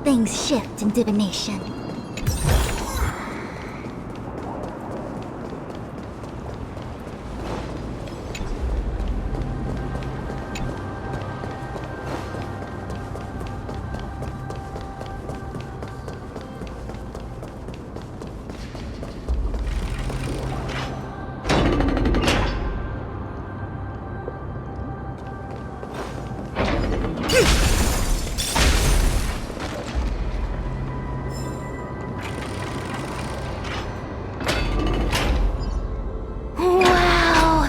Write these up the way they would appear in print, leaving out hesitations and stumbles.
things shift in divination. Wow!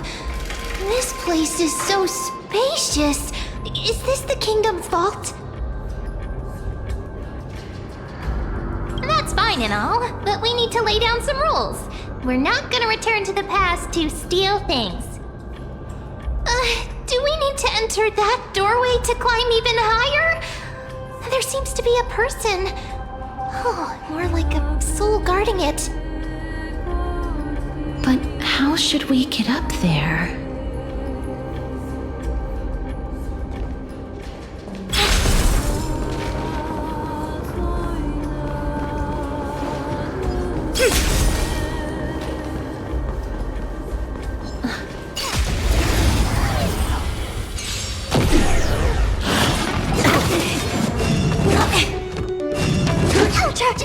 This place is so spacious. Is this the kingdom's vault? That's fine and all, but we need to lay down some rules. We're not gonna return to the past to steal things. Do we need to enter that doorway to climb even higher? There seems to be a person. Oh, more like a soul guarding it. But how should we get up there?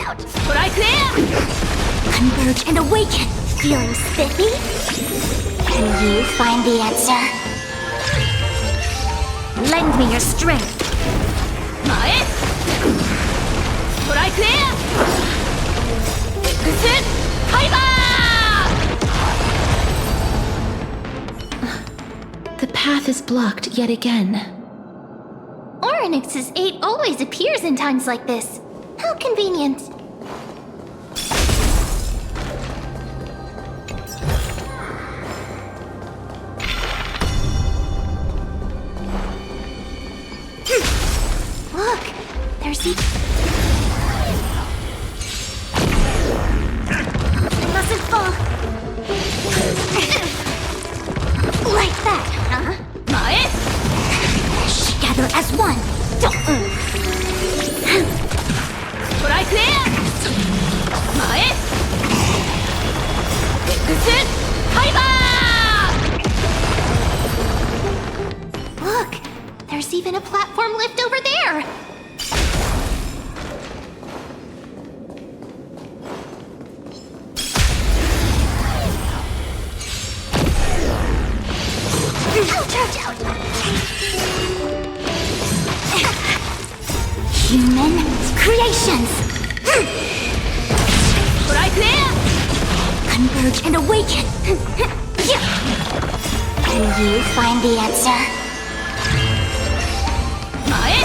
Ouch! What I clear? Converge and awaken. Feeling spiffy? Can you find the answer? Lend me your strength. Mae? What I clear? Good. The path is blocked yet again. Oryx's 8 always appears in times like this. How convenient. Look, there's the... I mustn't fall. Like that, huh? Mae? Gather as one. What I clear? Mae? Good. Look, there's even a platform lift over there. Ouch! Human creations. What I clear? Converge and awaken. Can you find the answer? Mae?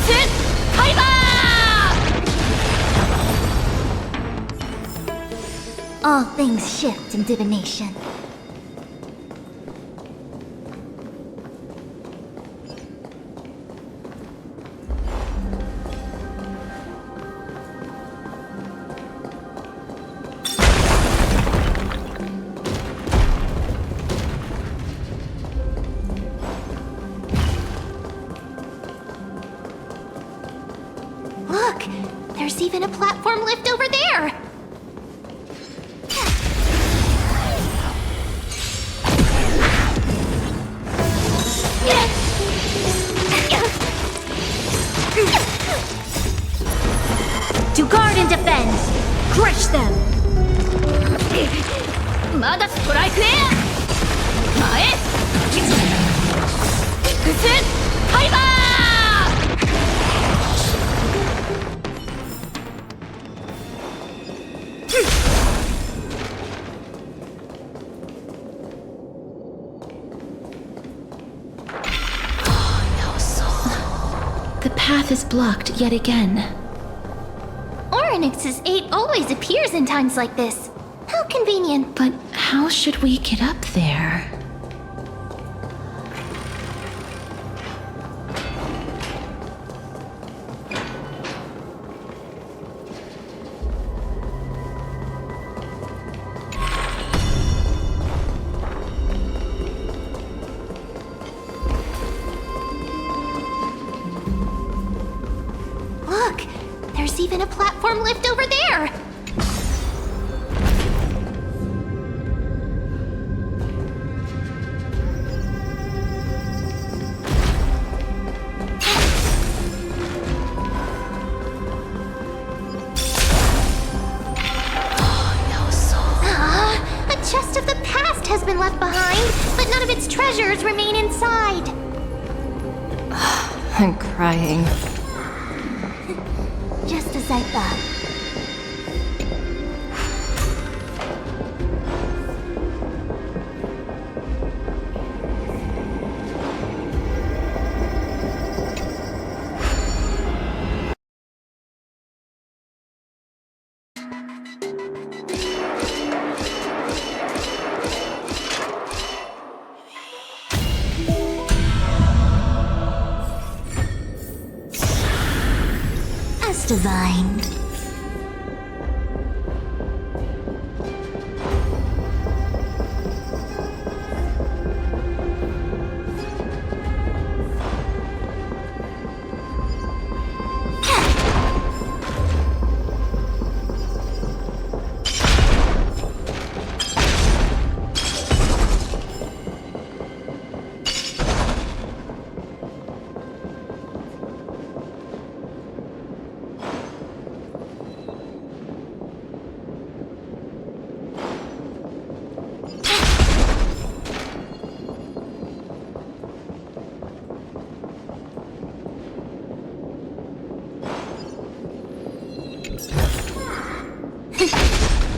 Good. All things shift in divination. Look, there's even a platform lift over there. To guard and defend. Crush them. Mother, what I clear? Mae? Good. The path is blocked yet again. Oryx's 8 always appears in times like this. How convenient. But how should we get up there? in a platform lift over there. A chest of the past has been left behind, but none of its treasures remain inside. I'm crying. Just as I thought. As divined.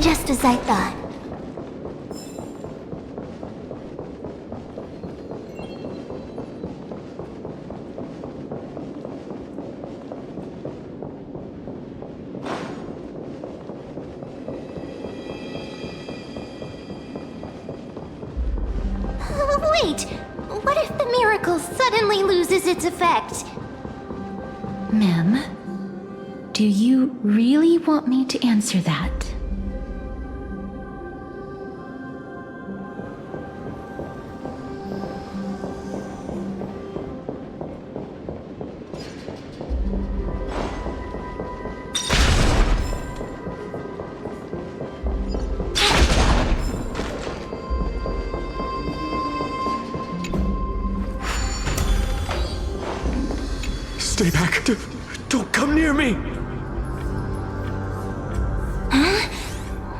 Just as I thought. Wait, what if the miracle suddenly loses its effect? Ma'am, do you really want me to answer that? Stay back. Don't come near me.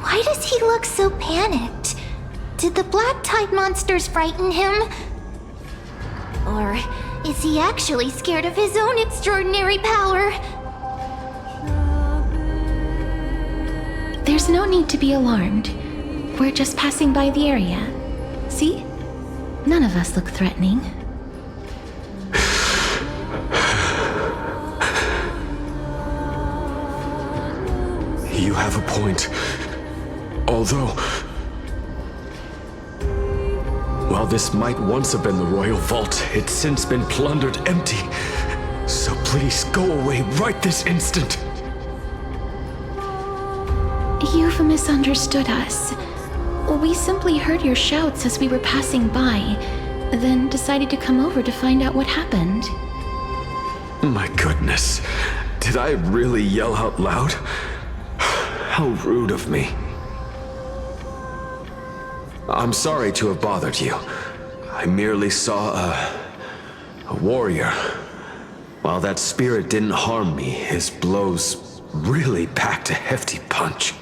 Why does he look so panicked? Did the black tide monsters frighten him? Or is he actually scared of his own extraordinary power? There's no need to be alarmed. We're just passing by the area. See? None of us look threatening. You have a point. Although, while this might once have been the royal vault, it's since been plundered empty. So please go away right this instant. You've misunderstood us. We simply heard your shouts as we were passing by, then decided to come over to find out what happened. My goodness. Did I really yell out loud? How rude of me. I'm sorry to have bothered you. I merely saw a warrior. While that spirit didn't harm me, his blows really packed a hefty punch.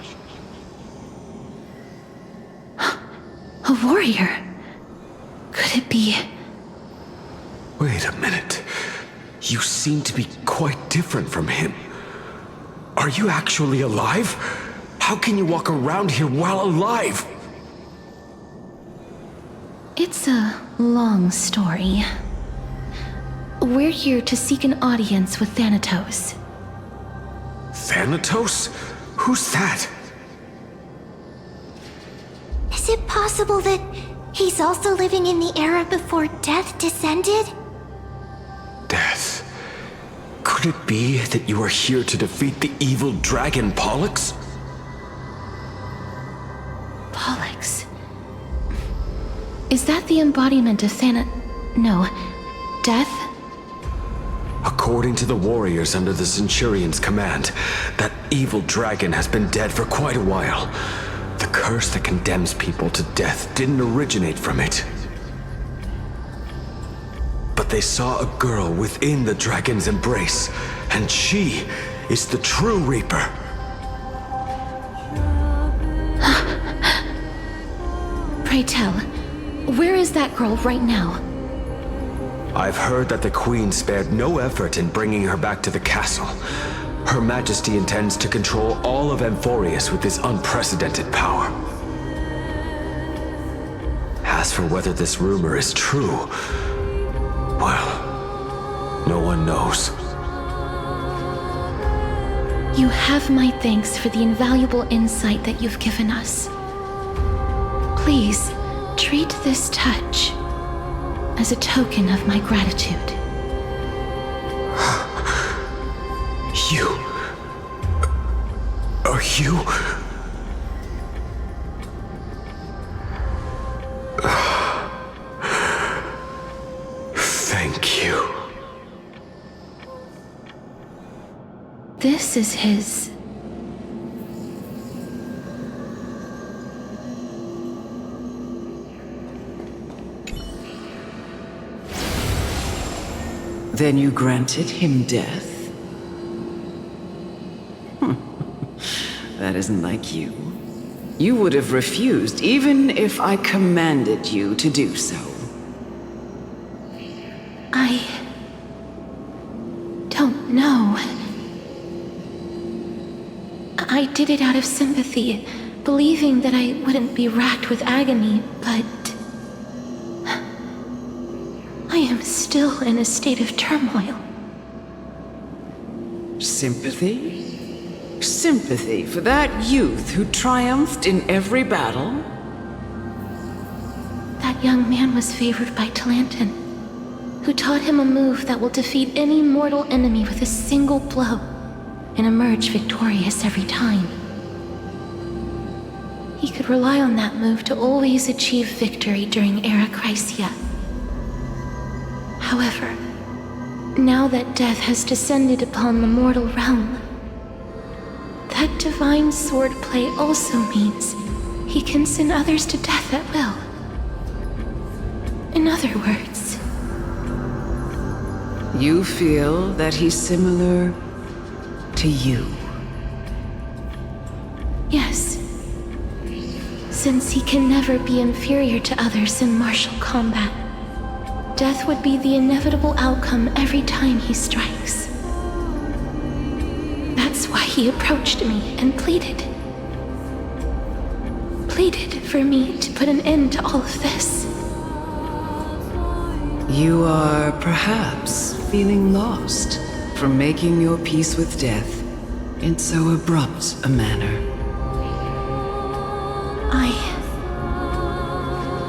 A warrior? Could it be... Wait a minute. You seem to be quite different from him. Are you actually alive? How can you walk around here while alive? It's a long story. We're here to seek an audience with Thanatos. Thanatos? Who's that? Is it possible that he's also living in the era before death descended? Death. Could it be that you are here to defeat the evil dragon Pollux? Pollux? Is that the embodiment of No, death? According to the warriors under the Centurion's command, that evil dragon has been dead for quite a while. The curse that condemns people to death didn't originate from it. But they saw a girl within the dragon's embrace, and she is the true Reaper. Pray tell, where is that girl right now? I've heard that the Queen spared no effort in bringing her back to the castle. Her Majesty intends to control all of Amphorius with this unprecedented power. As for whether this rumor is true, well, no one knows. You have my thanks for the invaluable insight that you've given us. Please, treat this touch as a token of my gratitude. You... Are you... Thank you. This is his... Then you granted him death? That isn't like you. You would have refused even if I commanded you to do so. I... don't know. I did it out of sympathy, believing that I wouldn't be racked with agony, but... I am still in a state of turmoil. Sympathy? Sympathy for that youth who triumphed in every battle? That young man was favored by Talantin, who taught him a move that will defeat any mortal enemy with a single blow and emerge victorious every time. He could rely on that move to always achieve victory during Era Chrysia. However, now that death has descended upon the mortal realm, that divine swordplay also means he can send others to death at will. In other words... You feel that he's similar to you? Yes. Since he can never be inferior to others in martial combat, death would be the inevitable outcome every time he strikes. That's why he approached me and pleaded. Pleaded for me to put an end to all of this. You are perhaps feeling lost from making your peace with death in so abrupt a manner. I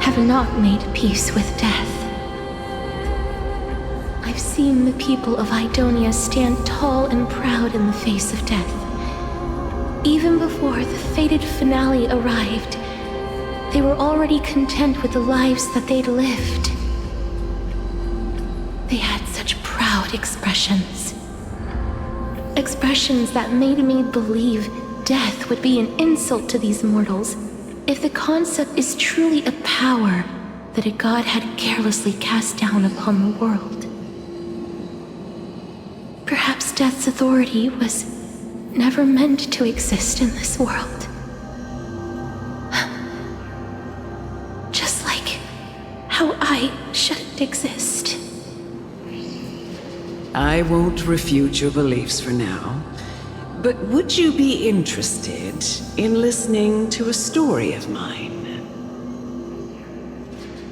have not made peace with death. I've seen the people of Idonia stand tall and proud in the face of death. Even before the fated finale arrived, they were already content with the lives that they'd lived. They had such proud expressions. Expressions that made me believe death would be an insult to these mortals if the concept is truly a power that a god had carelessly cast down upon the world. Perhaps death's authority was never meant to exist in this world. Just like how I shouldn't exist. I won't refute your beliefs for now, but would you be interested in listening to a story of mine?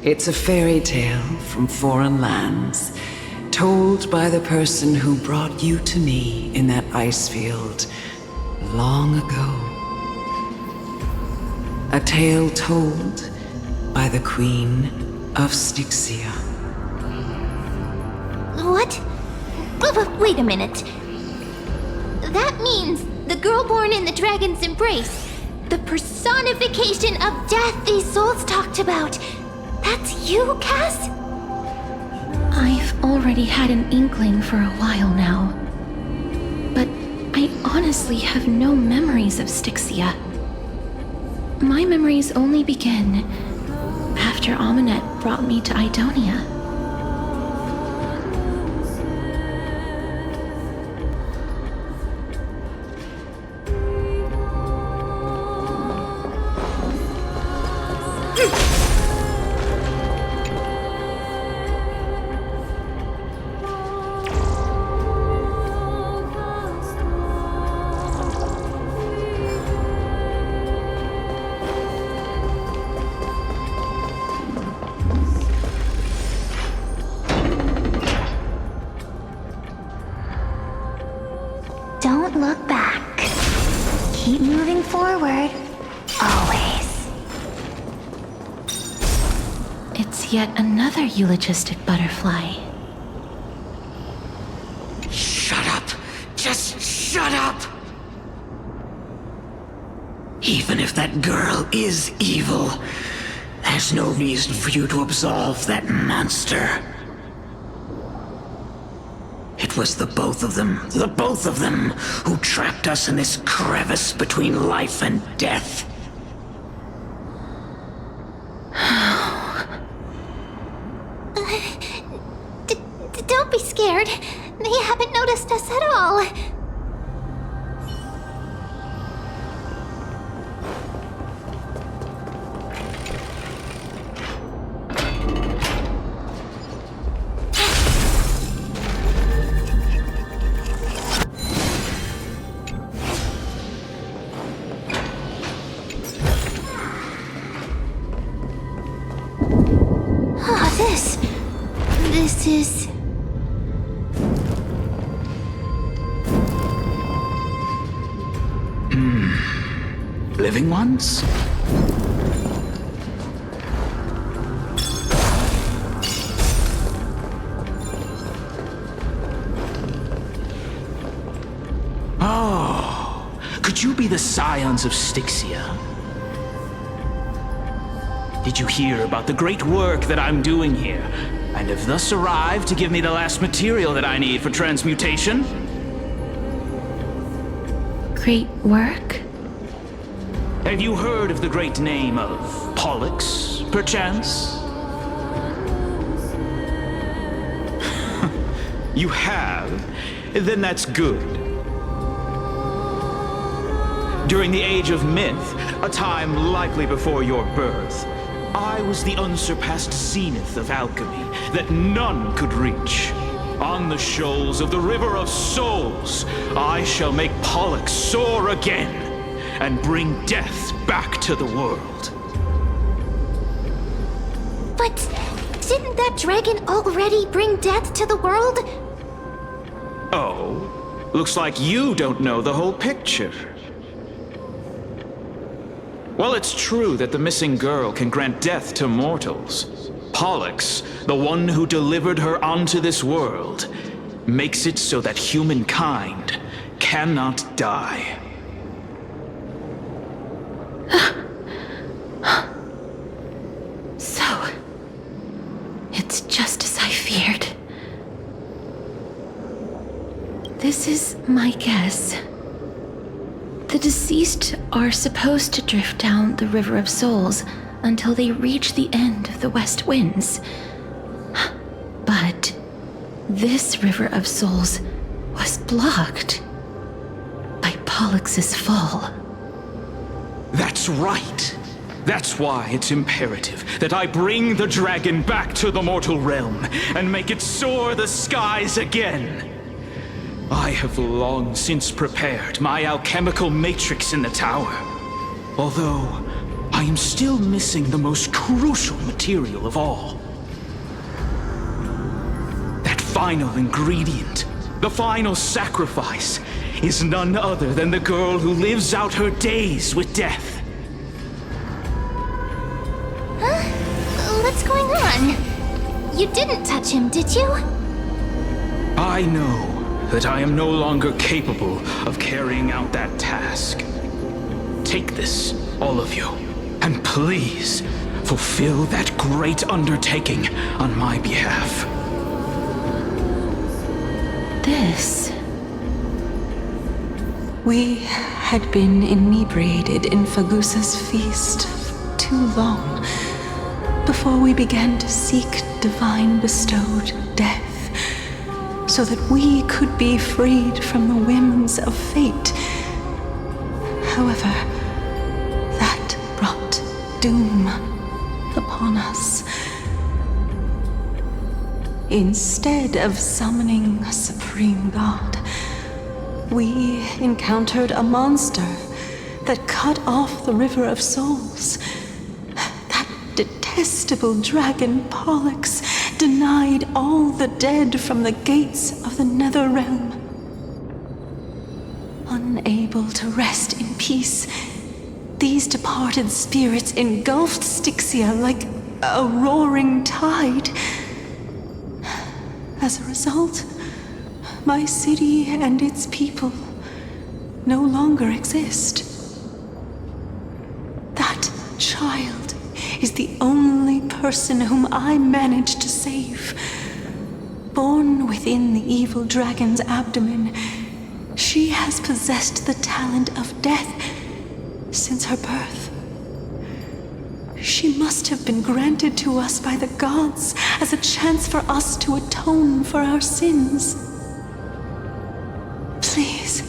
It's a fairy tale from foreign lands, told by the person who brought you to me in that ice field long ago. A tale told by the Queen of Styxia. What? Wait a minute. That means the girl born in the dragon's embrace, the personification of death these souls talked about. That's you, Cass? I've already had an inkling for a while now. But I honestly have no memories of Styxia. My memories only begin after Amunet brought me to Idonia. Don't look back. Keep moving forward. Always. It's yet another eulogistic butterfly. Shut up! Just shut up! Even if that girl is evil, there's no reason for you to absolve that monster. It was the both of them, who trapped us in this crevice between life and death. Don't be scared. They haven't noticed us at all. This is... Living ones? Oh, could you be the scions of Styxia? Did you hear about the great work that I'm doing here, and have thus arrived to give me the last material that I need for transmutation? Great work? Have you heard of the great name of Pollux, perchance? You have? Then that's good. During the Age of Myth, a time likely before your birth, I was the unsurpassed zenith of alchemy that none could reach. On the shoals of the River of Souls, I shall make Pollux soar again and bring death back to the world. But didn't that dragon already bring death to the world? Oh, looks like you don't know the whole picture. Well, it's true that the missing girl can grant death to mortals. Pollux, the one who delivered her onto this world, makes it so that humankind cannot die. So, it's just as I feared. This is my guess. The deceased are supposed to drift down the River of Souls until they reach the end of the West Winds. But this River of Souls was blocked by Pollux's fall. That's right. That's why it's imperative that I bring the dragon back to the mortal realm and make it soar the skies again. I have long since prepared my alchemical matrix in the tower, although I am still missing the most crucial material of all. That final ingredient, the final sacrifice, is none other than the girl who lives out her days with death. Huh? What's going on? You didn't touch him, did you? I know that I am no longer capable of carrying out that task. Take this, all of you, and please fulfill that great undertaking on my behalf. this? We had been inebriated in Fagusa's feast too long before we began to seek divine bestowed death, so that we could be freed from the whims of fate. However, that brought doom upon us. Instead of summoning a supreme god, we encountered a monster that cut off the River of Souls. That detestable dragon Pollux denied all the dead from the gates of the Nether Realm. Unable to rest in peace, these departed spirits engulfed Styxia like a roaring tide. As a result, my city and its people no longer exist. That child is the only person whom I managed to save. Born within the evil dragon's abdomen, she has possessed the talent of death since her birth. She must have been granted to us by the gods as a chance for us to atone for our sins. Please,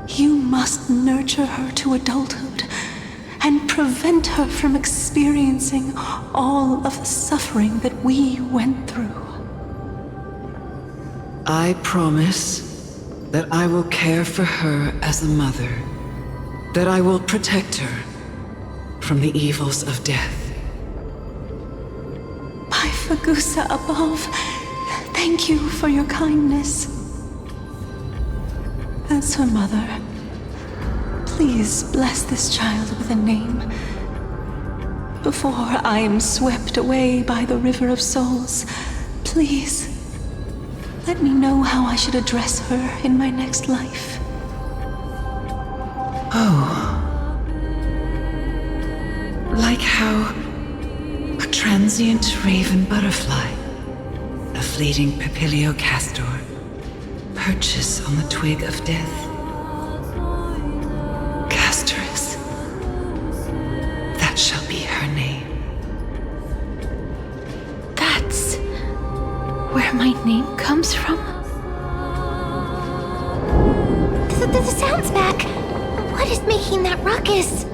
you must nurture her to adulthood and prevent her from experiencing all of the suffering that we went through. I promise that I will care for her as a mother, that I will protect her from the evils of death. By Fagusa above, thank you for your kindness. As her mother, please bless this child with a name. Before I am swept away by the River of Souls, please let me know how I should address her in my next life. Oh. Like how a transient raven butterfly, a fleeting papilio castor, perches on the twig of death. Castorus. That shall be her name. That's where my name comes from? The sound's back. What is making that ruckus?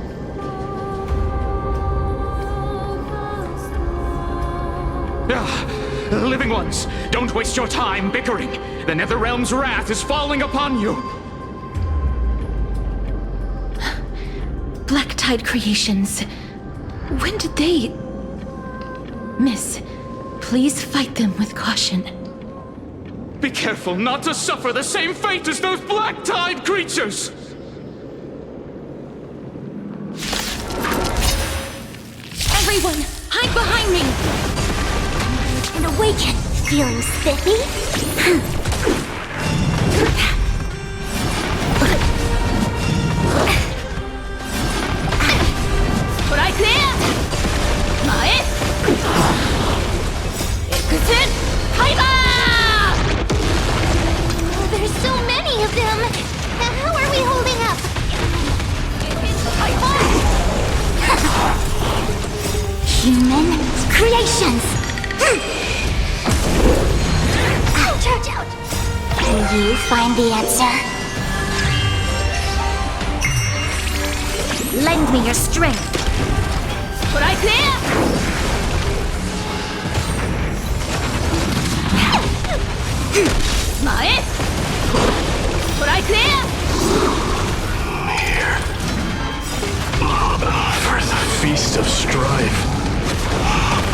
Living ones, don't waste your time bickering. The Netherrealm's wrath is falling upon you. Black Tide Creations. When did they... Miss, please fight them with caution. Be careful not to suffer the same fate as those Black Tide creatures! Everyone, hide behind me! And awaken! Feeling spiffy? There's so many of them! How are we holding up? Human creations! Ouch, ouch, ouch! Can you find the answer? Lend me your strength! Here. For the feast of strife.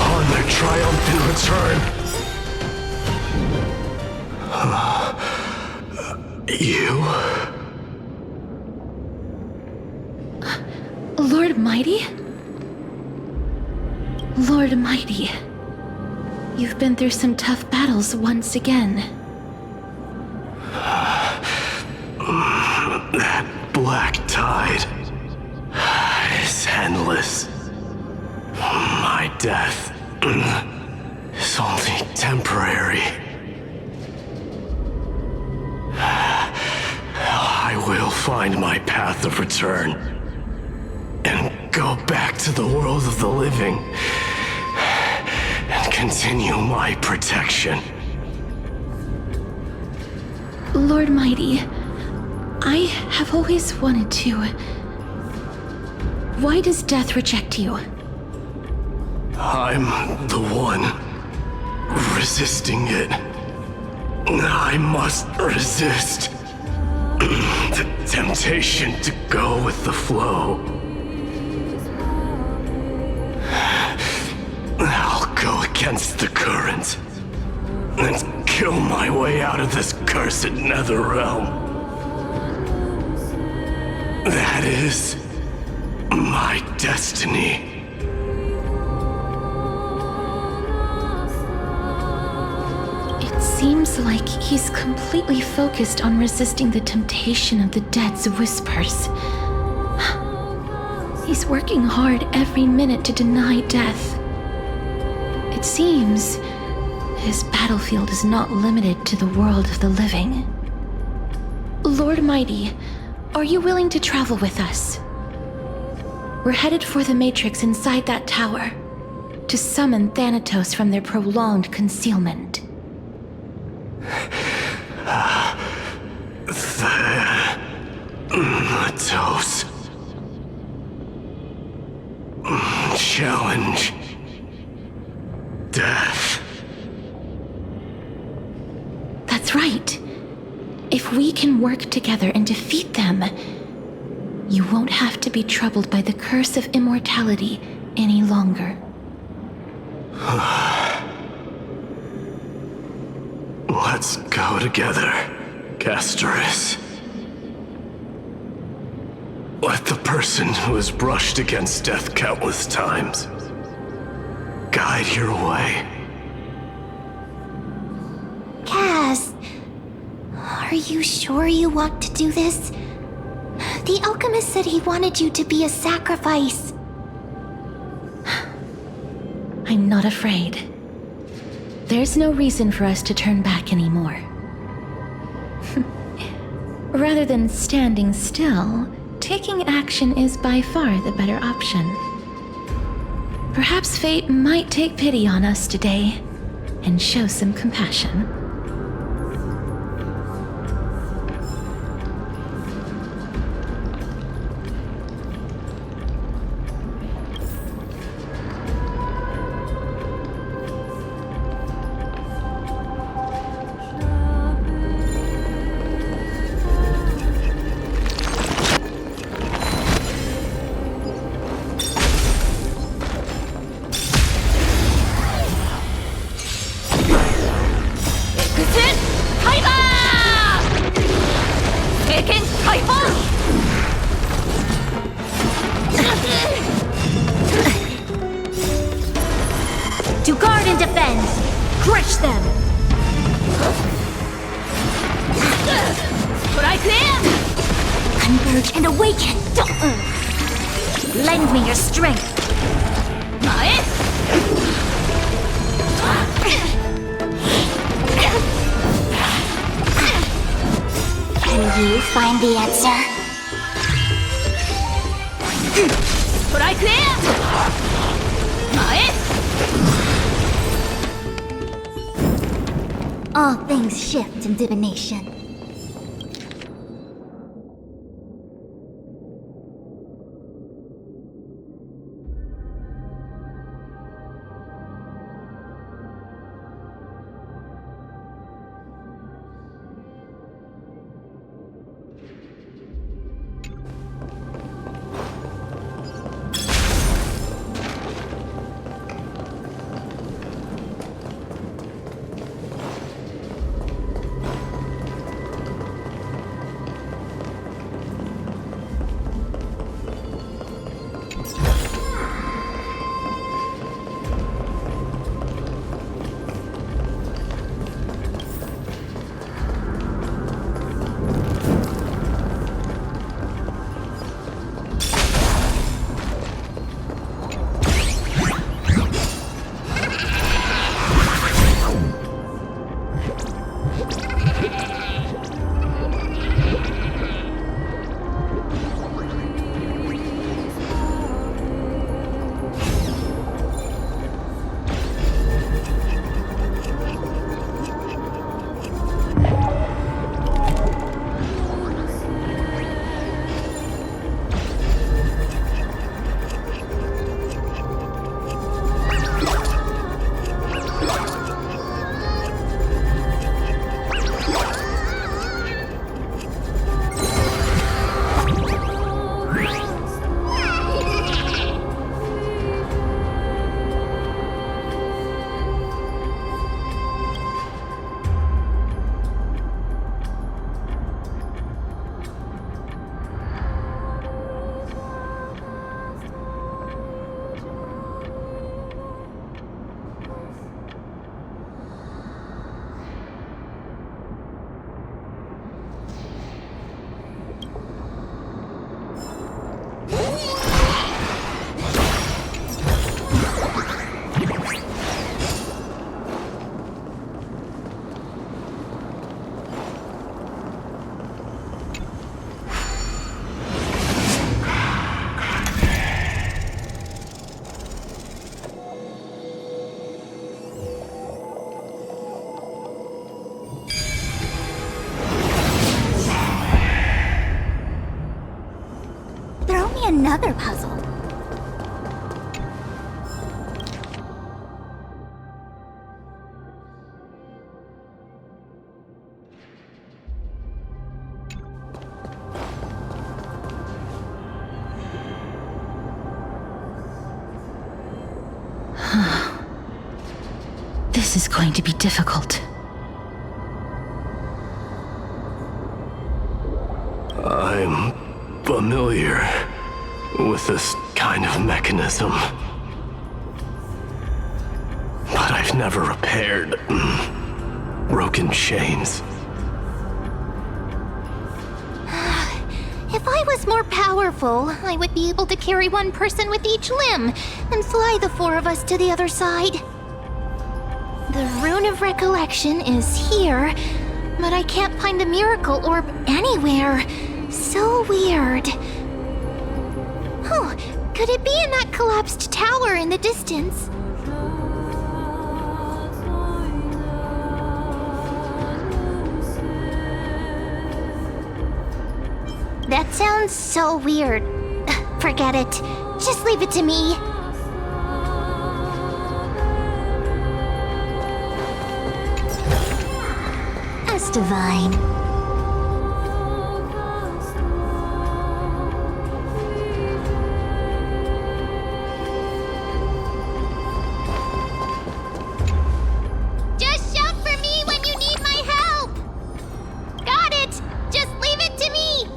On their triumphant return. You? Lord Mighty? Lord Mighty, you've been through some tough battles once again. That black tide is endless. My death is only temporary. will find my path of return and go back to the world of the living and continue my protection. Lord Mighty, I have always wanted to. Why does death reject you? I'm the one resisting it. I must resist the temptation to go with the flow. I'll go against the current and kill my way out of this cursed nether realm. That is my destiny. It seems like he's completely focused on resisting the temptation of the dead's whispers. He's working hard every minute to deny death. It seems his battlefield is not limited to the world of the living. Lord Mighty, are you willing to travel with us? We're headed for the Matrix inside that tower, to summon Thanatos from their prolonged concealment. Thanatos. Challenge. Death. That's right. If we can work together and defeat them, you won't have to be troubled by the curse of immortality any longer. Let's go together, Castoris. Let the person who has brushed against death countless times guide your way. Cass, are you sure you want to do this? The alchemist said he wanted you to be a sacrifice. I'm not afraid. There's no reason for us to turn back anymore. Rather than standing still, taking action is by far the better option. Perhaps fate might take pity on us today and show some compassion. To guard and defend! Crush them! Converge and awaken! Lend me your strength! Can you find the answer? All things shift in divination. another puzzle. This is going to be difficult. I'm familiar with this kind of mechanism, but I've never repaired broken chains. If I was more powerful, I would be able to carry one person with each limb and fly the four of us to the other side. The Rune of Recollection is here, but I can't find the miracle orb anywhere. So weird. Oh, could it be in that collapsed tower in the distance? That sounds so weird. Forget it. Just leave it to me. As divine. Just shout for me when you need my help! Got it! Just leave it to me!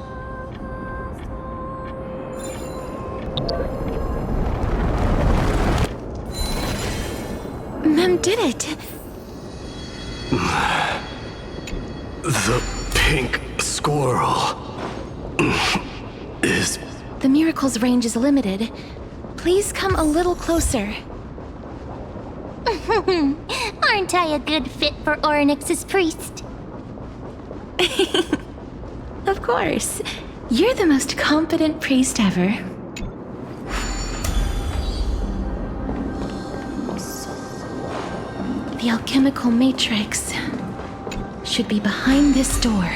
Mem did it. The pink squirrel is... The miracle's range is limited. Please come a little closer. Aren't I a good fit for Orynyx's priest? Of course. You're the most competent priest ever. The alchemical matrix should be behind this door.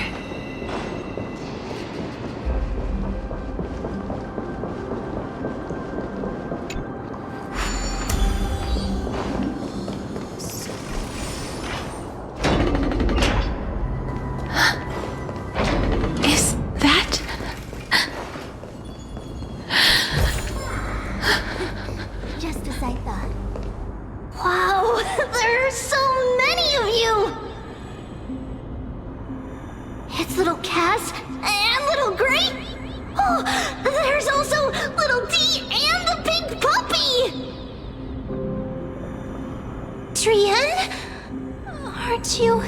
Is that... Just as I thought. Wow, there are so many of you! It's little Cass and little Gray. Oh, there's also little T and the pink puppy! Trian? Aren't you...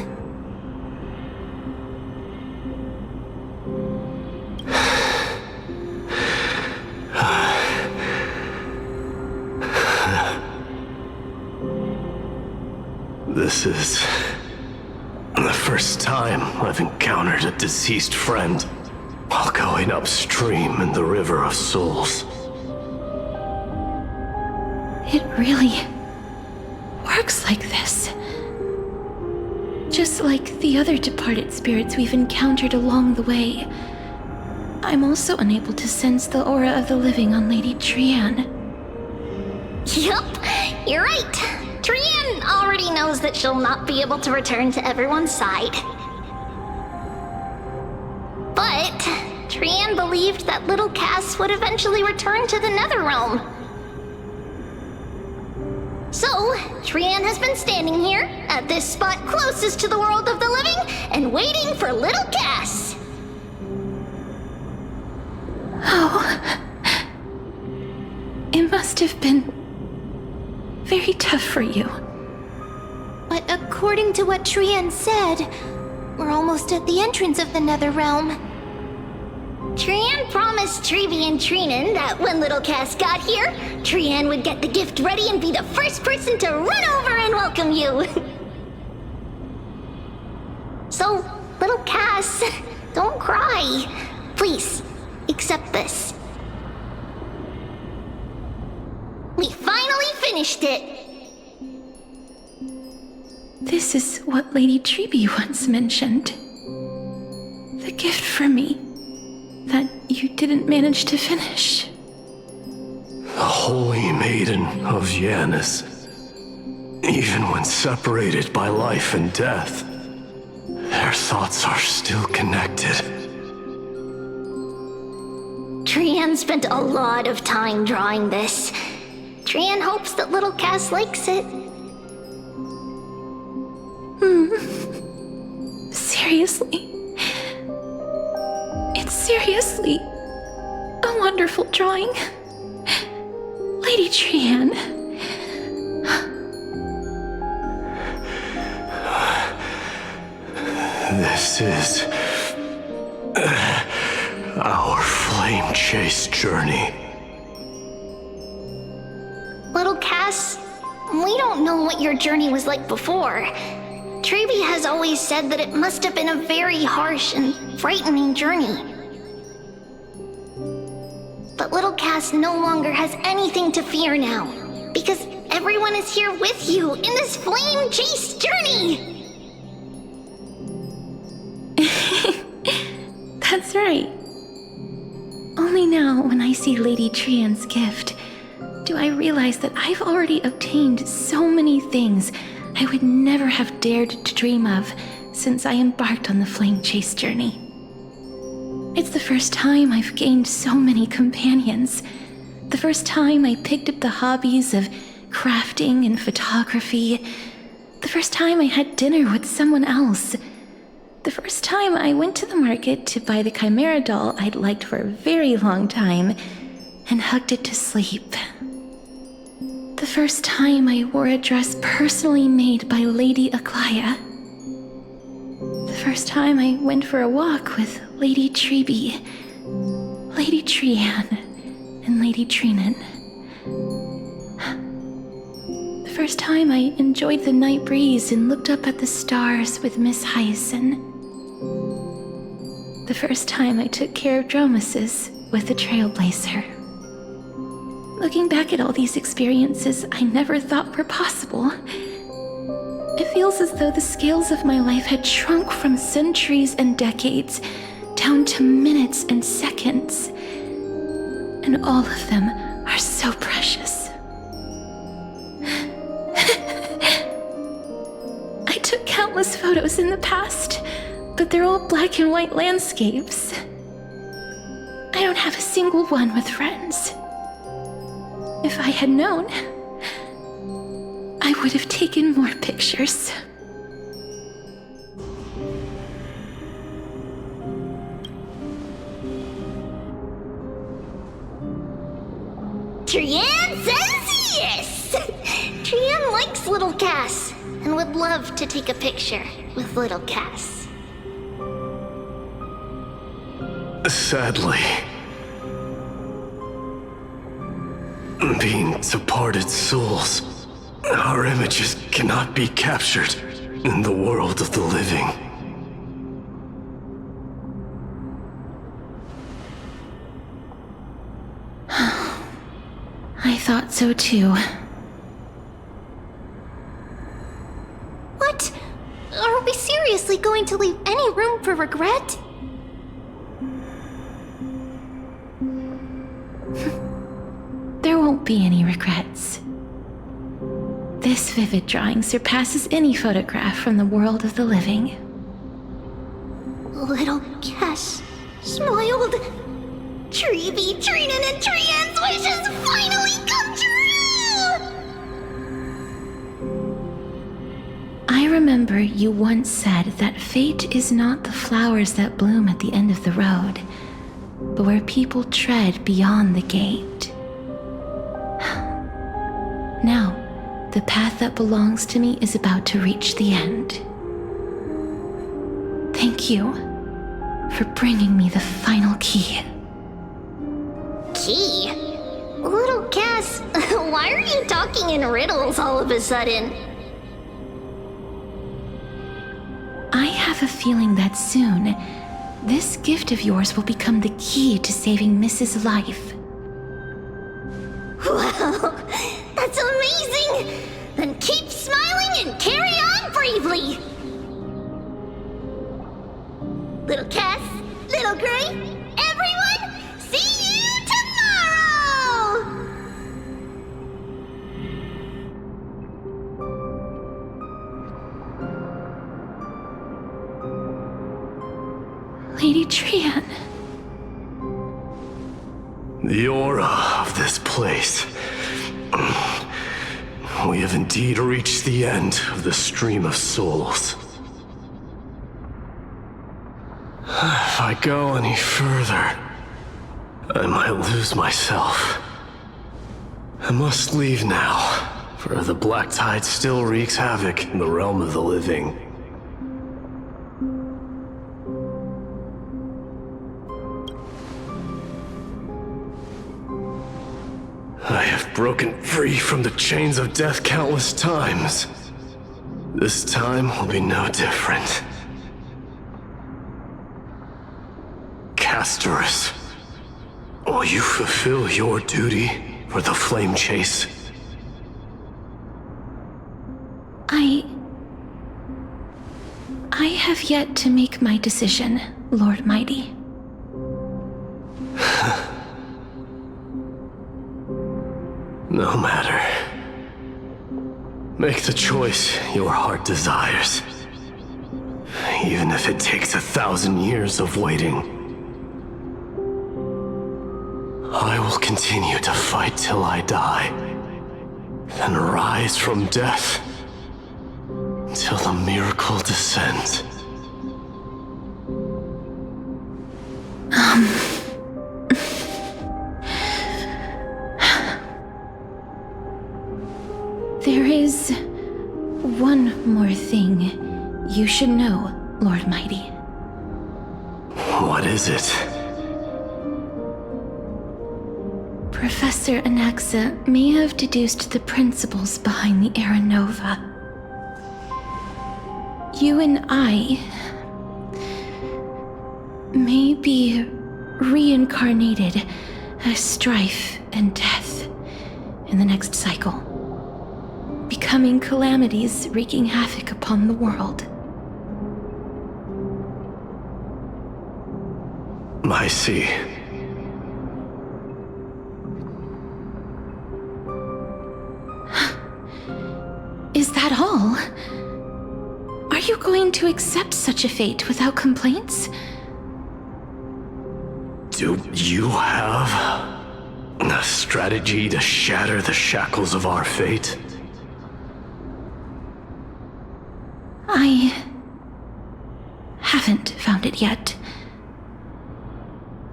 This is the first time I've encountered a deceased friend while going upstream in the River of Souls. It really works like this. Just like the other departed spirits we've encountered along the way, I'm also unable to sense the aura of the living on Lady Trian. Yup, you're right. Trian already knows that she'll not be able to return to everyone's side. But Trian believed that little Cass would eventually return to the Netherrealm. So, Trian has been standing here, at this spot closest to the world of the living, and waiting for little Cass. Oh. It must have been very tough for you. But according to what Trian said, we're almost at the entrance of the Netherrealm. Trian promised Trevi and Trinan that when little Cass got here, Trian would get the gift ready and be the first person to run over and welcome you. So, little Cass, don't cry. Please, accept this. We finally finished it! This is what Lady Trevi once mentioned. The gift for me that you didn't manage to finish. holy maiden of Janus. Even when separated by life and death, their thoughts are still connected. Trian spent a lot of time drawing this. Trian hopes that little Cass likes it. Seriously? It's seriously a wonderful drawing. Lady Trian. This is our flame chase journey. Little Cass, we don't know what your journey was like before. Trevi has always said that it must have been a very harsh and frightening journey. But little Cass no longer has anything to fear now, because everyone is here with you in this flame chase journey! That's right. Only now, when I see Lady Trian's gift, do I realize that I've already obtained so many things I would never have dared to dream of since I embarked on the flame chase journey. It's the first time I've gained so many companions. The first time I picked up the hobbies of crafting and photography. The first time I had dinner with someone else. The first time I went to the market to buy the Chimera doll I'd liked for a very long time and hugged it to sleep. The first time I wore a dress personally made by Lady Aglaya. The first time I went for a walk with Lady Trebi, Lady Trian, and Lady Trinan. The first time I enjoyed the night breeze and looked up at the stars with Miss Hyacin. The first time I took care of Dromesis with the Trailblazer. Looking back at all these experiences I never thought were possible, it feels as though the scales of my life had shrunk from centuries and decades down to minutes and seconds. And all of them are so precious. I took countless photos in the past, but they're all black and white landscapes. I don't have a single one with friends. If I had known, I would have taken more pictures. Trian says yes! Trian likes little Cass and would love to take a picture with little Cass. Sadly, being departed souls, our images cannot be captured in the world of the living. I thought so too. What? Are we seriously going to leave any room for regret? There won't be any regrets. This vivid drawing surpasses any photograph from the world of the living. Little Cass smiled. Trevi, Trinan, and Trian's wishes finally come true! I remember you once said that fate is not the flowers that bloom at the end of the road, but where people tread beyond the gate. Now, the path that belongs to me is about to reach the end. Thank you for bringing me the final key. Key? Little Cass, why are you talking in riddles all of a sudden? I have a feeling that soon, this gift of yours will become the key to saving Mrs. Life. Wow, that's amazing! Then keep smiling and carry on bravely! Little Cass, Little Gray, everyone, see you tomorrow! Lady Trian. The aura of this place. We have indeed reached the end of the stream of souls. If I go any further, I might lose myself. I must leave now, for the black tide still wreaks havoc in the realm of the living. I have broken free from the chains of death countless times. This time will be no different. Castorus, will you fulfill your duty for the flame chase? I have yet to make my decision, Lord Mighty. No matter. Make the choice your heart desires. Even if it takes 1,000 years of waiting. I will continue to fight till I die. Then rise from death. Till the miracle descends. There is one more thing you should know, Lord Mighty. What is it? Professor Anaxa may have deduced the principles behind the Era Nova. You and I may be reincarnated as strife and death in the next cycle, becoming calamities wreaking havoc upon the world. I see. Is that all? Are you going to accept such a fate without complaints? Do you have a strategy to shatter the shackles of our fate? I haven't found it yet.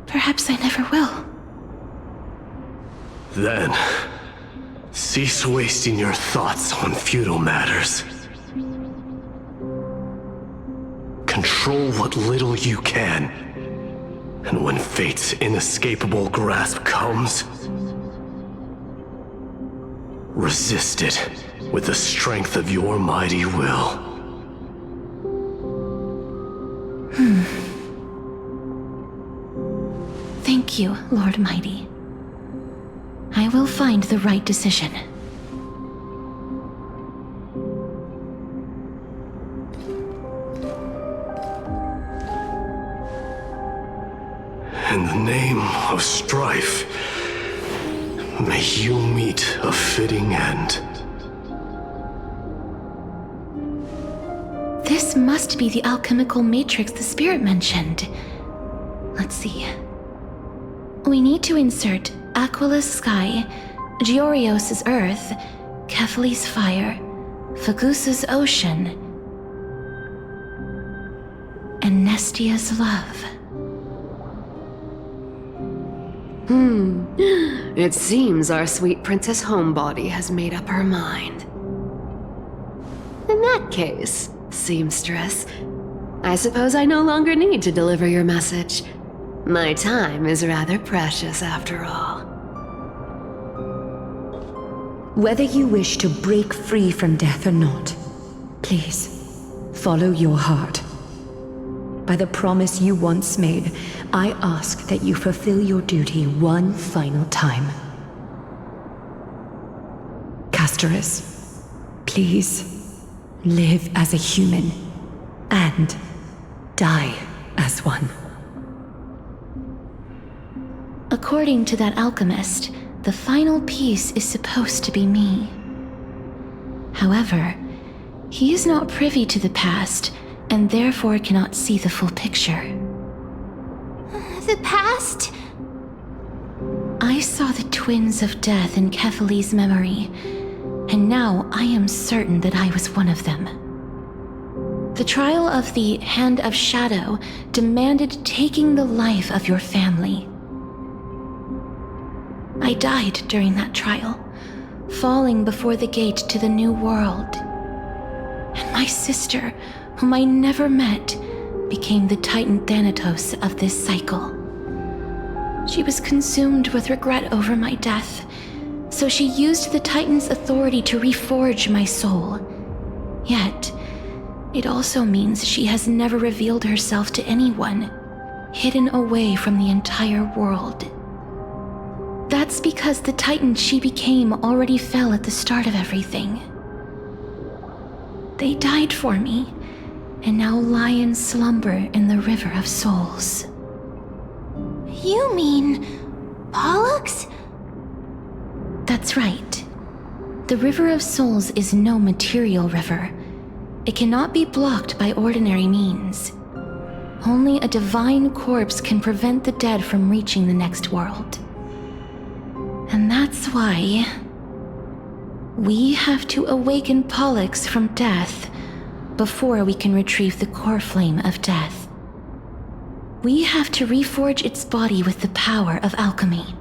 Perhaps I never will. Then, cease wasting your thoughts on futile matters. Control what little you can. And when fate's inescapable grasp comes, resist it with the strength of your mighty will. Thank you, Lord Mighty. I will find the right decision. In the name of strife, may you meet a fitting end. This must be the alchemical matrix the spirit mentioned. Let's see. We need to insert Aquila's sky, Georios' earth, Kephali's fire, Fagusa's ocean, and Nestia's love. It seems our sweet Princess Homebody has made up her mind. In that case, seamstress, I suppose I no longer need to deliver your message. My time is rather precious after all. Whether you wish to break free from death or not, please, follow your heart. By the promise you once made, I ask that you fulfill your duty one final time. Castorus, please, live as a human, and die as one. According to that alchemist, the final piece is supposed to be me. However, he is not privy to the past, and therefore cannot see the full picture. The past? I saw the twins of death in Kethali's memory, and now I am certain that I was one of them. The trial of the Hand of Shadow demanded taking the life of your family. I died during that trial, falling before the gate to the new world. And my sister, whom I never met, became the Titan Thanatos of this cycle. She was consumed with regret over my death, so she used the Titan's authority to reforge my soul. Yet, it also means she has never revealed herself to anyone, hidden away from the entire world. That's because the Titan she became already fell at the start of everything. They died for me, and now lie in slumber in the River of Souls. You mean... Pollux? That's right. The River of Souls is no material river. It cannot be blocked by ordinary means. Only a divine corpse can prevent the dead from reaching the next world. And that's why... we have to awaken Pollux from death before we can retrieve the core flame of death. We have to reforge its body with the power of alchemy.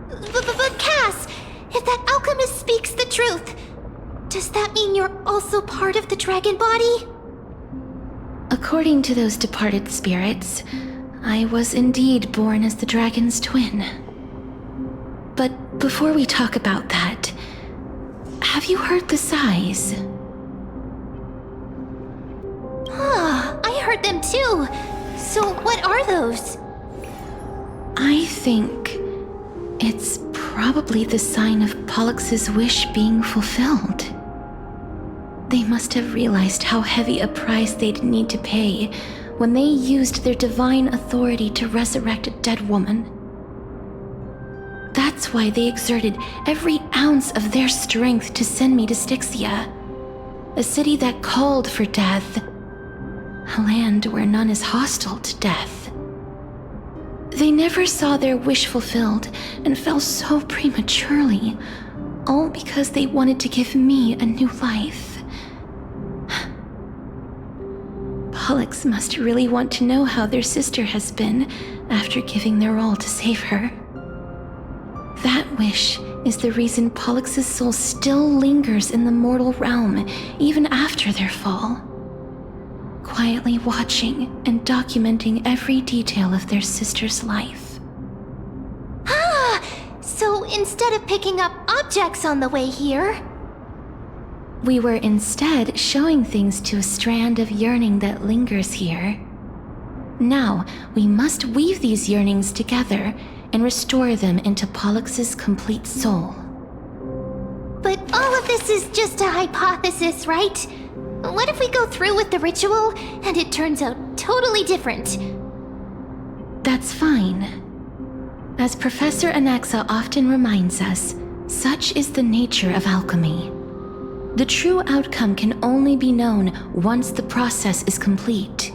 But Cass, if that alchemist speaks the truth, does that mean you're also part of the dragon body? According to those departed spirits, I was indeed born as the dragon's twin. But before we talk about that, have you heard the sighs? I heard them too. So what are those? I think it's probably the sign of Pollux's wish being fulfilled. They must have realized how heavy a price they'd need to pay when they used their divine authority to resurrect a dead woman. That's why they exerted every ounce of their strength to send me to Styxia, a city that called for death, a land where none is hostile to death. They never saw their wish fulfilled and fell so prematurely, all because they wanted to give me a new life. Pollux must really want to know how their sister has been after giving their all to save her. That wish is the reason Pollux's soul still lingers in the mortal realm even after their fall, quietly watching and documenting every detail of their sister's life. So instead of picking up objects on the way here... We were instead showing things to a strand of yearning that lingers here. Now, we must weave these yearnings together and restore them into Pollux's complete soul. But all of this is just a hypothesis, right? What if we go through with the ritual and it turns out totally different? That's fine. As Professor Anaxa often reminds us, such is the nature of alchemy. The true outcome can only be known once the process is complete.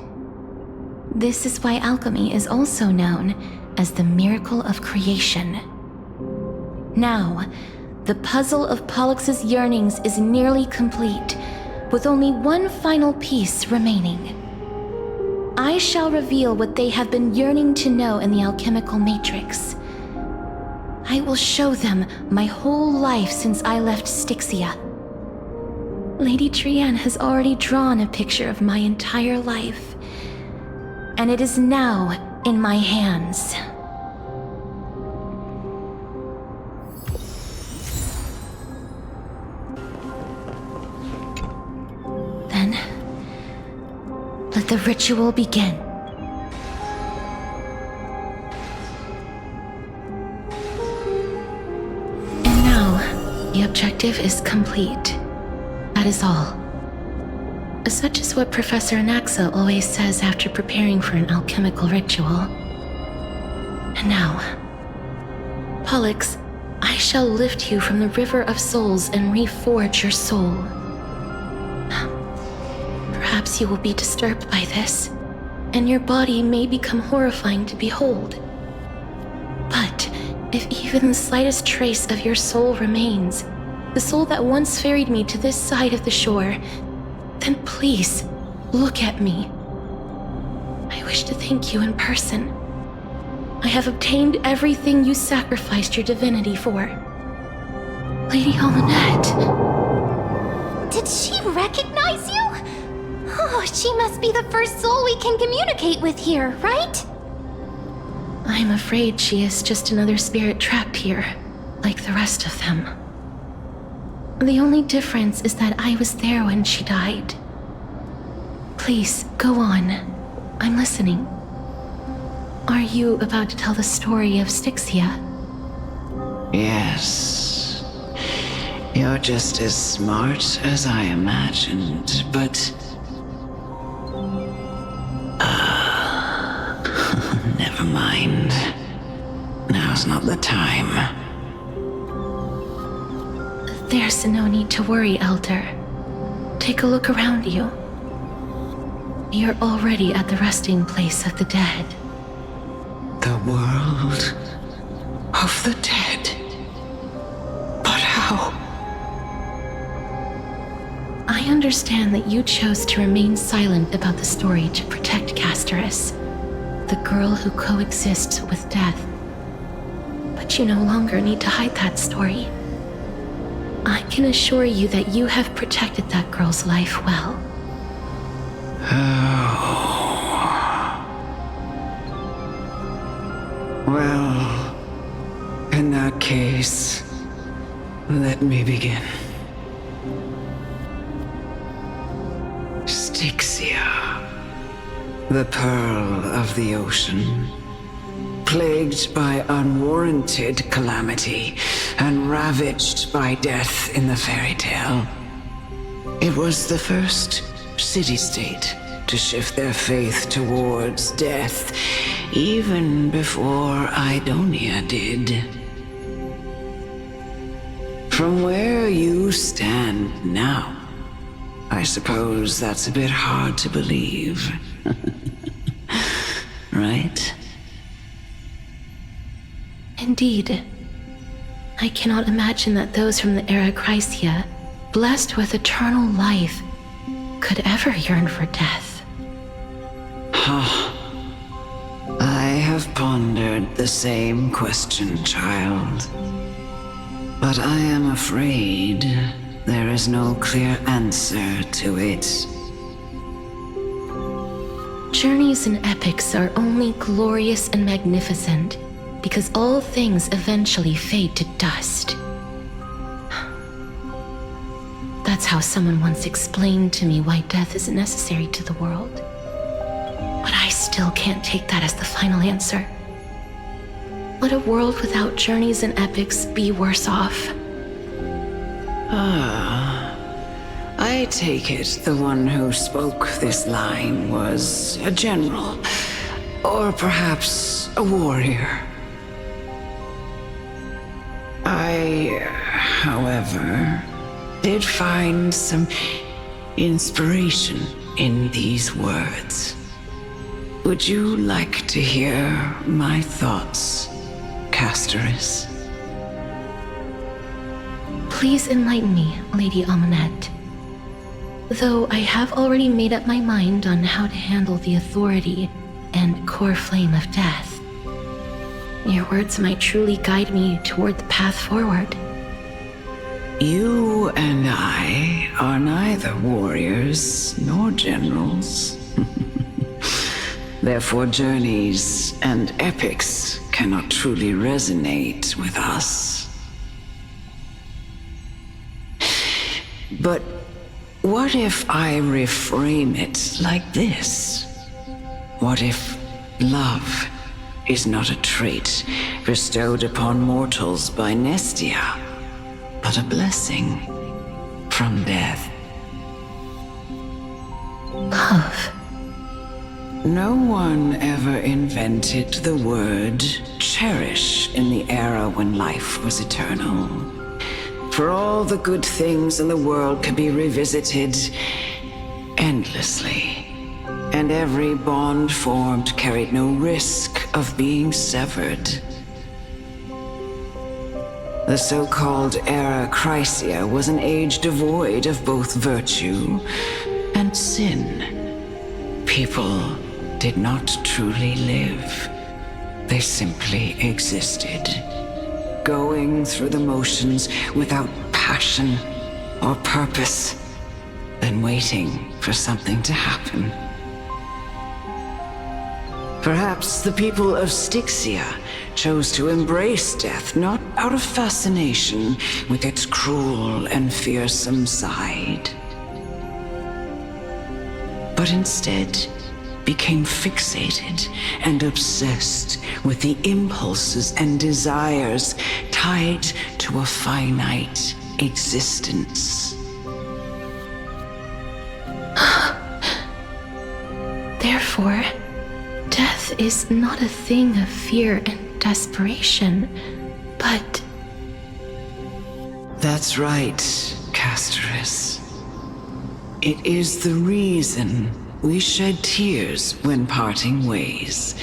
This is why alchemy is also known as the miracle of creation. Now, the puzzle of Pollux's yearnings is nearly complete, with only one final piece remaining. I shall reveal what they have been yearning to know in the alchemical matrix. I will show them my whole life since I left Styxia. Lady Trianne has already drawn a picture of my entire life, and it is now in my hands. Then, let the ritual begin. And now, the objective is complete. That is all. Such is what Professor Anaxa always says after preparing for an alchemical ritual. And now, Pollux, I shall lift you from the River of Souls and reforge your soul. Perhaps you will be disturbed by this, and your body may become horrifying to behold. But if even the slightest trace of your soul remains, the soul that once ferried me to this side of the shore, then please, look at me. I wish to thank you in person. I have obtained everything you sacrificed your divinity for. Lady Almanette. Did she recognize you? Oh, she must be the first soul we can communicate with here, right? I'm afraid she is just another spirit trapped here, like the rest of them. The only difference is that I was there when she died. Please, go on. I'm listening. Are you about to tell the story of Styxia? Yes. You're just as smart as I imagined, but... never mind. Now's not the time. There's no need to worry, Elder. Take a look around you. You're already at the resting place of the dead. The world of the dead. But how? I understand that you chose to remain silent about the story to protect Casterus, the girl who coexists with death. But you no longer need to hide that story. I can assure you that you have protected that girl's life well. Well, in that case, let me begin. Styxia, the pearl of the ocean, plagued by unwarranted calamity and ravaged by death in the fairy tale. It was the first city-state to shift their faith towards death, even before Idonia did. From where you stand now, I suppose that's a bit hard to believe. Right? Indeed. I cannot imagine that those from the era Chrysia, blessed with eternal life, could ever yearn for death. I have pondered the same question, child. But I am afraid there is no clear answer to it. Journeys and epics are only glorious and magnificent because all things eventually fade to dust. That's how someone once explained to me why death is necessary to the world. But I still can't take that as the final answer. Would a world without journeys and epics be worse off? I take it the one who spoke this line was a general, or perhaps a warrior. I, however, did find some inspiration in these words. Would you like to hear my thoughts, Casterus? Please enlighten me, Lady Almanette. Though I have already made up my mind on how to handle the authority and core flame of death. Your words might truly guide me toward the path forward. You and I are neither warriors nor generals. Therefore, journeys and epics cannot truly resonate with us. But what if I reframe it like this? What if love is not a trait bestowed upon mortals by Nestia, but a blessing from death? Love. No one ever invented the word cherish in the era when life was eternal. For all the good things in the world can be revisited endlessly. and every bond formed carried no risk of being severed. The so-called Era Chrysia was an age devoid of both virtue and sin. People did not truly live. They simply existed, going through the motions without passion or purpose, then waiting for something to happen. Perhaps the people of Styxia chose to embrace death not out of fascination with its cruel and fearsome side, but instead became fixated and obsessed with the impulses and desires tied to a finite existence. Therefore, death is not a thing of fear and desperation, but... That's right, Castorus. It is the reason we shed tears when parting ways,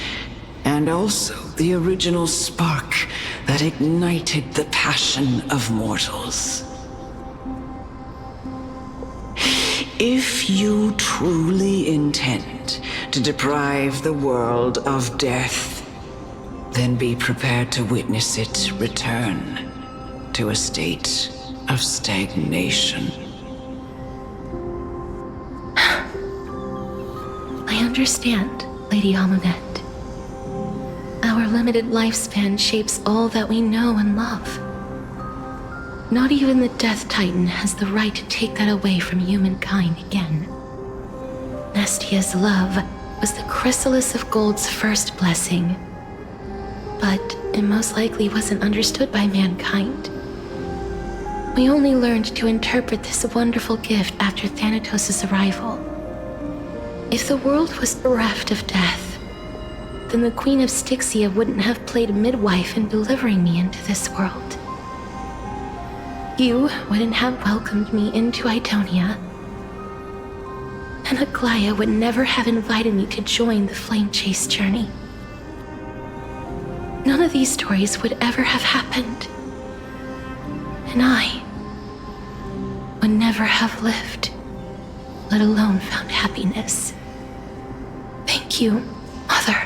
and also the original spark that ignited the passion of mortals. If you truly intend to deprive the world of death, then be prepared to witness it return to a state of stagnation. I understand, Lady Amunet. Our limited lifespan shapes all that we know and love. Not even the Death Titan has the right to take that away from humankind again. Nestia's love was the chrysalis of Gold's first blessing, but it most likely wasn't understood by mankind. We only learned to interpret this wonderful gift after Thanatos' arrival. If the world was bereft of death, then the Queen of Styxia wouldn't have played midwife in delivering me into this world. You wouldn't have welcomed me into Idonia, and Aglaia would never have invited me to join the Flame Chase journey. None of these stories would ever have happened, and I would never have lived, let alone found happiness. Thank you, Mother.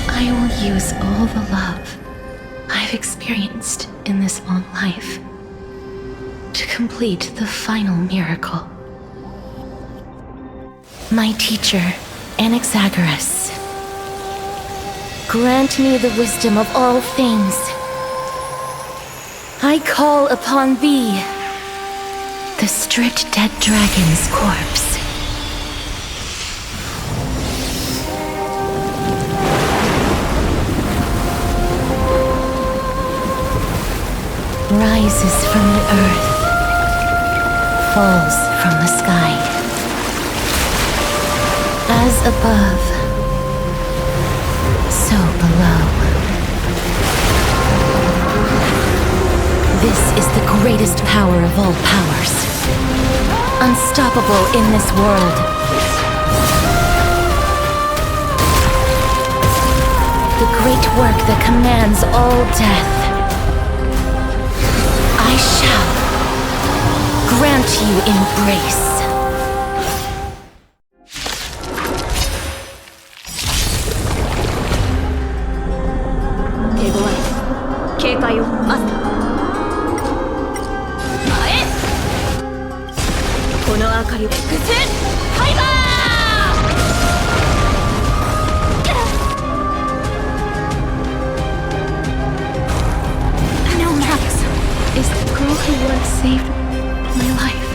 I will use all the love I've experienced in this long life to complete the final miracle. My teacher, Anaxagoras, grant me the wisdom of all things. I call upon thee, the stripped dead dragon's corpse. Rises from the earth, falls from the sky. As above, so below. This is the greatest power of all powers, unstoppable in this world. The great work that commands all death. I shall grant you embrace. 手強い。警戒をマスター。前。この明かりをXファイバー。Is the girl who once saved my life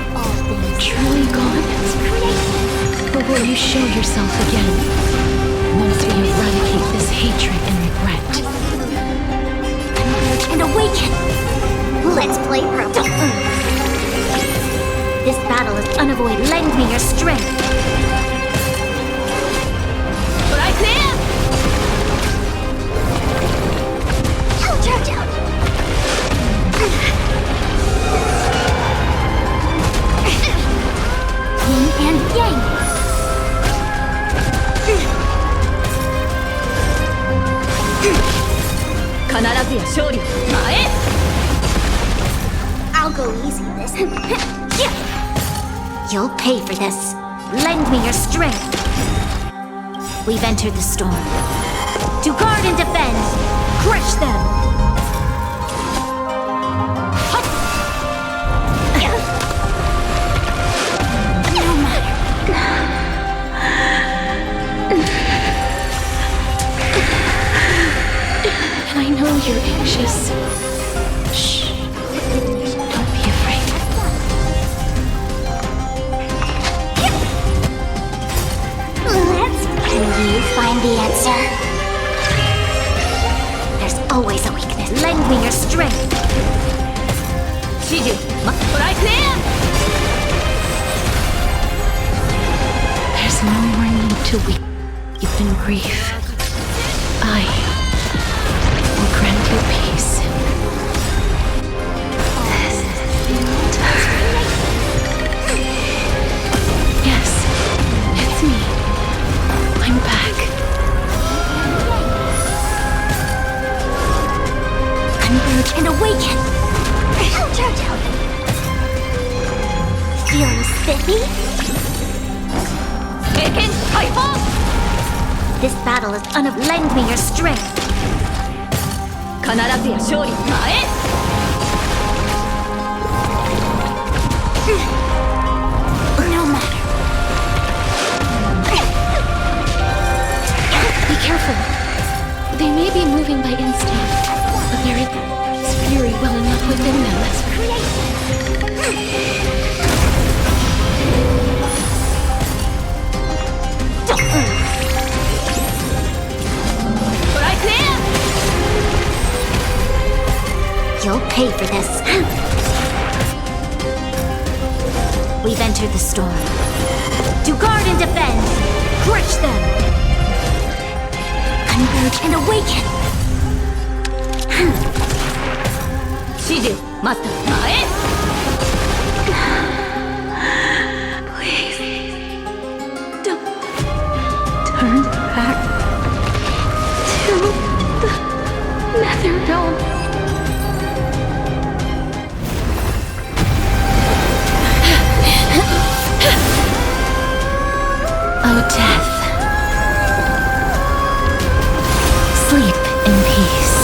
truly gone? Or will you show yourself again once we eradicate this hatred and regret? And awaken! Let's play Proto. This battle is unavoidable. Lend me your strength. Right there! Out! 勝利前 I'll go easy this. You'll pay for this. Lend me your strength. We've entered the storm. To guard and defend. Crush them. No matter. And I know you're anxious. Shh. Don't be afraid. Can you find the answer? There's always a weakness. Lend me your strength. 始終マストライクエア There's no more need to weep. You've been grief. I will grant you peace. Yes, it's me. I'm back. Converge and awaken. Feeling spiffy? 経験解放 This battle is Lend me your strength. 必ずや勝利前 No matter. Be careful. They may be moving by instinct, but there is fury welling up within them. Strike there! You'll pay for this. We've entered the storm. To guard and defend. Crush them. Converge and awaken. 始終マスター前 Please, don't turn back to the nether realm. Oh, death. Sleep in peace.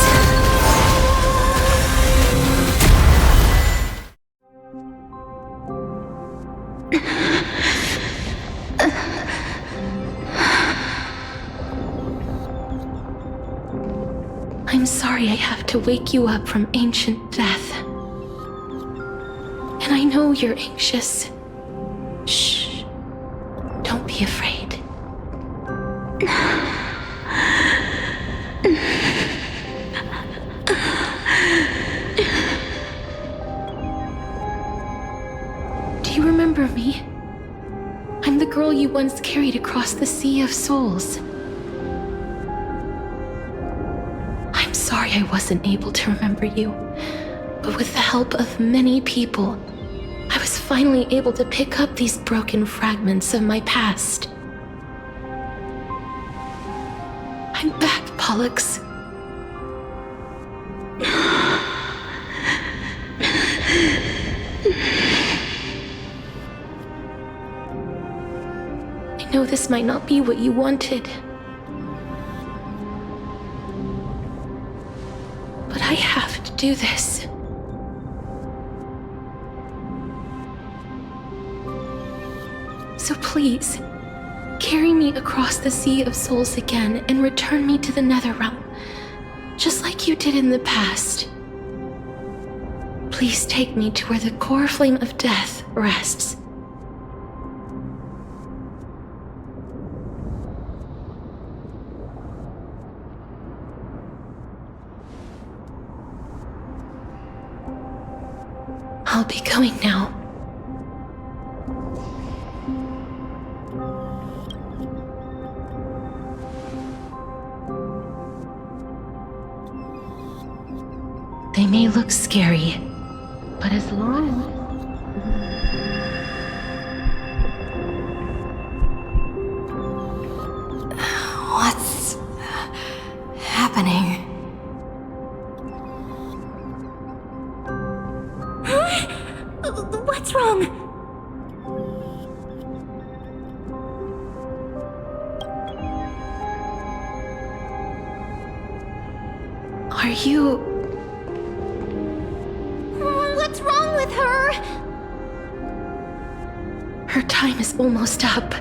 I'm sorry I have to wake you up from ancient death. And I know you're anxious. Shh. Don't be afraid. Do you remember me? I'm the girl you once carried across the Sea of Souls. I'm sorry I wasn't able to remember you, but with the help of many people, I was finally able to pick up these broken fragments of my past. I'm back, Pollux. I know this might not be what you wanted, but I have to do this. So please, carry me across the Sea of Souls again and return me to the Netherrealm, just like you did in the past. Please take me to where the core flame of death rests. I'll be going now. They may look scary, but as long What's happening? What's wrong? Are you... What's wrong with her? Her time is almost up.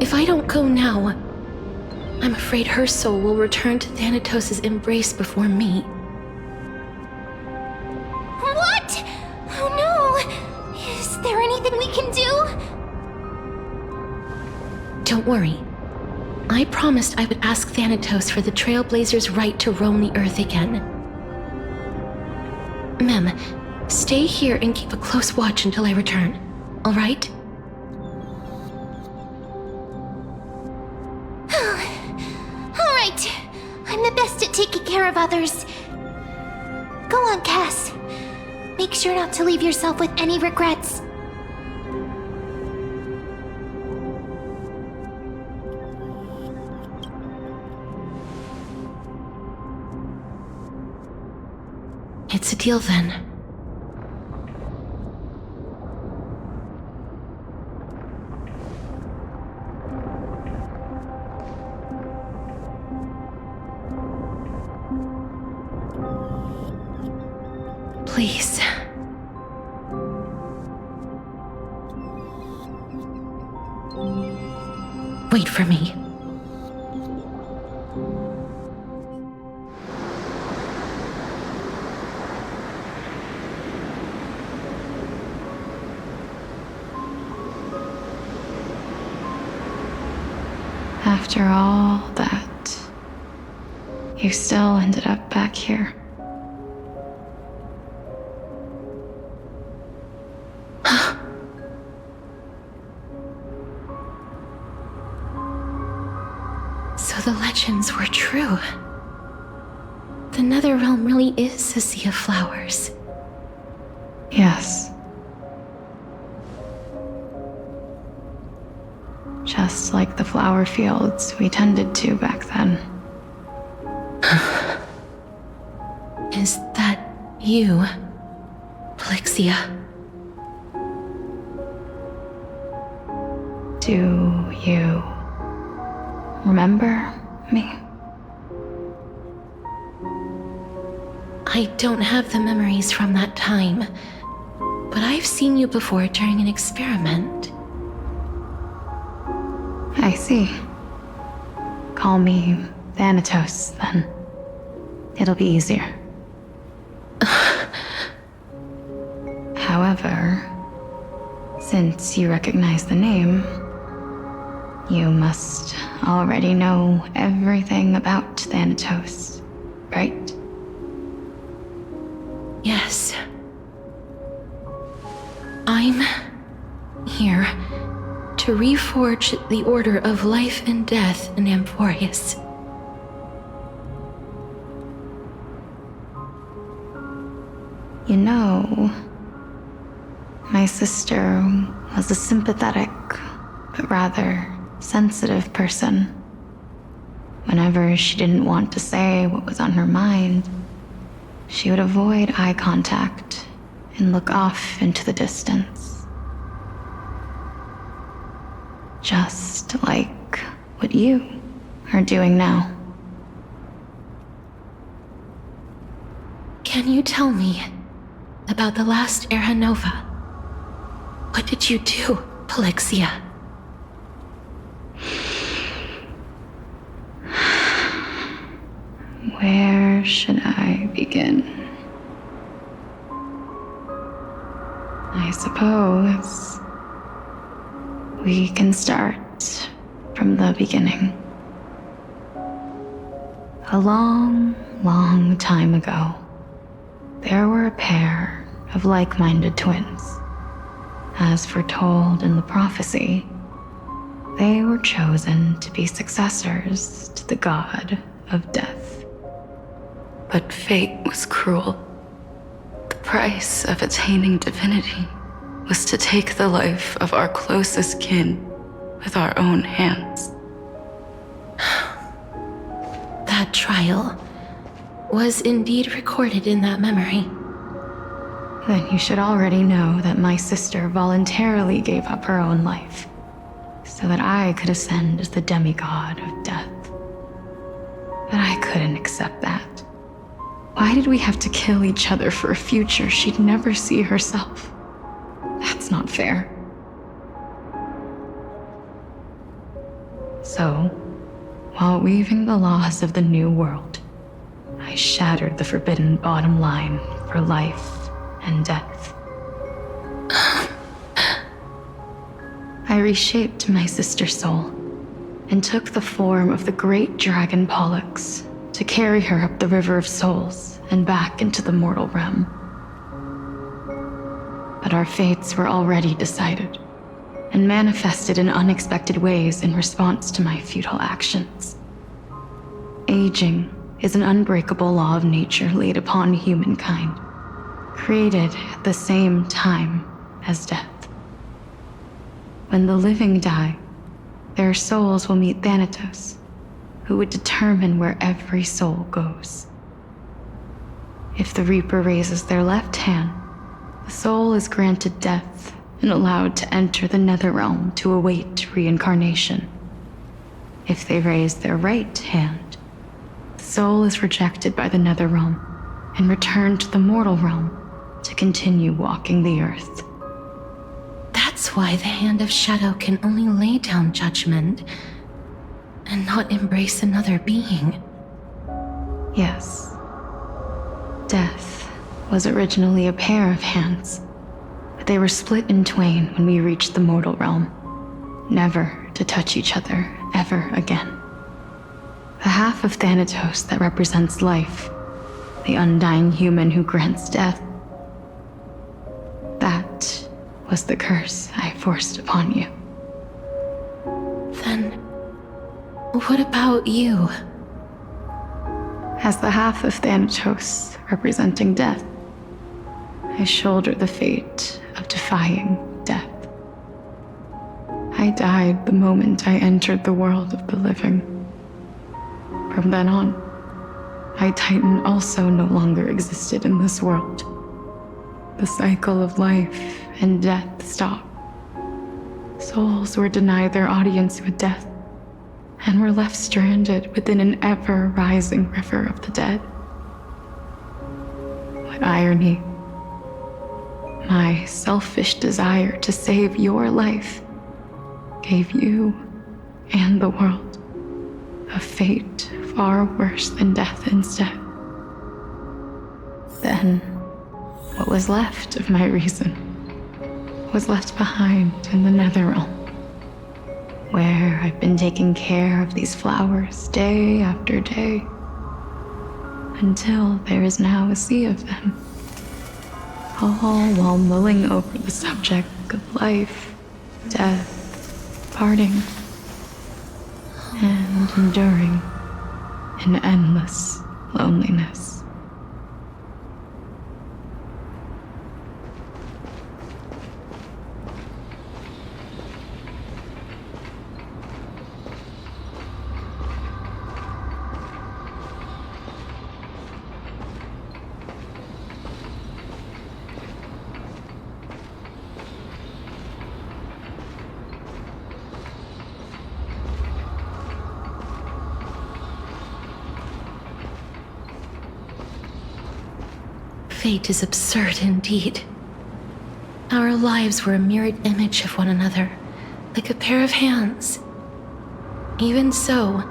If I don't go now, I'm afraid her soul will return to Thanatos' embrace before me. What? Oh no! Is there anything we can do? Don't worry. I promised I would ask Thanatos for the Trailblazers' right to roam the Earth again. Mem, stay here and keep a close watch until I return, all right? All right. I'm the best at taking care of others. Go on, Cass. Make sure not to leave yourself with any regrets. It's a deal then. Please. Wait for me. After all that, you still ended up back here. So the legends were true. The Netherrealm really is a sea of flowers. Yes. Just like the flower fields we tended to back then. Is that you, Polixia? Do you remember me? I don't have the memories from that time, but I've seen you before during an experiment. I see. Call me Thanatos, then. It'll be easier. However, since you recognize the name, you must already know everything about Thanatos, right? Yes. I'm here to reforge the order of life and death in Amphorius. You know, my sister was a sympathetic, but rather sensitive person. Whenever she didn't want to say what was on her mind, she would avoid eye contact and look off into the distance. Just like what you are doing now. Can you tell me about the last Era Nova? What did you do, Polixia? Where should I begin? I suppose we can start from the beginning. A long, long time ago, there were a pair of like-minded twins. As foretold in the prophecy, they were chosen to be successors to the god of death. But fate was cruel. The price of attaining divinity was to take the life of our closest kin with our own hands. That trial was indeed recorded in that memory. then you should already know that my sister voluntarily gave up her own life, so that I could ascend as the demigod of death. But I couldn't accept that. Why did we have to kill each other for a future she'd never see herself? That's not fair. So, while weaving the laws of the new world, I shattered the forbidden bottom line for life and death. I reshaped my sister's soul and took the form of the great dragon Pollux to carry her up the River of Souls and back into the mortal realm. But our fates were already decided and manifested in unexpected ways in response to my futile actions. Aging is an unbreakable law of nature laid upon humankind, created at the same time as death. When the living die, their souls will meet Thanatos, who would determine where every soul goes. If the Reaper raises their left hand, the soul is granted death and allowed to enter the Netherrealm to await reincarnation. If they raise their right hand, the soul is rejected by the Netherrealm and returned to the mortal realm to continue walking the earth. That's why the Hand of Shadow can only lay down judgment and not embrace another being. Yes. Death was originally a pair of hands, but they were split in twain when we reached the mortal realm, never to touch each other ever again. The half of Thanatos that represents life, the undying human who grants death, that was the curse I forced upon you. Then, what about you? As the half of Thanatos representing death, I shoulder the fate of defying death. I died the moment I entered the world of the living. From then on, my Titan also no longer existed in this world. The cycle of life and death stopped. Souls were denied their audience with death and were left stranded within an ever-rising river of the dead. What irony. My selfish desire to save your life gave you and the world a fate far worse than death instead. Then, what was left of my reason was left behind in the Netherrealm, where I've been taking care of these flowers day after day, until there is now a sea of them, all while mulling over the subject of life, death, parting, and enduring in endless loneliness. Fate is absurd indeed. Our lives were a mirrored image of one another, like a pair of hands. Even so,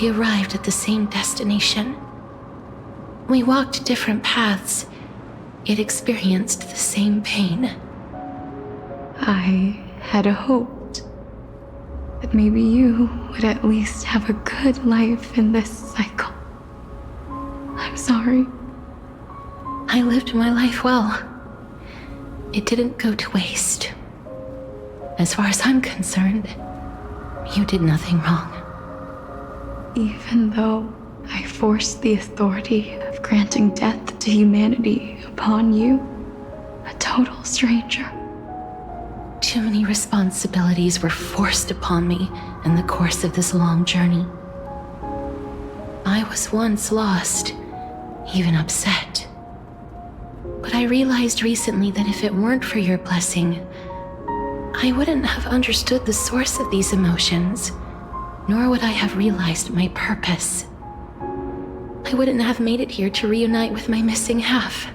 we arrived at the same destination. We walked different paths, yet experienced the same pain. I had hoped that maybe you would at least have a good life in this cycle. I'm sorry. I lived my life well. It didn't go to waste. As far as I'm concerned, you did nothing wrong. Even though I forced the authority of granting death to humanity upon you, a total stranger. Too many responsibilities were forced upon me in the course of this long journey. I was once lost, even upset. But I realized recently that if it weren't for your blessing, I wouldn't have understood the source of these emotions, nor would I have realized my purpose. I wouldn't have made it here to reunite with my missing half.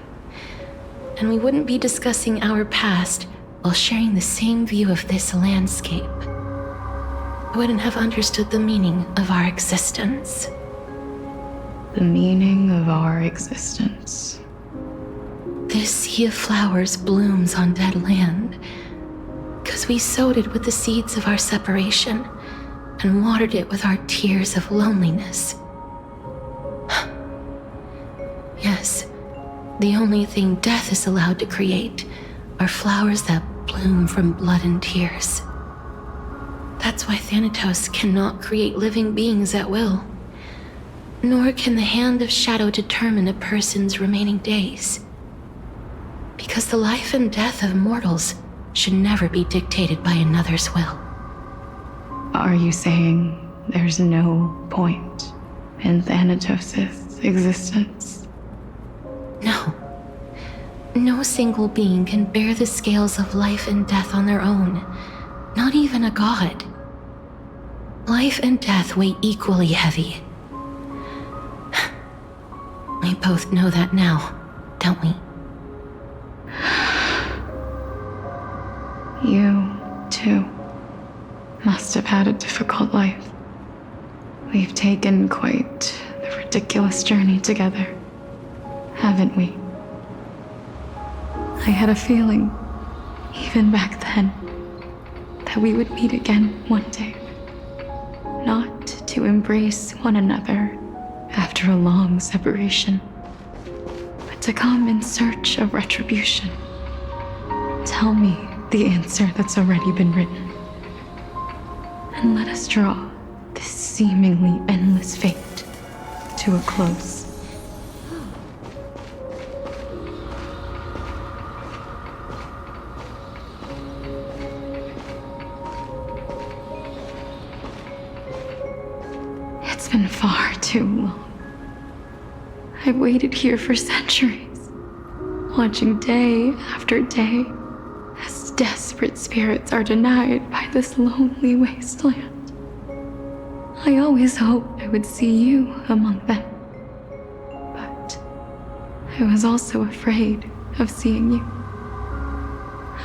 And we wouldn't be discussing our past while sharing the same view of this landscape. I wouldn't have understood the meaning of our existence. The meaning of our existence. This sea of flowers blooms on dead land, because we sowed it with the seeds of our separation and watered it with our tears of loneliness. Yes, the only thing death is allowed to create are flowers that bloom from blood and tears. That's why Thanatos cannot create living beings at will, nor can the hand of shadow determine a person's remaining days. Because the life and death of mortals should never be dictated by another's will. Are you saying there's no point in Thanatos' existence? No. No single being can bear the scales of life and death on their own, not even a god. Life and death weigh equally heavy. We both know that now, don't we? You, too, must have had a difficult life. We've taken quite the ridiculous journey together, haven't we? I had a feeling, even back then, that we would meet again one day. Not to embrace one another after a long separation, but to come in search of retribution. Tell me the answer that's already been written, and let us draw this seemingly endless fate to a close. It's been far too long. I've waited here for centuries, watching day after day as desperate spirits are denied by this lonely wasteland. I always hoped I would see you among them, but I was also afraid of seeing you.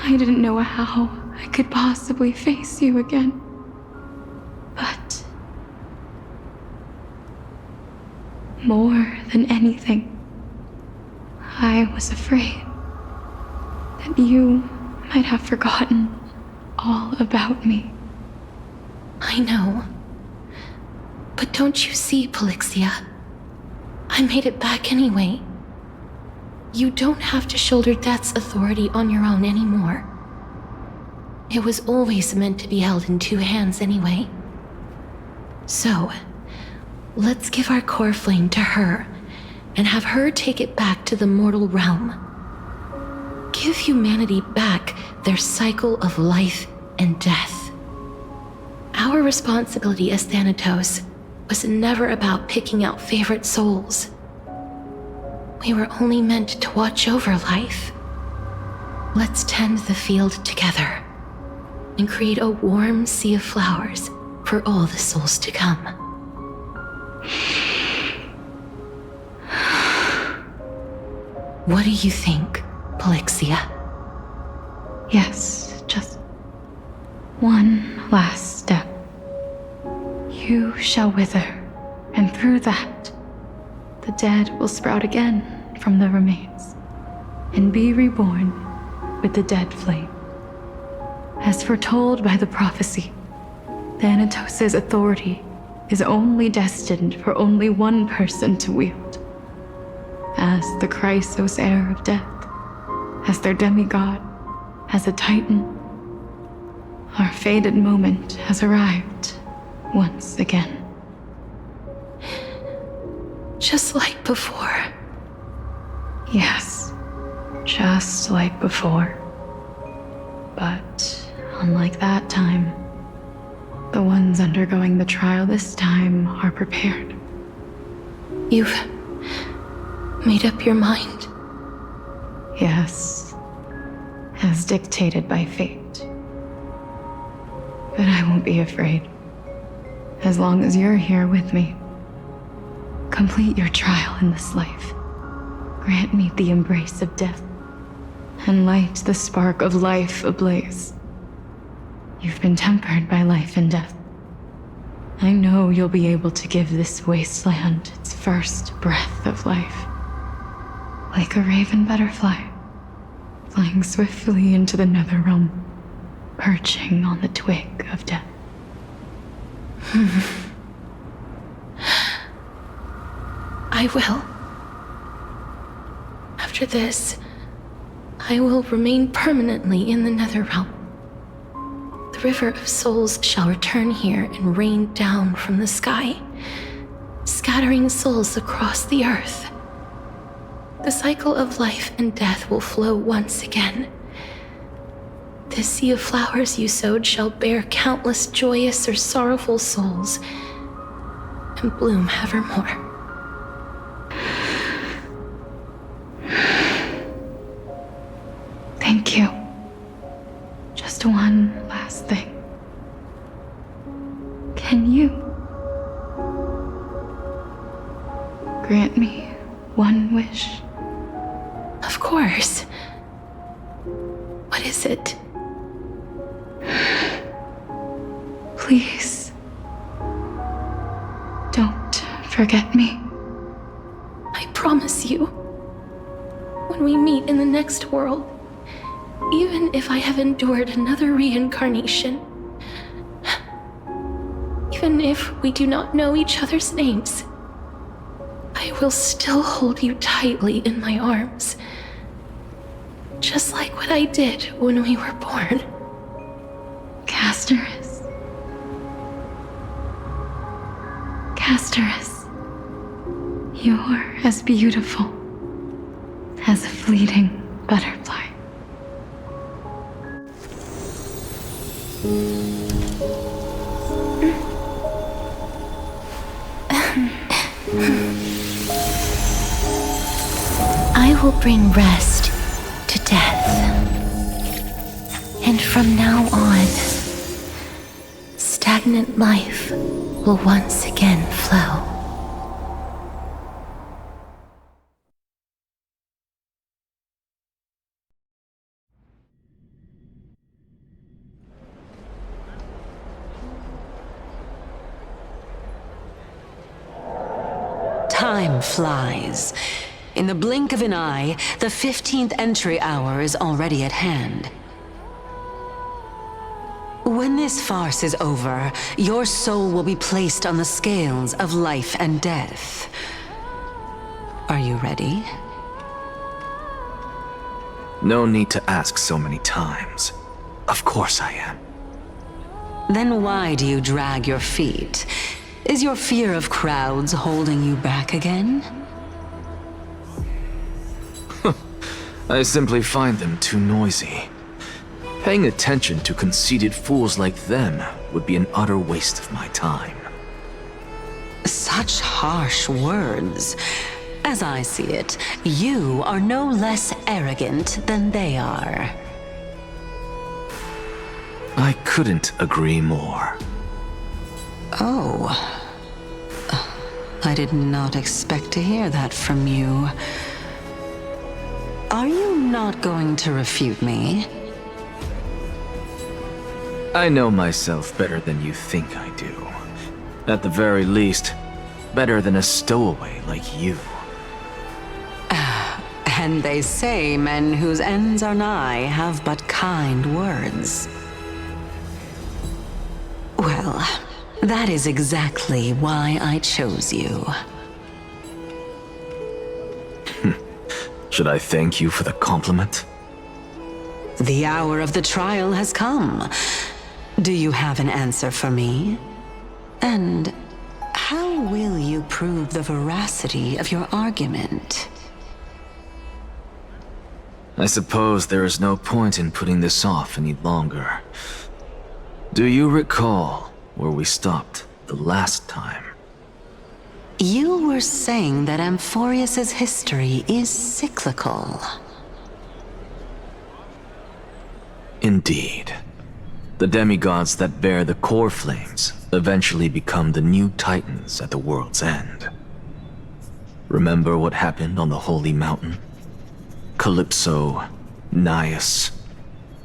I didn't know how I could possibly face you again, but more than anything, I was afraid that you might have forgotten all about me. I know. But don't you see, Polixia? I made it back anyway. You don't have to shoulder death's authority on your own anymore. It was always meant to be held in two hands anyway. So, let's give our core flame to her and have her take it back to the mortal realm. Give humanity back their cycle of life and death. Our responsibility as Thanatos was never about picking out favorite souls. We were only meant to watch over life. Let's tend the field together and create a warm sea of flowers for all the souls to come. What do you think, Polixia? Yes, just one last step. You shall wither, and through that, the dead will sprout again from the remains, and be reborn with the dead flame. As foretold by the prophecy, Thanatos' authority is only destined for only one person to wield. As the Chrysos heir of death, as their demigod, as a titan, our fated moment has arrived once again. Just like before. Yes, just like before. But unlike that time, the ones undergoing the trial this time are prepared. You've made up your mind? Yes, as dictated by fate. But I won't be afraid. As long as you're here with me. Complete your trial in this life. Grant me the embrace of death, and light the spark of life ablaze. You've been tempered by life and death. I know you'll be able to give this wasteland its first breath of life. Like a raven butterfly, flying swiftly into the nether realm, perching on the twig of death. I will. After this, I will remain permanently in the Netherrealm. The River of Souls shall return here and rain down from the sky, scattering souls across the earth. The cycle of life and death will flow once again. This sea of flowers you sowed shall bear countless joyous or sorrowful souls, and bloom evermore. Thank you. Just one last thing. Can you grant me one wish? Of course. What is it? Please, don't forget me. I promise you, when we meet in the next world, even if I have endured another reincarnation, even if we do not know each other's names, I will still hold you tightly in my arms, just like what I did when we were born. Casterus. Casterus. You're as beautiful as a fleeting butterfly. I will bring rest to death. And from now on, stagnant life will once again flow. Time flies. In the blink of an eye, the 15th entry hour is already at hand. When this farce is over, your soul will be placed on the scales of life and death. Are you ready? No need to ask so many times. Of course I am. Then why do you drag your feet? Is your fear of crowds holding you back again? I simply find them too noisy. Paying attention to conceited fools like them would be an utter waste of my time. Such harsh words. As I see it, you are no less arrogant than they are. I couldn't agree more. Oh. I did not expect to hear that from you. Are you not going to refute me? I know myself better than you think I do. At the very least, better than a stowaway like you. And they say men whose ends are nigh have but kind words. Well, that is exactly why I chose you. Should I thank you for the compliment? The hour of the trial has come. Do you have an answer for me? And how will you prove the veracity of your argument? I suppose there is no point in putting this off any longer. Do you recall where we stopped the last time? You were saying that Amphorius's history is cyclical. Indeed. The demigods that bear the core flames eventually become the new titans at the world's end. Remember what happened on the Holy Mountain? Calypso, Naias.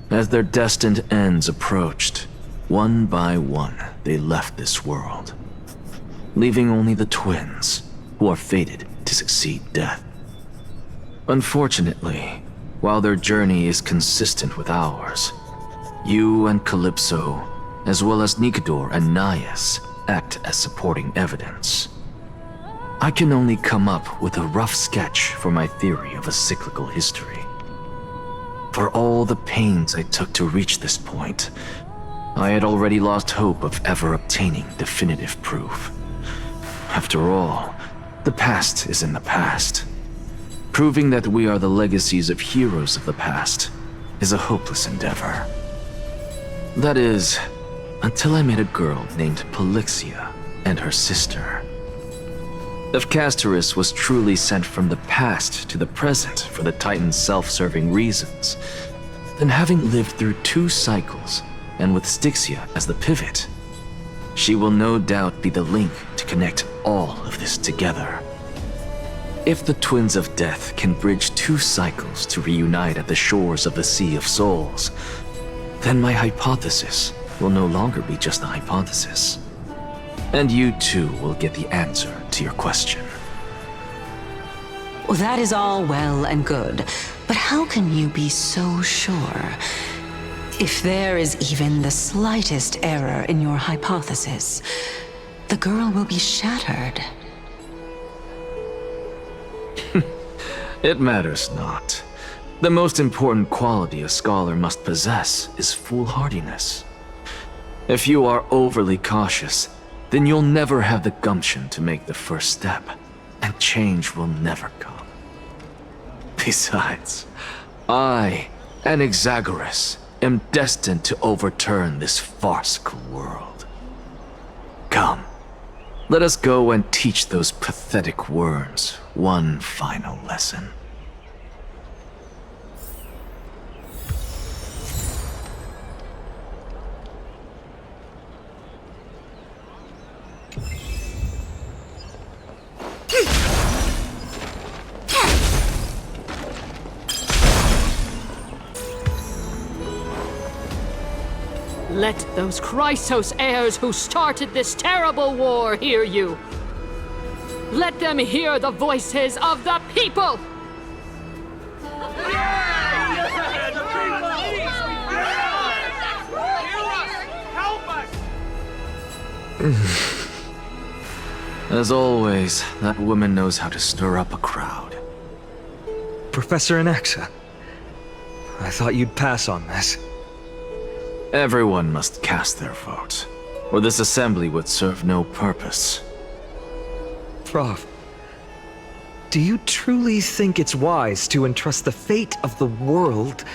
As their destined ends approached, one by one they left this world, leaving only the twins, who are fated to succeed death. Unfortunately, while their journey is consistent with ours, you and Calypso, as well as Nicodor and Naias, act as supporting evidence. I can only come up with a rough sketch for my theory of a cyclical history. For all the pains I took to reach this point, I had already lost hope of ever obtaining definitive proof. After all, the past is in the past. Proving that we are the legacies of heroes of the past is a hopeless endeavor. That is, until I met a girl named Polixia and her sister. If Castorus was truly sent from the past to the present for the Titan's self-serving reasons, then having lived through 2 cycles, and with Styxia as the pivot, she will no doubt be the link to connect all of this together. If the Twins of Death can bridge 2 cycles to reunite at the shores of the Sea of Souls, then my hypothesis will no longer be just a hypothesis. And you too will get the answer to your question. Well, that is all well and good, but how can you be so sure? If there is even the slightest error in your hypothesis, the girl will be shattered. It matters not. The most important quality a scholar must possess is foolhardiness. If you are overly cautious, then you'll never have the gumption to make the first step, and change will never come. Besides, I, Anaxagoras, am destined to overturn this farcical world. Come, let us go and teach those pathetic worms one final lesson. Let those Chrysos heirs who started this terrible war hear you. Let them hear the voices of the people! As always, that woman knows how to stir up a crowd. Professor Anaxa, I thought you'd pass on this. Everyone must cast their vote, or this assembly would serve no purpose. Prof, do you truly think it's wise to entrust the fate of the world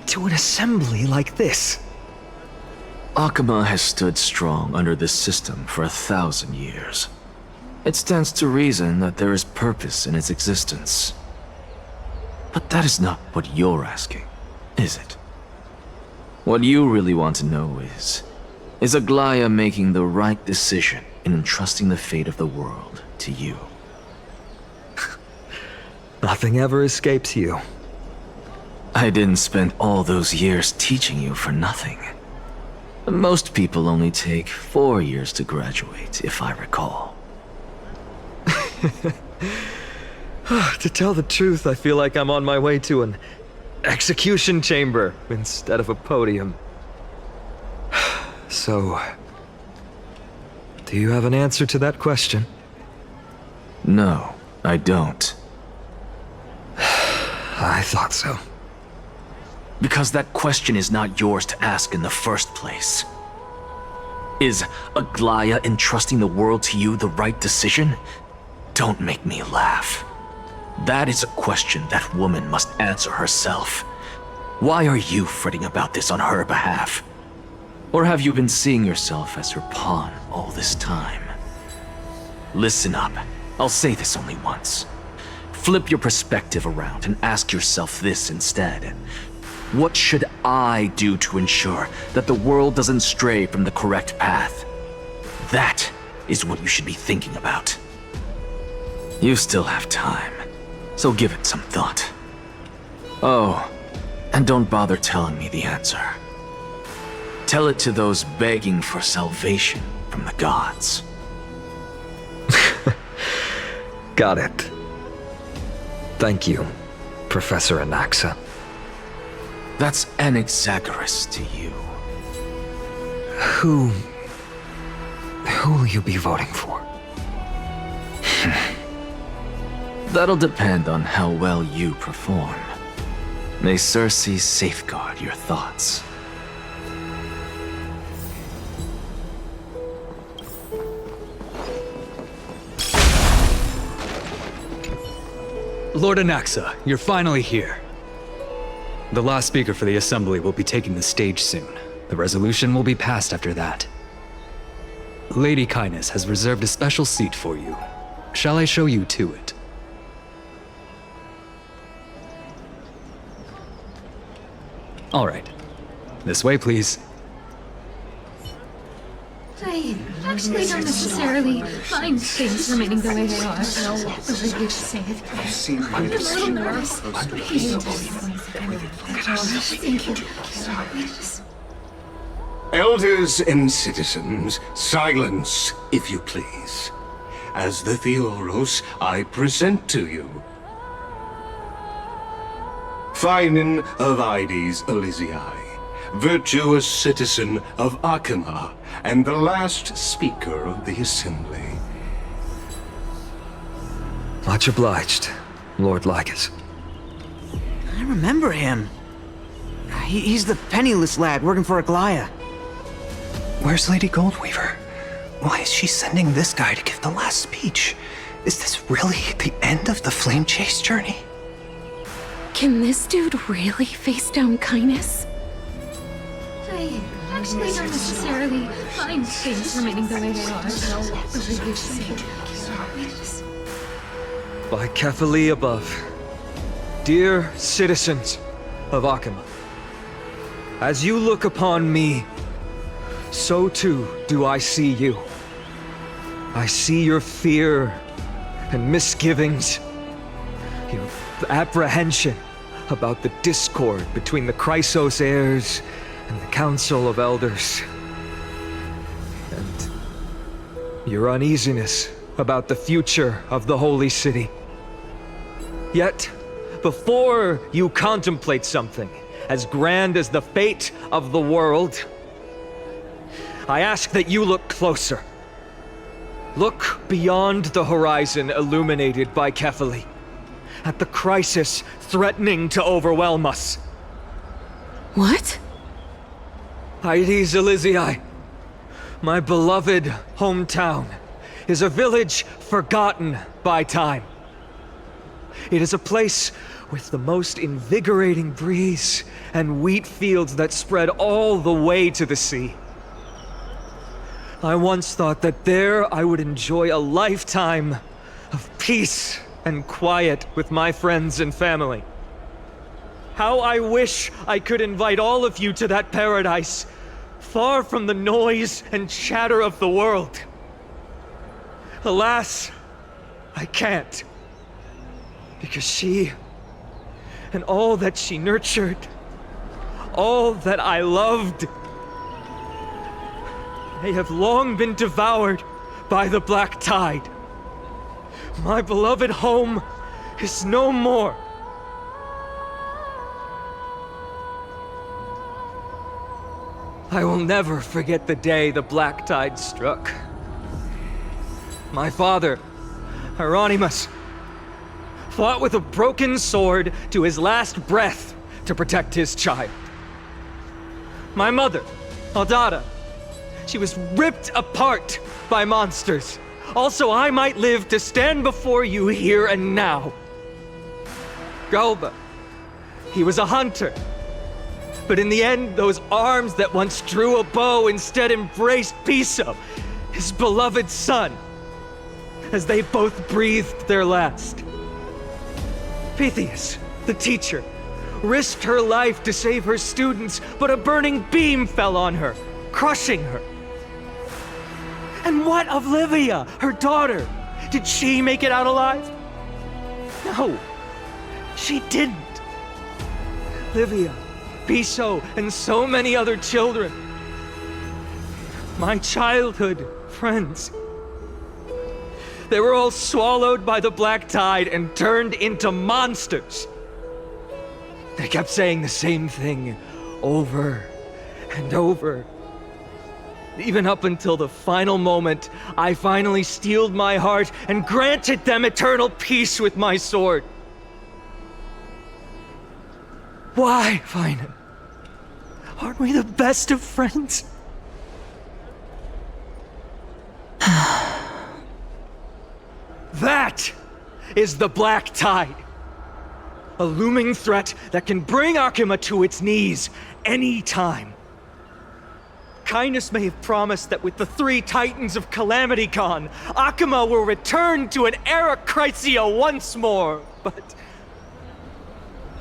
to an assembly like this? Akama has stood strong under this system for 1,000 years. It stands to reason that there is purpose in its existence. But that is not what you're asking, is it? What you really want to know is Aglaia making the right decision in entrusting the fate of the world to you? Nothing ever escapes you. I didn't spend all those years teaching you for nothing. Most people only take 4 years to graduate, if I recall. To tell the truth, I feel like I'm on my way to an execution chamber instead of a podium. So, do you have an answer to that question? No, I don't. I thought so. Because that question is not yours to ask in the first place. Is Aglaia entrusting the world to you the right decision? Don't make me laugh. That is a question that woman must answer herself. Why are you fretting about this on her behalf? Or have you been seeing yourself as her pawn all this time? Listen up. I'll say this only once. Flip your perspective around and ask yourself this instead. What should I do to ensure that the world doesn't stray from the correct path? That is what you should be thinking about. You still have time, so give it some thought. Oh, and don't bother telling me the answer. Tell it to those begging for salvation from the gods. Got it. Thank you, Professor Anaxa. That's Anaxagoras to you. Who will you be voting for? That'll depend on how well you perform. May Circe safeguard your thoughts. Lord Anaxa, you're finally here. The last speaker for the Assembly will be taking the stage soon. The resolution will be passed after that. Lady Kindness has reserved a special seat for you. Shall I show you to it? All right. This way, please. I actually don't necessarily mind things remaining the way they are. Whatever you say it. I'm a little nervous. Thank you. Elders and citizens, silence, if you please. As the Theoros, I present to you Phinin of Ides Elysiae, virtuous citizen of Akima, and the last speaker of the Assembly. Much obliged, Lord Lycus. I remember him. He's the penniless lad working for Aglaya. Where's Lady Goldweaver? Why is she sending this guy to give the last speech? Is this really the end of the Flame Chase journey? Can this dude really face down Kindness? I actually don't necessarily mind things remaining the way they are. Whatever you say it. By Kephali above, dear citizens of Akima, as you look upon me, so too do I see you. I see your fear and misgivings, your apprehension about the discord between the Chrysos heirs and the Council of Elders, and your uneasiness about the future of the Holy City. Yet, before you contemplate something as grand as the fate of the world, I ask that you look closer. Look beyond the horizon illuminated by Kephali, at the crisis threatening to overwhelm us. What? Ides Elysiae, my beloved hometown, is a village forgotten by time. It is a place with the most invigorating breeze and wheat fields that spread all the way to the sea. I once thought that there I would enjoy a lifetime of peace and quiet with my friends and family. How I wish I could invite all of you to that paradise, far from the noise and chatter of the world. Alas, I can't. Because she, and all that she nurtured, all that I loved, they have long been devoured by the black tide. My beloved home is no more. I will never forget the day the black tide struck. My father, Hieronymus, fought with a broken sword to his last breath to protect his child. My mother, Aldada, she was ripped apart by monsters. Also, I might live to stand before you here and now. Galba, he was a hunter. But in the end, those arms that once drew a bow instead embraced Piso, his beloved son, as they both breathed their last. Pythias, the teacher, risked her life to save her students, but a burning beam fell on her, crushing her. And what of Livia, her daughter? Did she make it out alive? No, she didn't. Livia, Piso, and so many other children. My childhood friends. They were all swallowed by the black tide and turned into monsters. They kept saying the same thing over and over. Even up until the final moment, I finally steeled my heart and granted them eternal peace with my sword. Why, Finan? Aren't we the best of friends? That is the black tide. A looming threat that can bring Akima to its knees any time. Kindness may have promised that with the 3 Titans of Calamity gone, Akima will return to an era Chrysia once more, but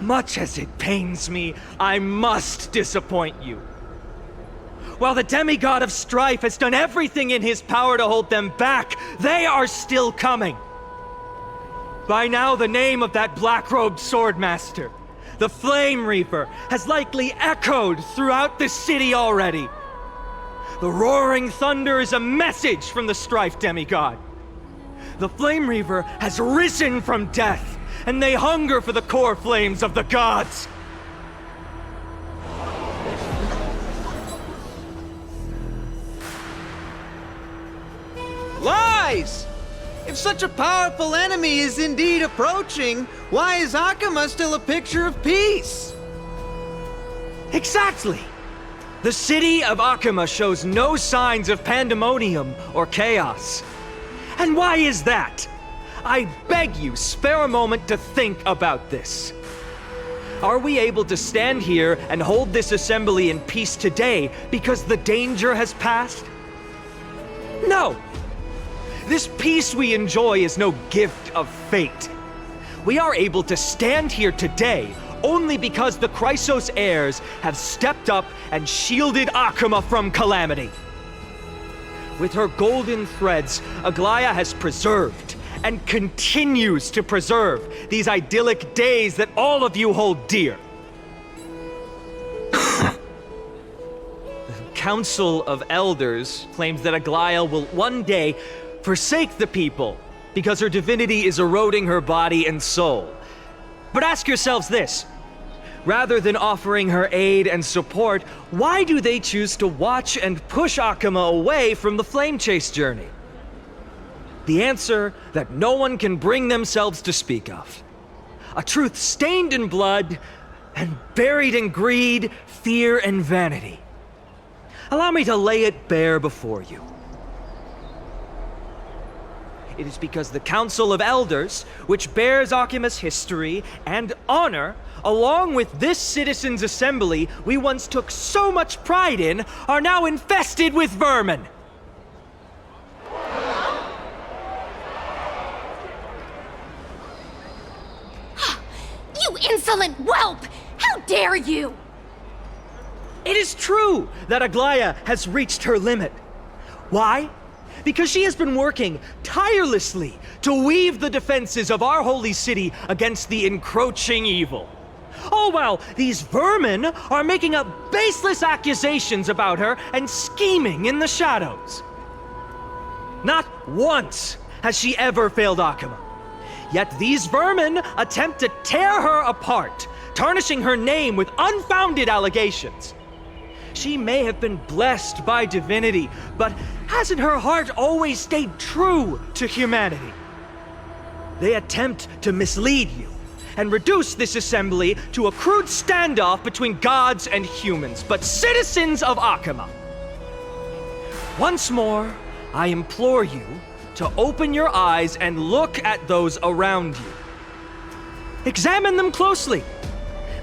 much as it pains me, I must disappoint you. While the demigod of strife has done everything in his power to hold them back, they are still coming. By now, the name of that black-robed swordmaster, the Flame Reaper, has likely echoed throughout the city already. The roaring thunder is a message from the strife demigod. The Flame Reaper has risen from death, and they hunger for the core flames of the gods. Lies! If such a powerful enemy is indeed approaching, why is Akima still a picture of peace? Exactly! The city of Akima shows no signs of pandemonium or chaos. And why is that? I beg you, spare a moment to think about this. Are we able to stand here and hold this assembly in peace today because the danger has passed? No! This peace we enjoy is no gift of fate. We are able to stand here today only because the Chrysos heirs have stepped up and shielded Akima from calamity. With her golden threads, Aglaya has preserved and continues to preserve these idyllic days that all of you hold dear. The Council of Elders claims that Aglaya will one day forsake the people because her divinity is eroding her body and soul. But ask yourselves this. Rather than offering her aid and support, why do they choose to watch and push Akima away from the flame chase journey? The answer that no one can bring themselves to speak of. A truth stained in blood and buried in greed, fear, and vanity. Allow me to lay it bare before you. It is because the Council of Elders, which bears Akima's history and honor, along with this citizens' assembly we once took so much pride in, are now infested with vermin. You insolent whelp! How dare you! It is true that Aglaya has reached her limit. Why? Because she has been working tirelessly to weave the defenses of our holy city against the encroaching evil. All while these vermin are making up baseless accusations about her and scheming in the shadows. Not once has she ever failed Akima. Yet these vermin attempt to tear her apart, tarnishing her name with unfounded allegations. She may have been blessed by divinity, but hasn't her heart always stayed true to humanity? They attempt to mislead you and reduce this assembly to a crude standoff between gods and humans, but citizens of Akima. Once more, I implore you to open your eyes and look at those around you. Examine them closely.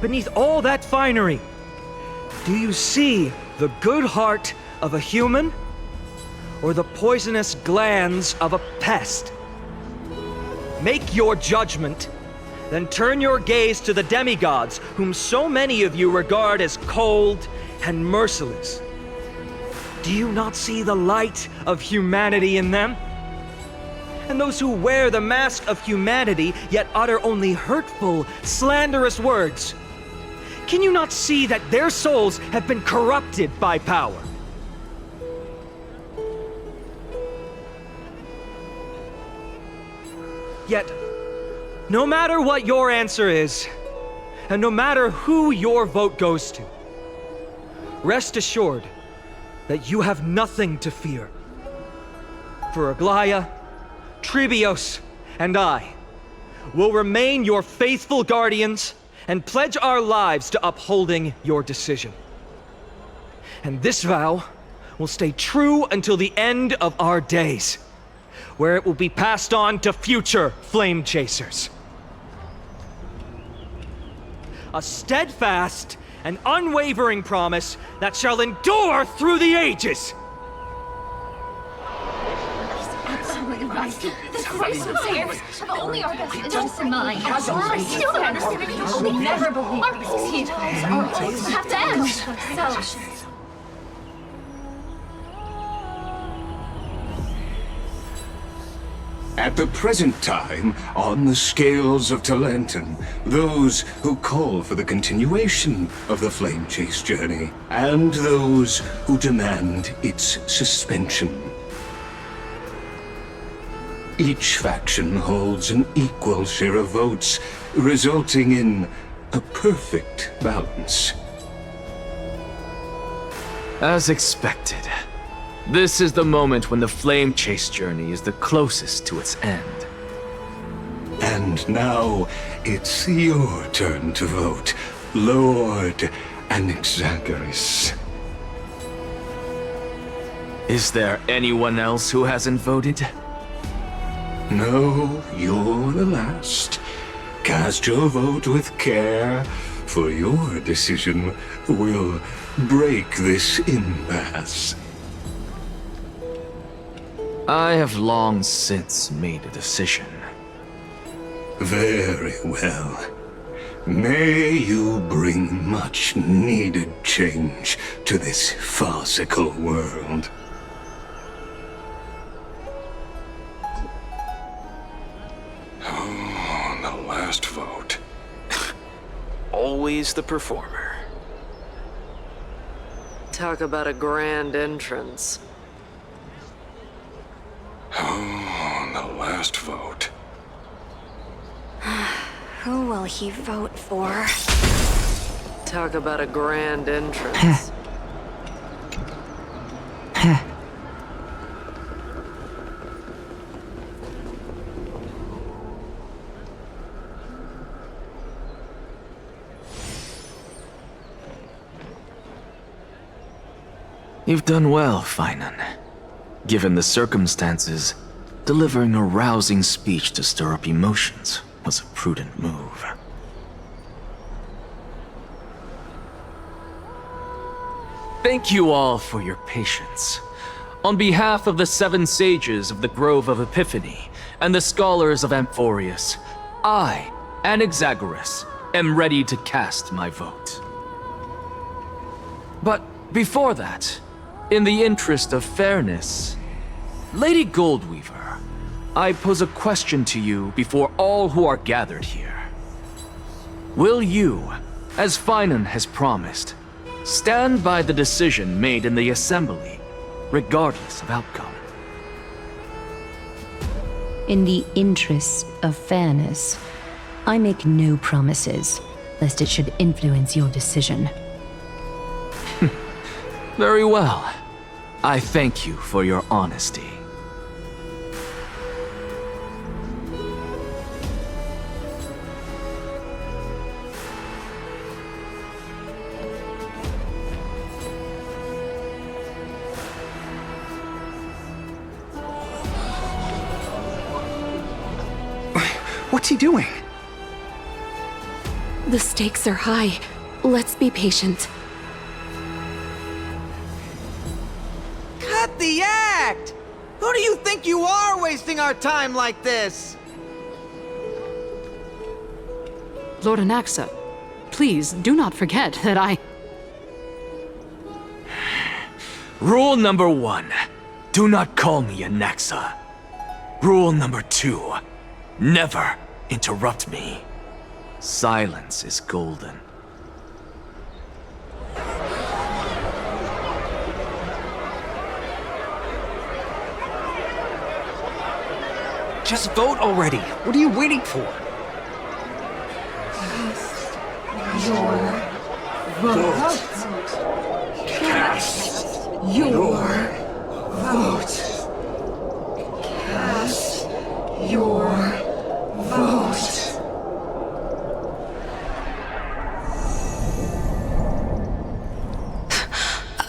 Beneath all that finery, do you see the good heart of a human or the poisonous glands of a pest? Make your judgment, then turn your gaze to the demigods, whom so many of you regard as cold and merciless. Do you not see the light of humanity in them? And those who wear the mask of humanity yet utter only hurtful, slanderous words. Can you not see that their souls have been corrupted by power? Yet, no matter what your answer is, and no matter who your vote goes to, rest assured that you have nothing to fear. For Aglaya, Tribios, and I will remain your faithful guardians and pledge our lives to upholding your decision. And this vow will stay true until the end of our days, where it will be passed on to future flame chasers. A steadfast and unwavering promise that shall endure through the ages. The Christmas heirs have only our best interests in mind. I still don't understand how you will never believe our succeed. Our hopes have to end. So, At the present time, on the scales of Talenton, those who call for the continuation of the Flame Chase journey, and those who demand its suspension. Each faction holds an equal share of votes, resulting in a perfect balance. As expected. This is the moment when the Flame Chase journey is the closest to its end. And now, it's your turn to vote, Lord Anaxagoras. Is there anyone else who hasn't voted? No, you're the last. Cast your vote with care, for your decision will break this impasse. I have long since made a decision. Very well. May you bring much needed change to this farcical world. Oh, the last vote. Always the performer. Talk about a grand entrance. Oh, the last vote. who will he vote for? Talk about a grand entrance. You've done well, Finan. Given the circumstances, delivering a rousing speech to stir up emotions was a prudent move. Thank you all for your patience. On behalf of the 7 sages of the Grove of Epiphany and the scholars of Amphorius, I, Anaxagoras, am ready to cast my vote. But before that, in the interest of fairness, Lady Goldweaver, I pose a question to you before all who are gathered here. Will you, as Finan has promised, stand by the decision made in the Assembly, regardless of outcome? In the interest of fairness, I make no promises, lest it should influence your decision. Very well. I thank you for your honesty. What's he doing? The stakes are high. Let's be patient. Cut the act! Who do you think you are wasting our time like this? Lord Anaxa, please do not forget that I... Rule number 1. Do not call me Anaxa. Rule number 2. Never interrupt me. Silence is golden. Just vote already. What are you waiting for? Your vote. Cast your vote. Cast your vote.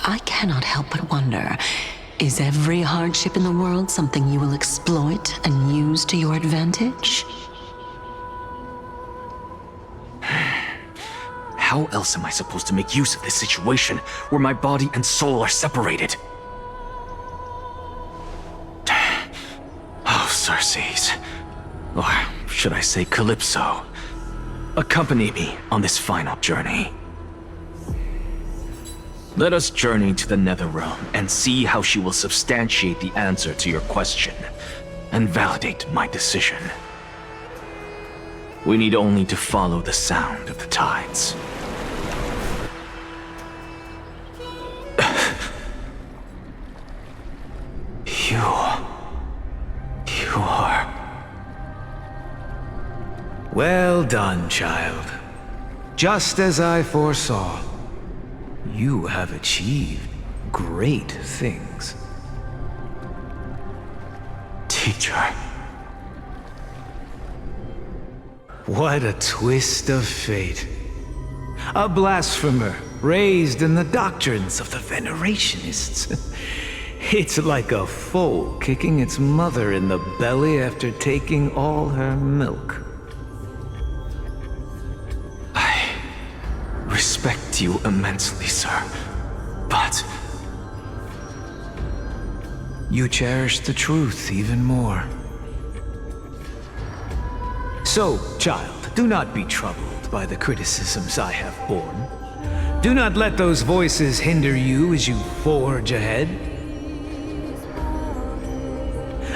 I cannot help but wonder, is every hardship in the world something you will exploit and use to your advantage? How else am I supposed to make use of this situation where my body and soul are separated? Oh, Circes. Or should I say Calypso? Accompany me on this final journey. Let us journey to the Netherrealm and see how she will substantiate the answer to your question and validate my decision. We need only to follow the sound of the tides. You are... Well done, child. Just as I foresaw. You have achieved great things. Teacher. What a twist of fate. A blasphemer raised in the doctrines of the Venerationists. It's like a foal kicking its mother in the belly after taking all her milk. I respect you immensely, sir, but... You cherish the truth even more. So, child, do not be troubled by the criticisms I have borne. Do not let those voices hinder you as you forge ahead.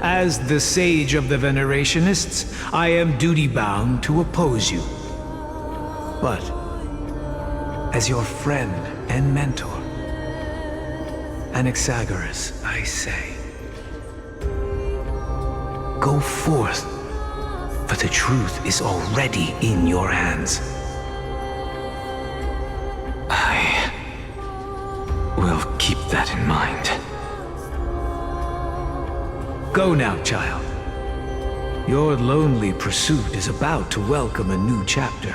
As the sage of the Venerationists, I am duty-bound to oppose you. But, as your friend and mentor, Anaxagoras, I say, go forth, for the truth is already in your hands. I will keep that in mind. Go now, child. Your lonely pursuit is about to welcome a new chapter.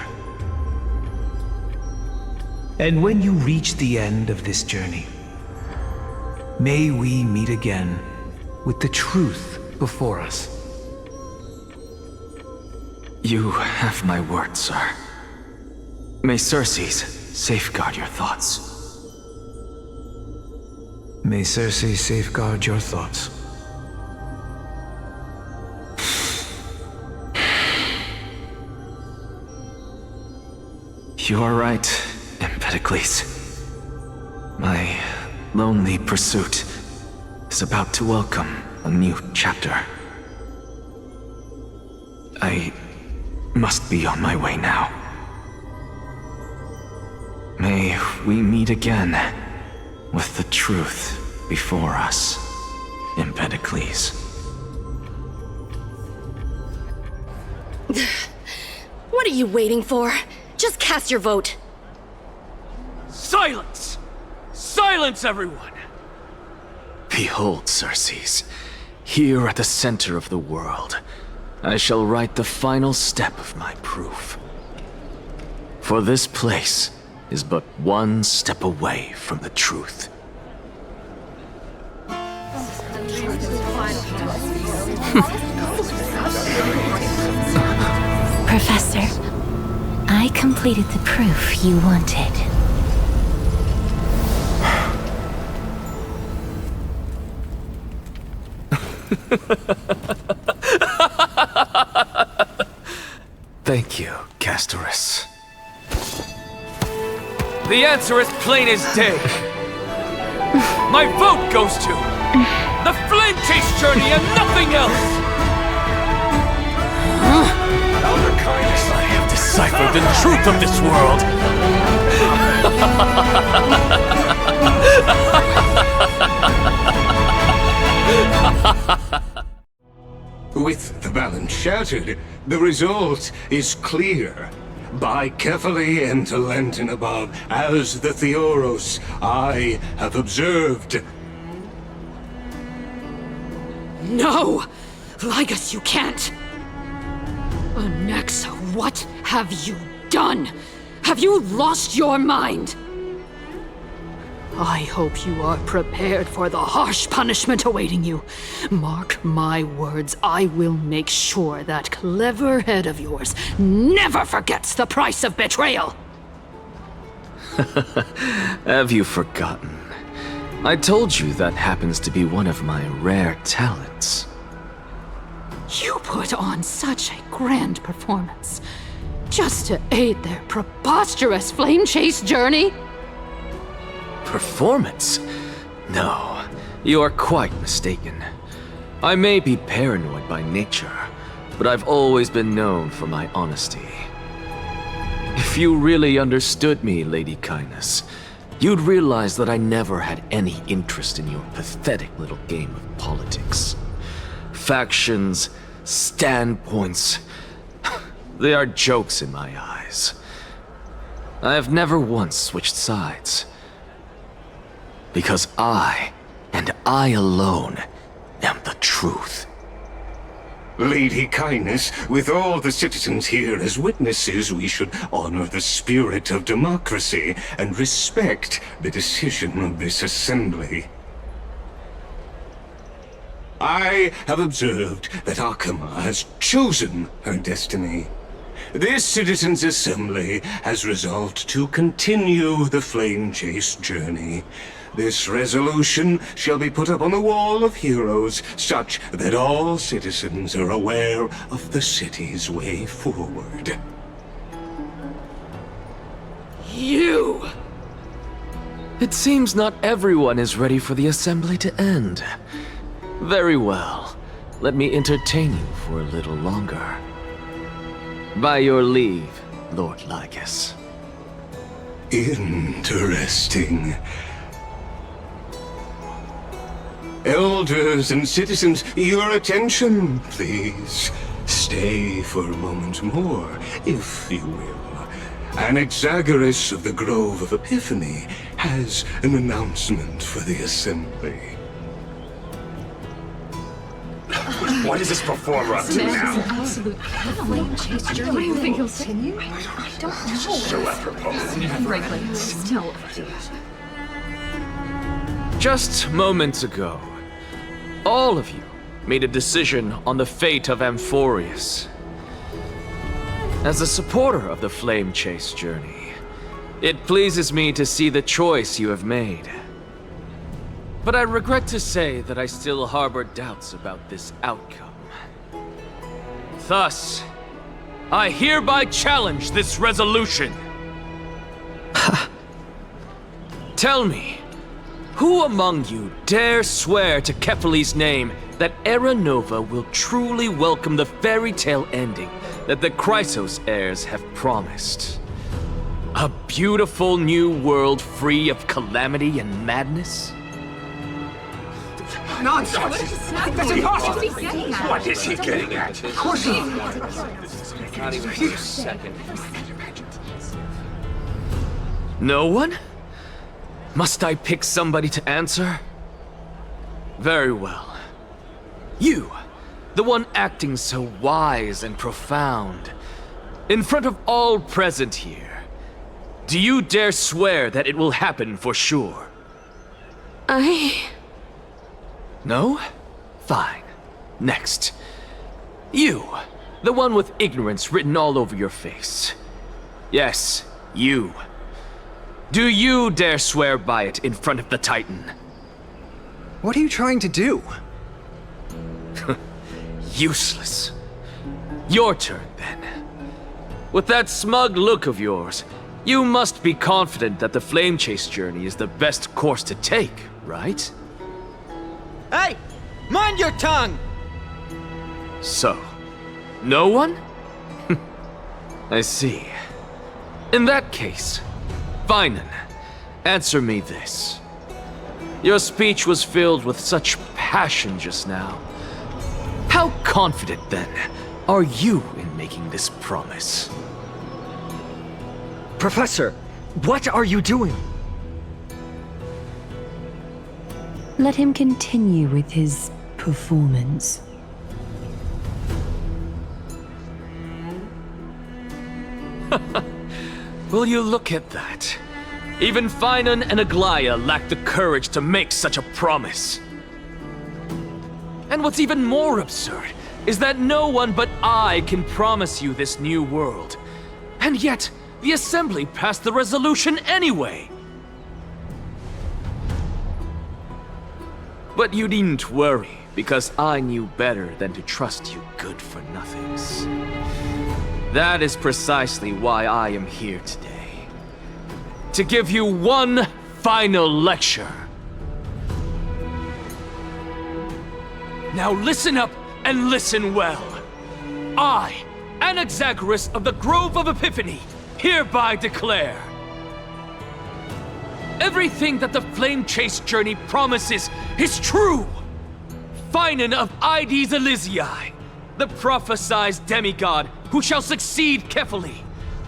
And when you reach the end of this journey, may we meet again with the truth before us. You have my word, sir. May Circes safeguard your thoughts. May Circes safeguard your thoughts. You are right, Empedocles. My lonely pursuit is about to welcome a new chapter. I must be on my way now. May we meet again with the truth before us, Empedocles. What are you waiting for? Just cast your vote. Silence! Silence, everyone! Behold, Circes, here at the center of the world, I shall write the final step of my proof. For this place is but one step away from the truth. Professor, I completed the proof you wanted. Thank you, Captain. Castorus. The answer is plain as day. My vote goes to the Flame Chase Journey and nothing else! Elder Kindness, I have deciphered the truth of this world! With the balance shattered, the result is clear. Buy carefully and to Lenten above, as the Theoros I have observed. No! Lygus, you can't! Onyxa, what have you done? Have you lost your mind? I hope you are prepared for the harsh punishment awaiting you. Mark my words, I will make sure that clever head of yours never forgets the price of betrayal! Have you forgotten? I told you that happens to be one of my rare talents. You put on such a grand performance, just to aid their preposterous flame chase journey? Performance? No, you are quite mistaken. I may be paranoid by nature, but I've always been known for my honesty. If you really understood me, Lady Kindness, you'd realize that I never had any interest in your pathetic little game of politics. Factions, standpoints, they are jokes in my eyes. I have never once switched sides. Because I, and I alone, am the truth. Lady Kindness, with all the citizens here as witnesses, we should honor the spirit of democracy and respect the decision of this assembly. I have observed that Akama has chosen her destiny. This citizens' assembly has resolved to continue the flame chase journey. This resolution shall be put up on the Wall of Heroes, such that all citizens are aware of the city's way forward. You! It seems not everyone is ready for the assembly to end. Very well. Let me entertain you for a little longer. By your leave, Lord Lygus. Interesting. Elders and citizens, your attention, please. Stay for a moment more, if you will. Anaxagoras of the Grove of Epiphany has an announcement for the assembly. What is this performer up to now? Absolute flame chase journey. What do you think he'll continue? I don't know. So apropos. Frankly, still. Just moments ago, all of you made a decision on the fate of Amphorius. As a supporter of the Flame Chase journey, it pleases me to see the choice you have made. But I regret to say that I still harbor doubts about this outcome. Thus, I hereby challenge this resolution. Tell me, who among you dare swear to Kephales's name that Era Nova will truly welcome the fairy tale ending that the Chrysos heirs have promised? A beautiful new world free of calamity and madness? Nonsense! That's impossible! What is he getting at? Of course he... Not even for a second. No one? Must I pick somebody to answer? Very well. You, the one acting so wise and profound, in front of all present here, do you dare swear that it will happen for sure? No? Fine. Next. You, the one with ignorance written all over your face. Yes, you. Do you dare swear by it in front of the Titan? What are you trying to do? Useless. Your turn, then. With that smug look of yours, you must be confident that the flame chase journey is the best course to take, right? Hey! Mind your tongue! So, no one? I see. In that case, Finan, answer me this. Your speech was filled with such passion just now. How confident, then, are you in making this promise? Professor, what are you doing? Let him continue with his performance. Will you look at that? Even Finan and Aglaya lack the courage to make such a promise. And what's even more absurd is that no one but I can promise you this new world. And yet, the Assembly passed the resolution anyway. But you needn't worry, because I knew better than to trust you good-for-nothings. That is precisely why I am here today. To give you one final lecture. Now listen up and listen well. I, Anaxagoras of the Grove of Epiphany, hereby declare everything that the Flame Chase journey promises is true. Finan of Ides Elysiae, the prophesied demigod who shall succeed Kefali,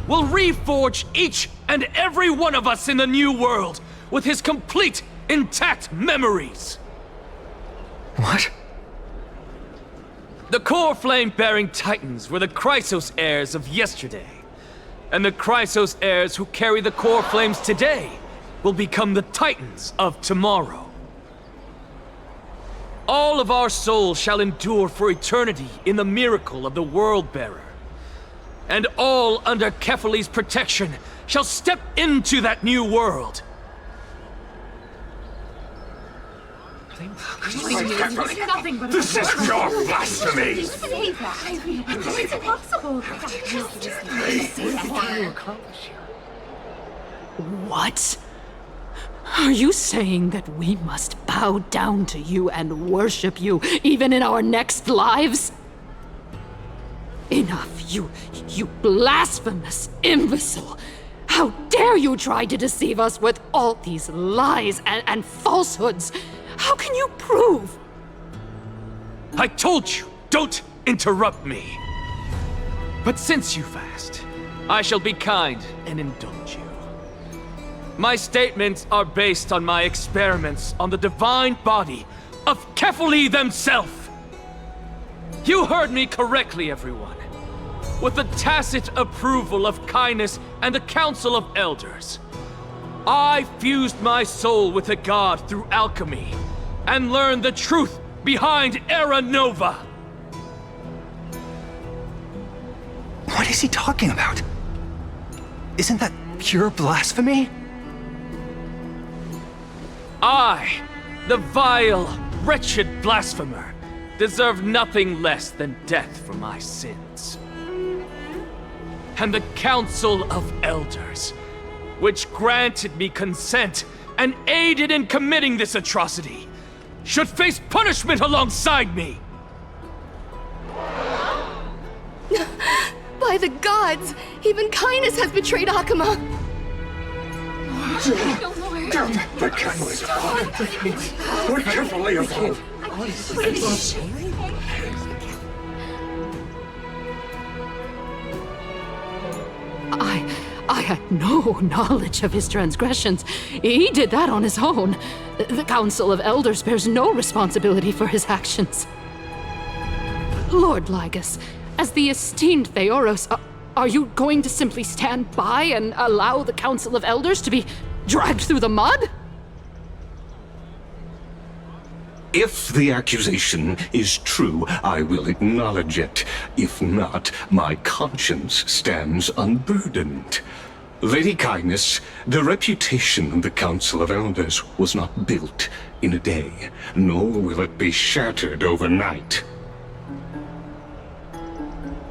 will reforge each and every one of us in the new world with his complete, intact memories. What? The core flame-bearing titans were the Chrysos heirs of yesterday. And the Chrysos heirs who carry the core flames today will become the titans of tomorrow. All of our souls shall endure for eternity in the miracle of the World-Bearer. And all under Kefali's protection shall step into that new world. This is pure blasphemy! It's impossible. What? Are you saying that we must bow down to you and worship you even in our next lives? Enough, you blasphemous imbecile! How dare you try to deceive us with all these lies and falsehoods? How can you prove? I told you, don't interrupt me. But since you've asked, I shall be kind and indulge you. My statements are based on my experiments on the divine body of Kefali themselves. You heard me correctly, everyone. With the tacit approval of Kindness and the Council of Elders, I fused my soul with a god through alchemy and learned the truth behind Era Nova. What is he talking about? Isn't that pure blasphemy? I, the vile, wretched blasphemer, deserve nothing less than death for my sins. And the Council of Elders, which granted me consent and aided in committing this atrocity, should face punishment alongside me! By the gods! Even Kindness has betrayed Akuma! The Kefali's We're carefully evolved. I had no knowledge of his transgressions. He did that on his own. The Council of Elders bears no responsibility for his actions. Lord Lygus, as the esteemed Theoros, are you going to simply stand by and allow the Council of Elders to be dragged through the mud? If the accusation is true, I will acknowledge it. If not, my conscience stands unburdened. Lady Kindness, the reputation of the Council of Elders was not built in a day, nor will it be shattered overnight.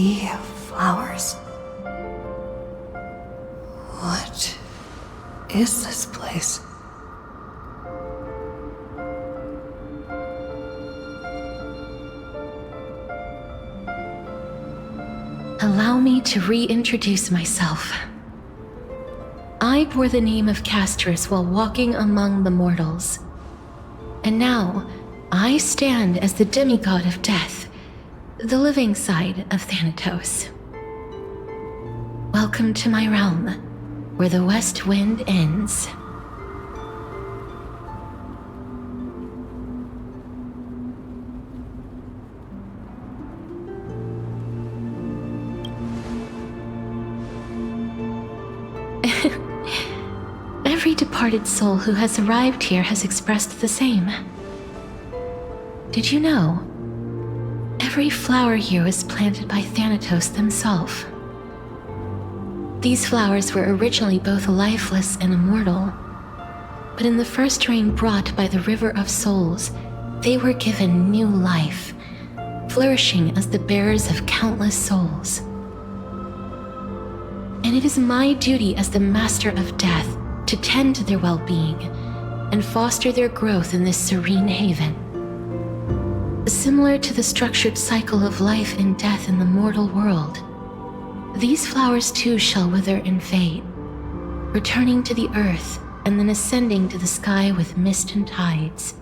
sea of flowers. What is this place? Allow me to reintroduce myself. I bore the name of Castris while walking among the mortals. And now, I stand as the demigod of death, the living side of Thanatos. Welcome to my realm, where the west wind ends. Every departed soul who has arrived here has expressed the same. Did you know? Every flower here was planted by Thanatos themselves. These flowers were originally both lifeless and immortal, but in the first rain brought by the River of Souls, they were given new life, flourishing as the bearers of countless souls. And it is my duty as the Master of Death to tend to their well-being and foster their growth in this serene haven. Similar to the structured cycle of life and death in the mortal world, these flowers too shall wither and fade, returning to the earth and then ascending to the sky with mist and tides.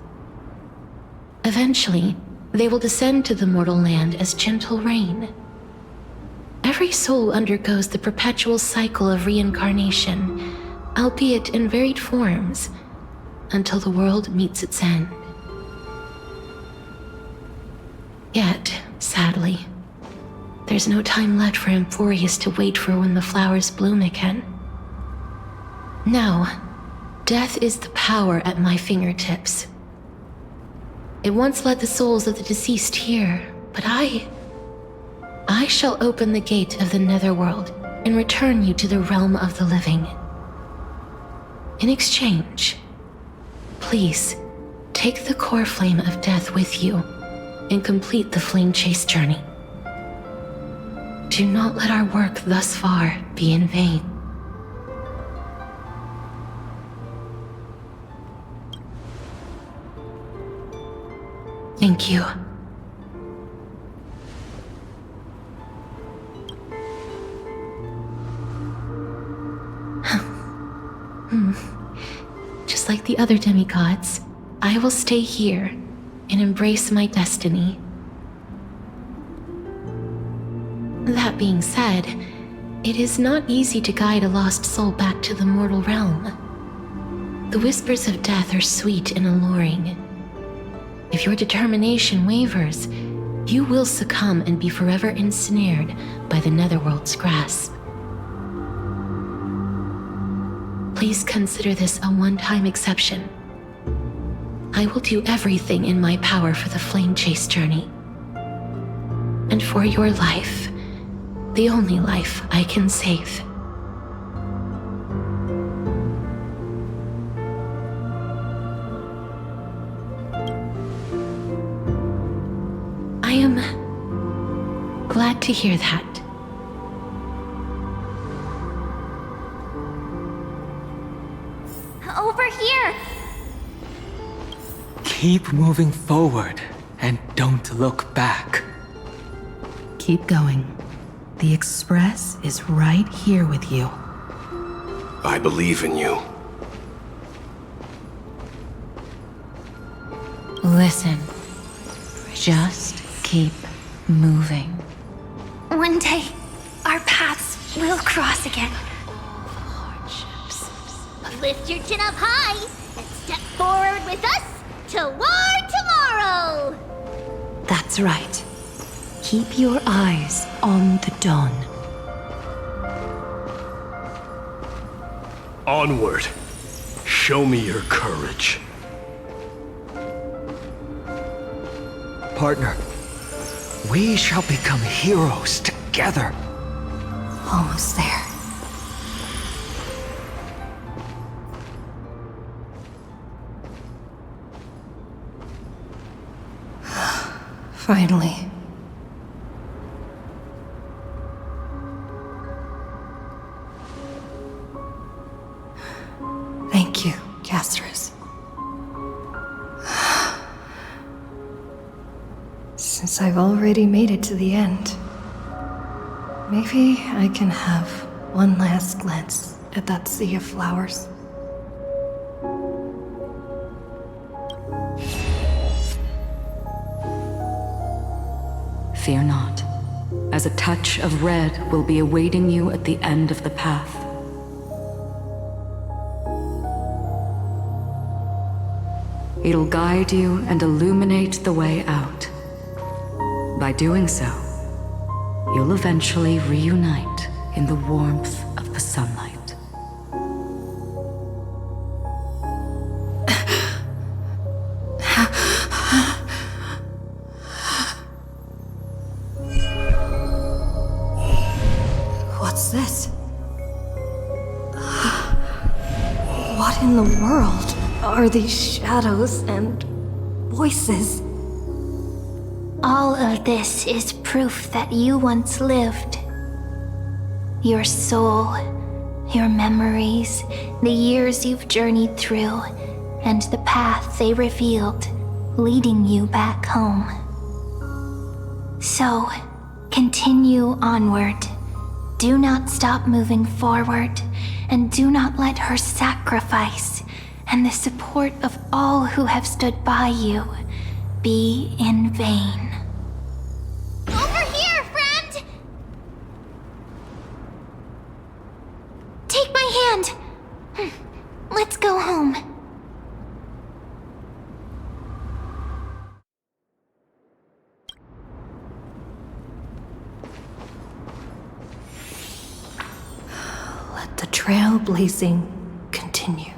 Eventually, they will descend to the mortal land as gentle rain. Every soul undergoes the perpetual cycle of reincarnation, albeit in varied forms, until the world meets its end. Yet, sadly, there's no time left for Emphorius to wait for when the flowers bloom again. Now, death is the power at my fingertips. It once led the souls of the deceased here, but I shall open the gate of the netherworld and return you to the realm of the living. In exchange, please, take the core flame of death with you and complete the flame chase journey. Do not let our work thus far be in vain. Thank you. Just like the other demigods, I will stay here and embrace my destiny. That being said, it is not easy to guide a lost soul back to the mortal realm. The whispers of death are sweet and alluring. If your determination wavers, you will succumb and be forever ensnared by the netherworld's grasp. Please consider this a one-time exception. I will do everything in my power for the flame chase journey. And for your life, the only life I can save. I am glad to hear that. Over here! Keep moving forward and don't look back. Keep going. The Express is right here with you. I believe in you. Listen. Just keep moving. One day, our paths will cross again. Lift your chin up high and step forward with us toward tomorrow! That's right. Keep your eyes on the dawn. Onward. Show me your courage. Partner, we shall become heroes together. Almost there. Finally. Gastrus. Since I've already made it to the end, maybe I can have one last glance at that sea of flowers. Fear not, as a touch of red will be awaiting you at the end of the path. It'll guide you and illuminate the way out. By doing so, you'll eventually reunite in the warmth of the sunlight. What's this? What in the world are these shadows and voices? All of this is proof that you once lived. Your soul, your memories, the years you've journeyed through, and the path they revealed, leading you back home. So, continue onward. Do not stop moving forward, and do not let her sacrifice and the support of all who have stood by you be in vain. Over here, friend! Take my hand. Let's go home. Let the trailblazing continue.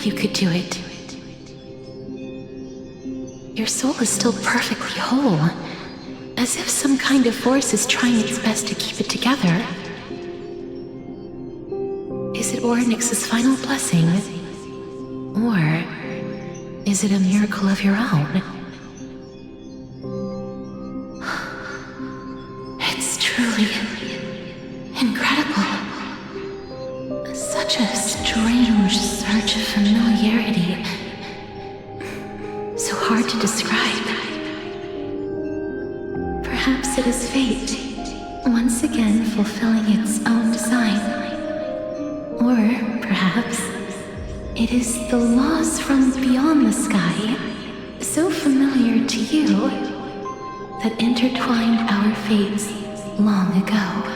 You could do it. Your soul is still perfectly whole, as if some kind of force is trying its best to keep it together. Is it Orynyx's final blessing? Or is it a miracle of your own? It's truly incredible. Such a strange surge of familiarity. So hard to describe. Perhaps it is fate, once again fulfilling its own design. Or perhaps it is the laws from beyond the sky, so familiar to you, that intertwined our fates long ago.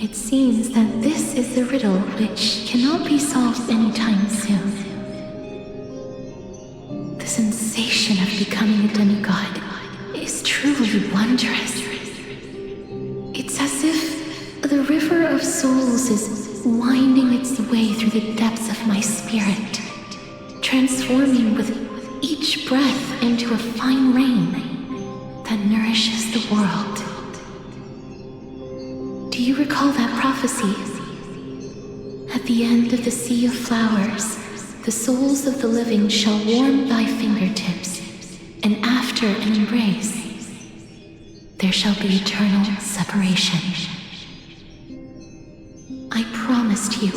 It seems that this is a riddle which cannot be solved anytime soon. The sensation of becoming a demigod is truly wondrous. It's as if the river of souls is winding its way through the depths of my spirit, transforming with each breath into a fine rain that nourishes the world. Do you recall that prophecy? At the end of the sea of flowers, the souls of the living shall warm thy fingertips, and after an embrace, there shall be eternal separation. I promised you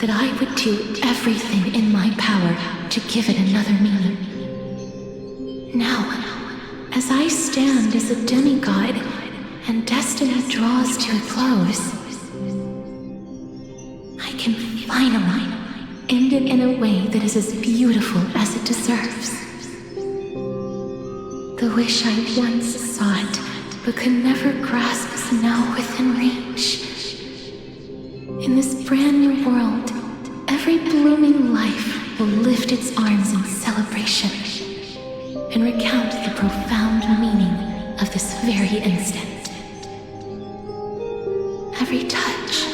that I would do everything in my power to give it another meaning. Now, as I stand as a demigod, and destiny draws to a close, I can finally end it in a way that is as beautiful as it deserves. The wish I once sought, but could never grasp, is now within reach. In this brand new world, every blooming life will lift its arms in celebration and recount the profound meaning of this very instant. Every touch,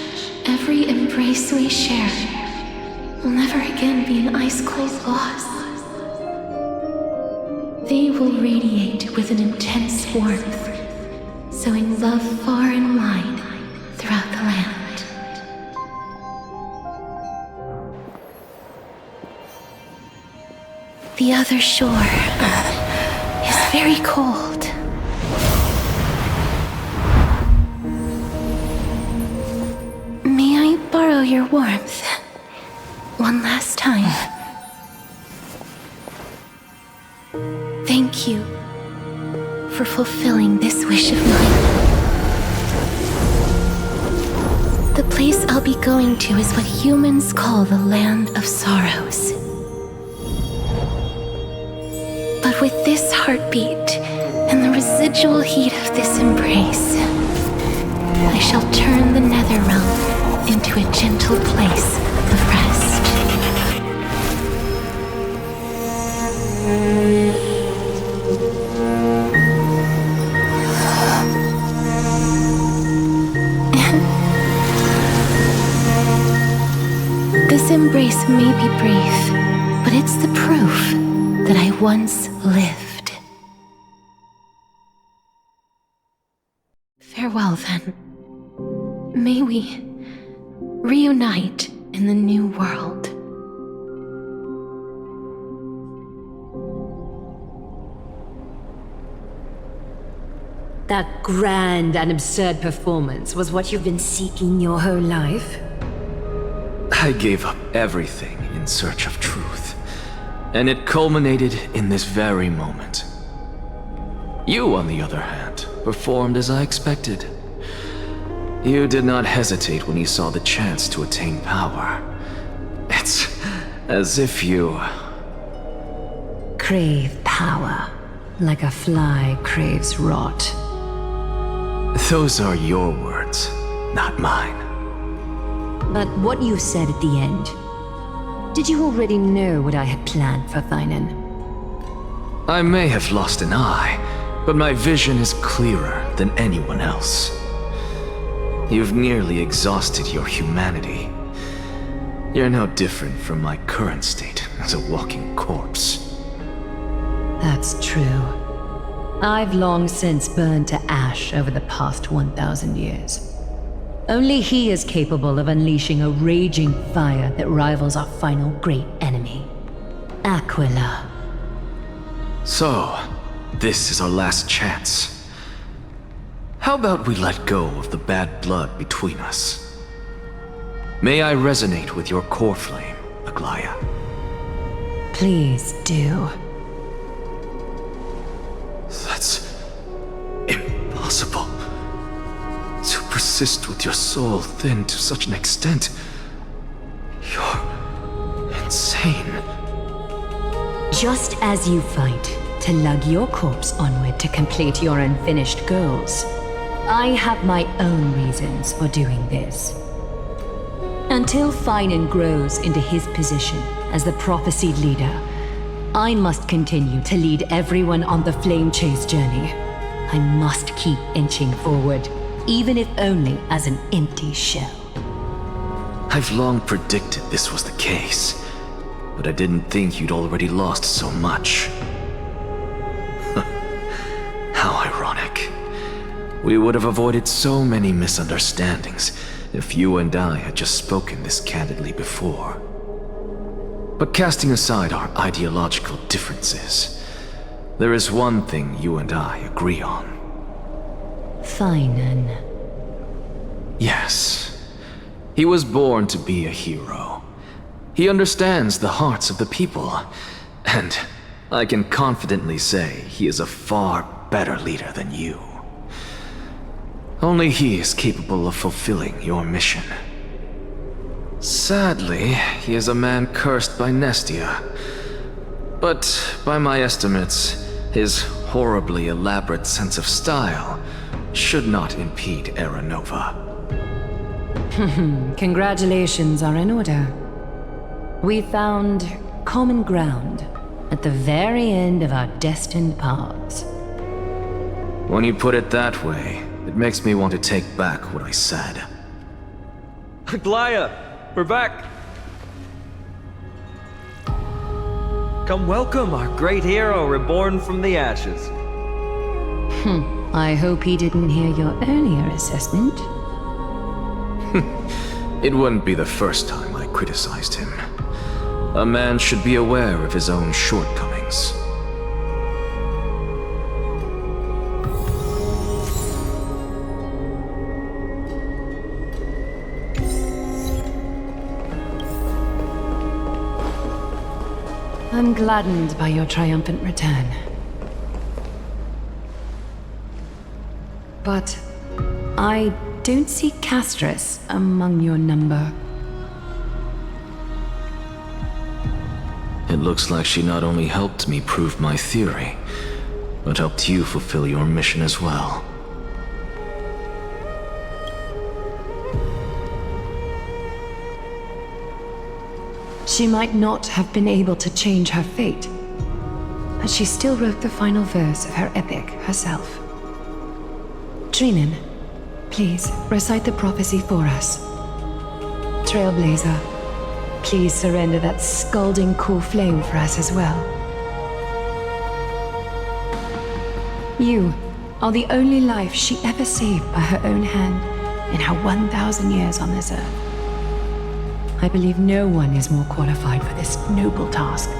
every embrace we share will never again be an ice-cold loss. They will radiate with an intense warmth, sowing love far and wide throughout the land. The other shore is very cold. May I borrow your warmth one last time? Thank you for fulfilling this wish of mine. The place I'll be going to is what humans call the Land of Sorrows. But with this heartbeat and the residual heat of this embrace, I shall turn the Netherrealm into a gentle place of rest. This embrace may be brief, but it's the proof that I once lived. Farewell, then. May we reunite in the new world. That grand and absurd performance was what you've been seeking your whole life? I gave up everything in search of truth, and it culminated in this very moment. You, on the other hand, performed as I expected. You did not hesitate when you saw the chance to attain power. It's as if you... crave power, like a fly craves rot. Those are your words, not mine. But what you said at the end, did you already know what I had planned for Thynan? I may have lost an eye, but my vision is clearer than anyone else. You've nearly exhausted your humanity. You're no different from my current state as a walking corpse. That's true. I've long since burned to ash over the past 1,000 years. Only he is capable of unleashing a raging fire that rivals our final great enemy, Aquila. So, this is our last chance. How about we let go of the bad blood between us? May I resonate with your core flame, Aglaya? Please do. That's impossible. To persist with your soul thinned to such an extent. You're insane. Just as you fight to lug your corpse onward to complete your unfinished goals, I have my own reasons for doing this. Until Thynan grows into his position as the prophesied leader, I must continue to lead everyone on the flame chase journey. I must keep inching forward, even if only as an empty shell. I've long predicted this was the case, but I didn't think you'd already lost so much. How ironic. We would have avoided so many misunderstandings if you and I had just spoken this candidly before. But casting aside our ideological differences, there is one thing you and I agree on. Thynan. Yes. He was born to be a hero. He understands the hearts of the people, and I can confidently say he is a far better leader than you. Only he is capable of fulfilling your mission. Sadly, he is a man cursed by Nestia. But by my estimates, his horribly elaborate sense of style should not impede Era Nova. Congratulations are in order. We found common ground at the very end of our destined paths. When you put it that way, it makes me want to take back what I said. Aglaya, we're back! Come welcome our great hero reborn from the ashes. I hope he didn't hear your earlier assessment. It wouldn't be the first time I criticized him. A man should be aware of his own shortcomings. I'm gladdened by your triumphant return. But I don't see Castris among your number. It looks like she not only helped me prove my theory, but helped you fulfill your mission as well. She might not have been able to change her fate, but she still wrote the final verse of her epic herself. Trinin, please recite the prophecy for us. Trailblazer, please surrender that scalding cool flame for us as well. You are the only life she ever saved by her own hand in her 1,000 years on this earth. I believe no one is more qualified for this noble task.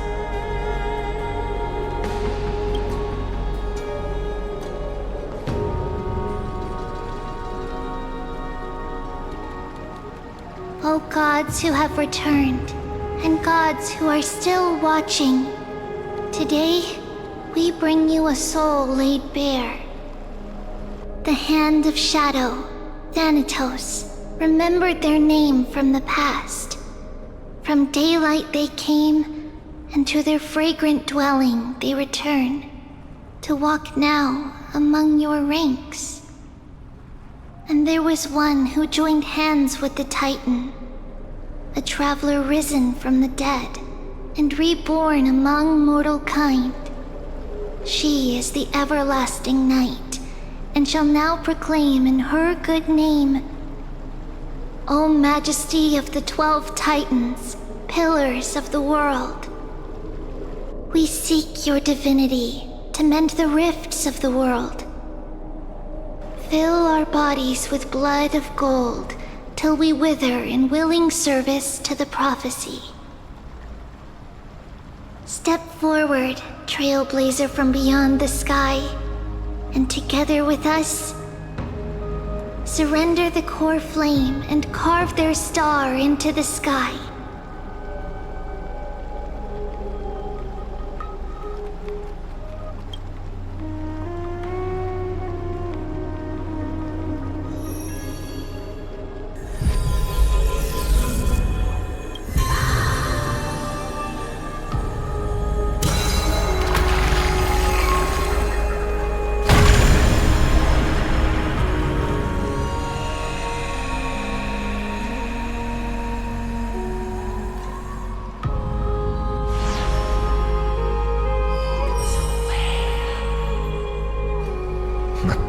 O gods who have returned, and gods who are still watching, today we bring you a soul laid bare. The hand of shadow, Thanatos, remembered their name from the past. From daylight they came, and to their fragrant dwelling they return, to walk now among your ranks. And there was one who joined hands with the Titan, a traveler risen from the dead, and reborn among mortal kind. She is the everlasting night, and shall now proclaim in her good name, O Majesty of the 12 Titans, pillars of the world, we seek your divinity to mend the rifts of the world. Fill our bodies with blood of gold, till we wither in willing service to the prophecy. Step forward, trailblazer from beyond the sky, and together with us, surrender the core flame and carve their star into the sky.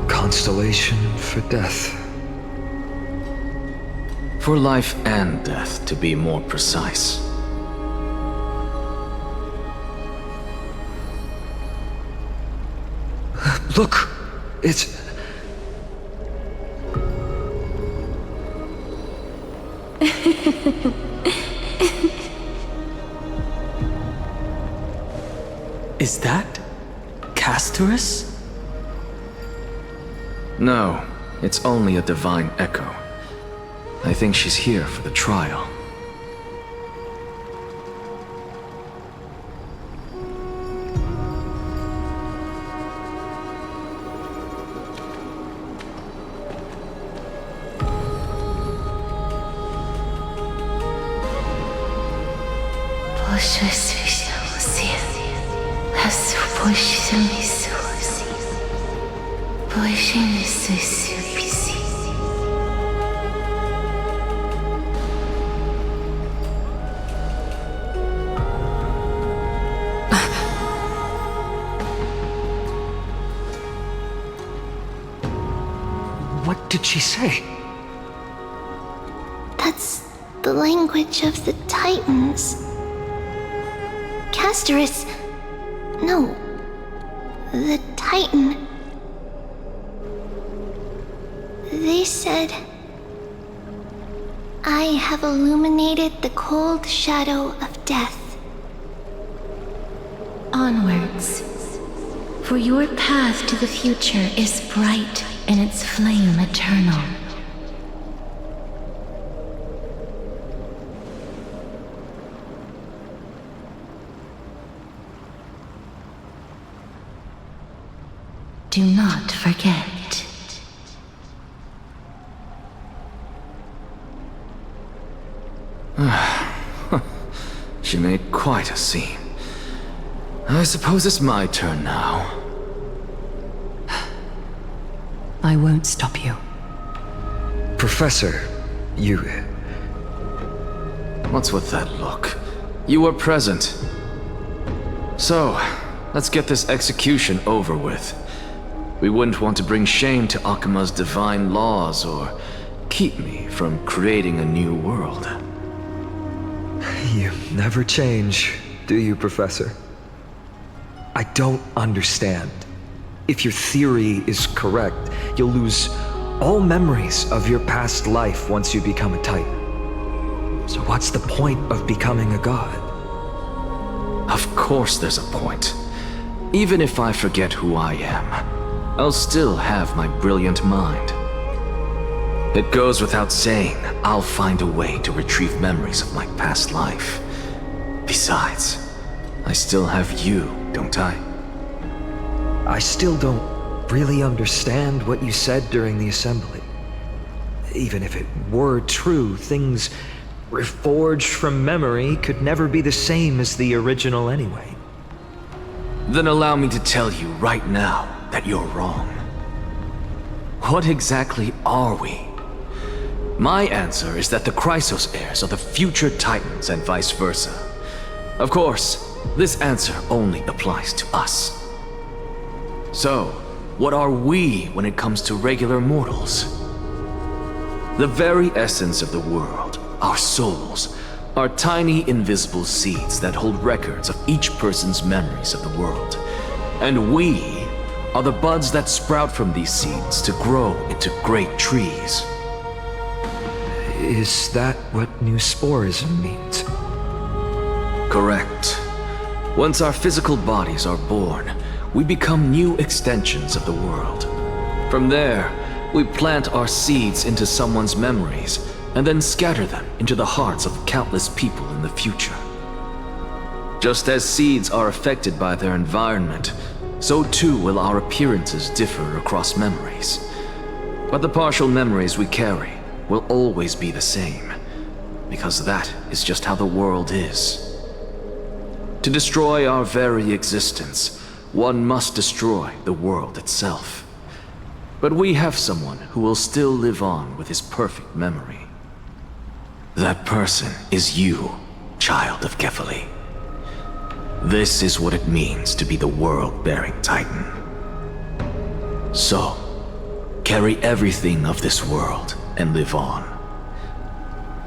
Constellation for death. For life and death, to be more precise. Look! It's... Is that Castris? No, it's only a divine echo. I think she's here for the trial. What did she say? That's the language of the Titans. Castris... No. The Titan... They said, I have illuminated the cold shadow of death. Onwards. For your path to the future is bright and its flame eternal. Do not forget. She made quite a scene. I suppose it's my turn now. I won't stop you. Professor, you... What's with that look? You were present. So, let's get this execution over with. We wouldn't want to bring shame to Akima's divine laws or keep me from creating a new world. You never change, do you, Professor? I don't understand. If your theory is correct, you'll lose all memories of your past life once you become a Titan. So what's the point of becoming a god? Of course there's a point. Even if I forget who I am, I'll still have my brilliant mind. It goes without saying, I'll find a way to retrieve memories of my past life. Besides, I still have you, don't I? I still don't really understand what you said during the assembly. Even if it were true, things reforged from memory could never be the same as the original anyway. Then allow me to tell you right now that you're wrong. What exactly are we? My answer is that the Chrysos heirs are the future Titans and vice versa. Of course, this answer only applies to us. So, what are we when it comes to regular mortals? The very essence of the world, our souls, are tiny invisible seeds that hold records of each person's memories of the world. And we are the buds that sprout from these seeds to grow into great trees. Is that what new sporism means? Correct. Once our physical bodies are born, we become new extensions of the world. From there, we plant our seeds into someone's memories and then scatter them into the hearts of countless people in the future. Just as seeds are affected by their environment, so too will our appearances differ across memories. But the partial memories we carry will always be the same, because that is just how the world is. To destroy our very existence, one must destroy the world itself. But we have someone who will still live on with his perfect memory. That person is you, child of Kefali. This is what it means to be the world-bearing Titan. So, carry everything of this world and live on.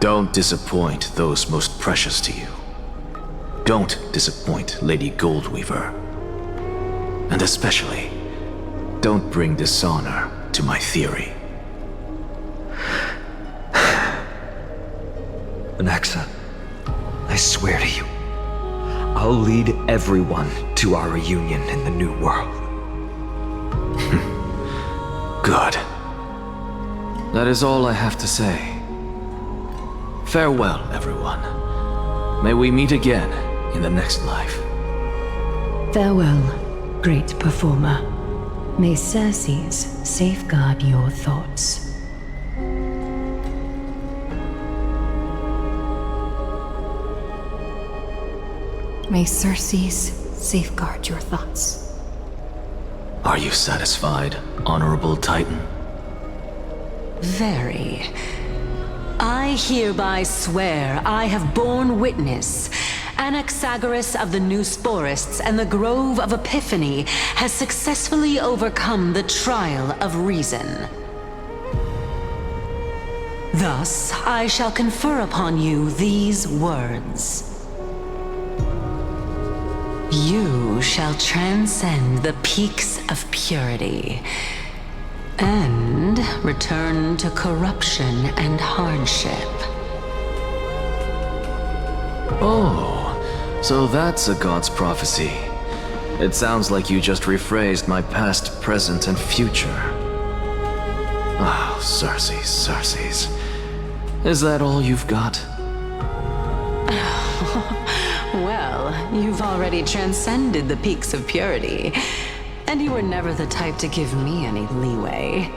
Don't disappoint those most precious to you. Don't disappoint Lady Goldweaver. And especially, don't bring dishonor to my theory. Anaxa, I swear to you, I'll lead everyone to our reunion in the new world. Good. That is all I have to say. Farewell, everyone. May we meet again in the next life. Farewell, great performer. May Circes safeguard your thoughts. May Circes safeguard your thoughts. Are you satisfied, Honorable Titan? Very. I hereby swear I have borne witness. Anaxagoras of the New Sporists and the Grove of Epiphany has successfully overcome the trial of reason. Thus, I shall confer upon you these words. You shall transcend the peaks of purity and return to corruption and hardship. Oh, so that's a god's prophecy. It sounds like you just rephrased my past, present, and future. Oh, Circes. Is that all you've got? Well, you've already transcended the peaks of purity, and you were never the type to give me any leeway.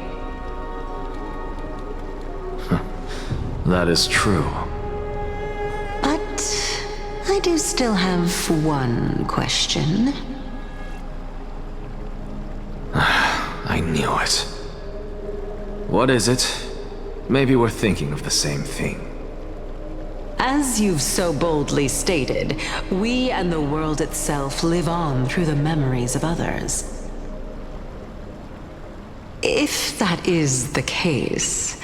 That is true. But I do still have one question. I knew it. What is it? Maybe we're thinking of the same thing. As you've so boldly stated, we and the world itself live on through the memories of others. If that is the case,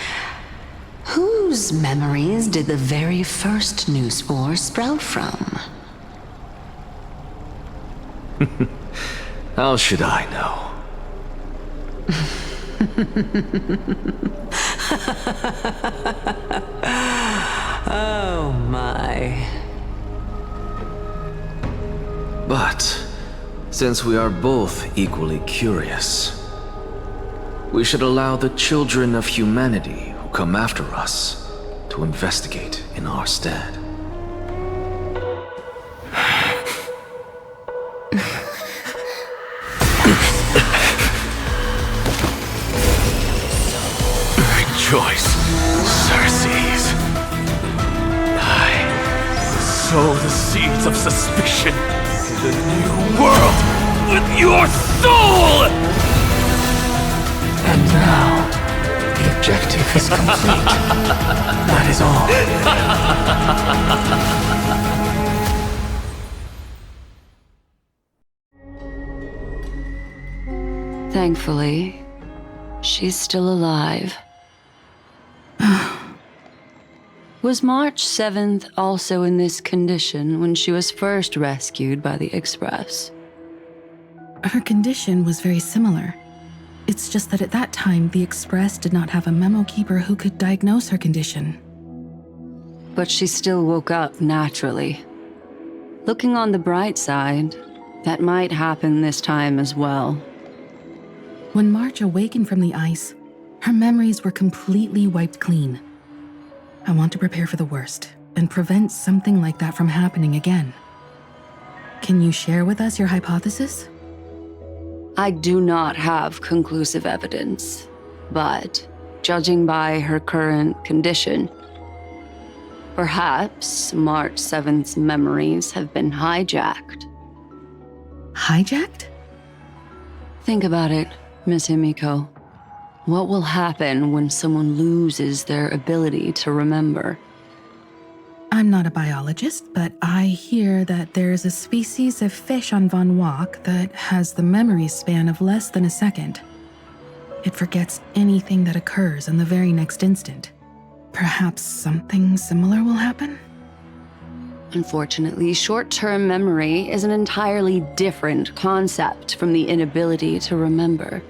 whose memories did the very first new spore sprout from? How should I know? Oh my. But, since we are both equally curious, we should allow the children of humanity who come after us to investigate in our stead. Rejoice, Circes. I sow the seeds of suspicion in the new world with your soul! And now, the objective is complete. That is all. Thankfully, she's still alive. Was March 7th also in this condition when she was first rescued by the Express? Her condition was very similar. It's just that at that time, the Express did not have a memo keeper who could diagnose her condition. But she still woke up naturally. Looking on the bright side, that might happen this time as well. When March awakened from the ice, her memories were completely wiped clean. I want to prepare for the worst and prevent something like that from happening again. Can you share with us your hypothesis? I do not have conclusive evidence, but judging by her current condition, perhaps March 7th's memories have been hijacked. Hijacked? Think about it, Miss Himiko. What will happen when someone loses their ability to remember? I'm not a biologist, but I hear that there's a species of fish on Von Wach that has the memory span of less than a second. It forgets anything that occurs in the very next instant. Perhaps something similar will happen? Unfortunately, short-term memory is an entirely different concept from the inability to remember.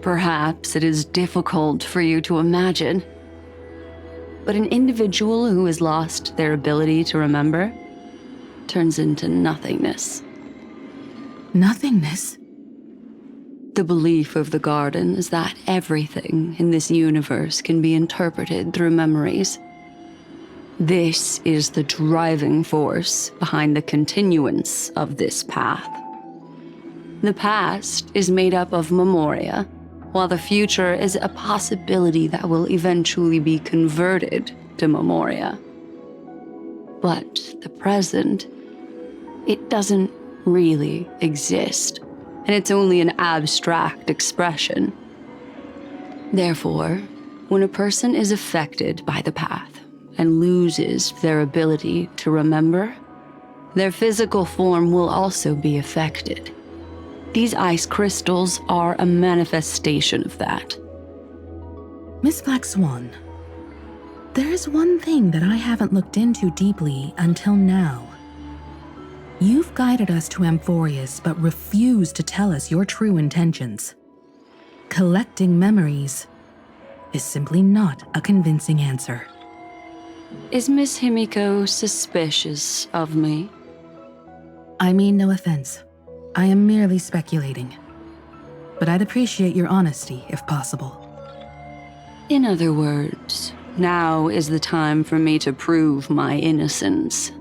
Perhaps it is difficult for you to imagine, but an individual who has lost their ability to remember turns into nothingness. Nothingness? The belief of the Garden is that everything in this universe can be interpreted through memories. This is the driving force behind the continuance of this path. The past is made up of memoria, while the future is a possibility that will eventually be converted to memoria. But the present, it doesn't really exist, and it's only an abstract expression. Therefore, when a person is affected by the path and loses their ability to remember, their physical form will also be affected. These ice crystals are a manifestation of that. Miss Black Swan, there is one thing that I haven't looked into deeply until now. You've guided us to Amphorius, but refused to tell us your true intentions. Collecting memories is simply not a convincing answer. Is Miss Himiko suspicious of me? I mean no offense. I am merely speculating. But I'd appreciate your honesty, if possible. In other words, now is the time for me to prove my innocence.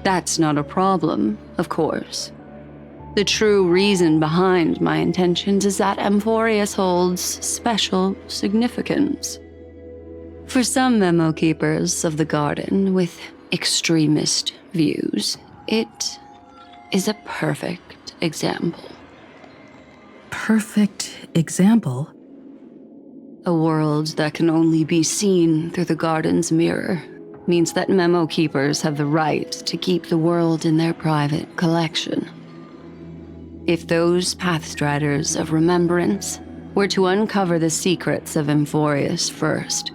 That's not a problem, of course. The true reason behind my intentions is that Amphorius holds special significance. For some memo keepers of the Garden with extremist views, it is a perfect example. Perfect example? A world that can only be seen through the Garden's mirror means that memo keepers have the right to keep the world in their private collection. If those Pathstriders of Remembrance were to uncover the secrets of Amphorius first,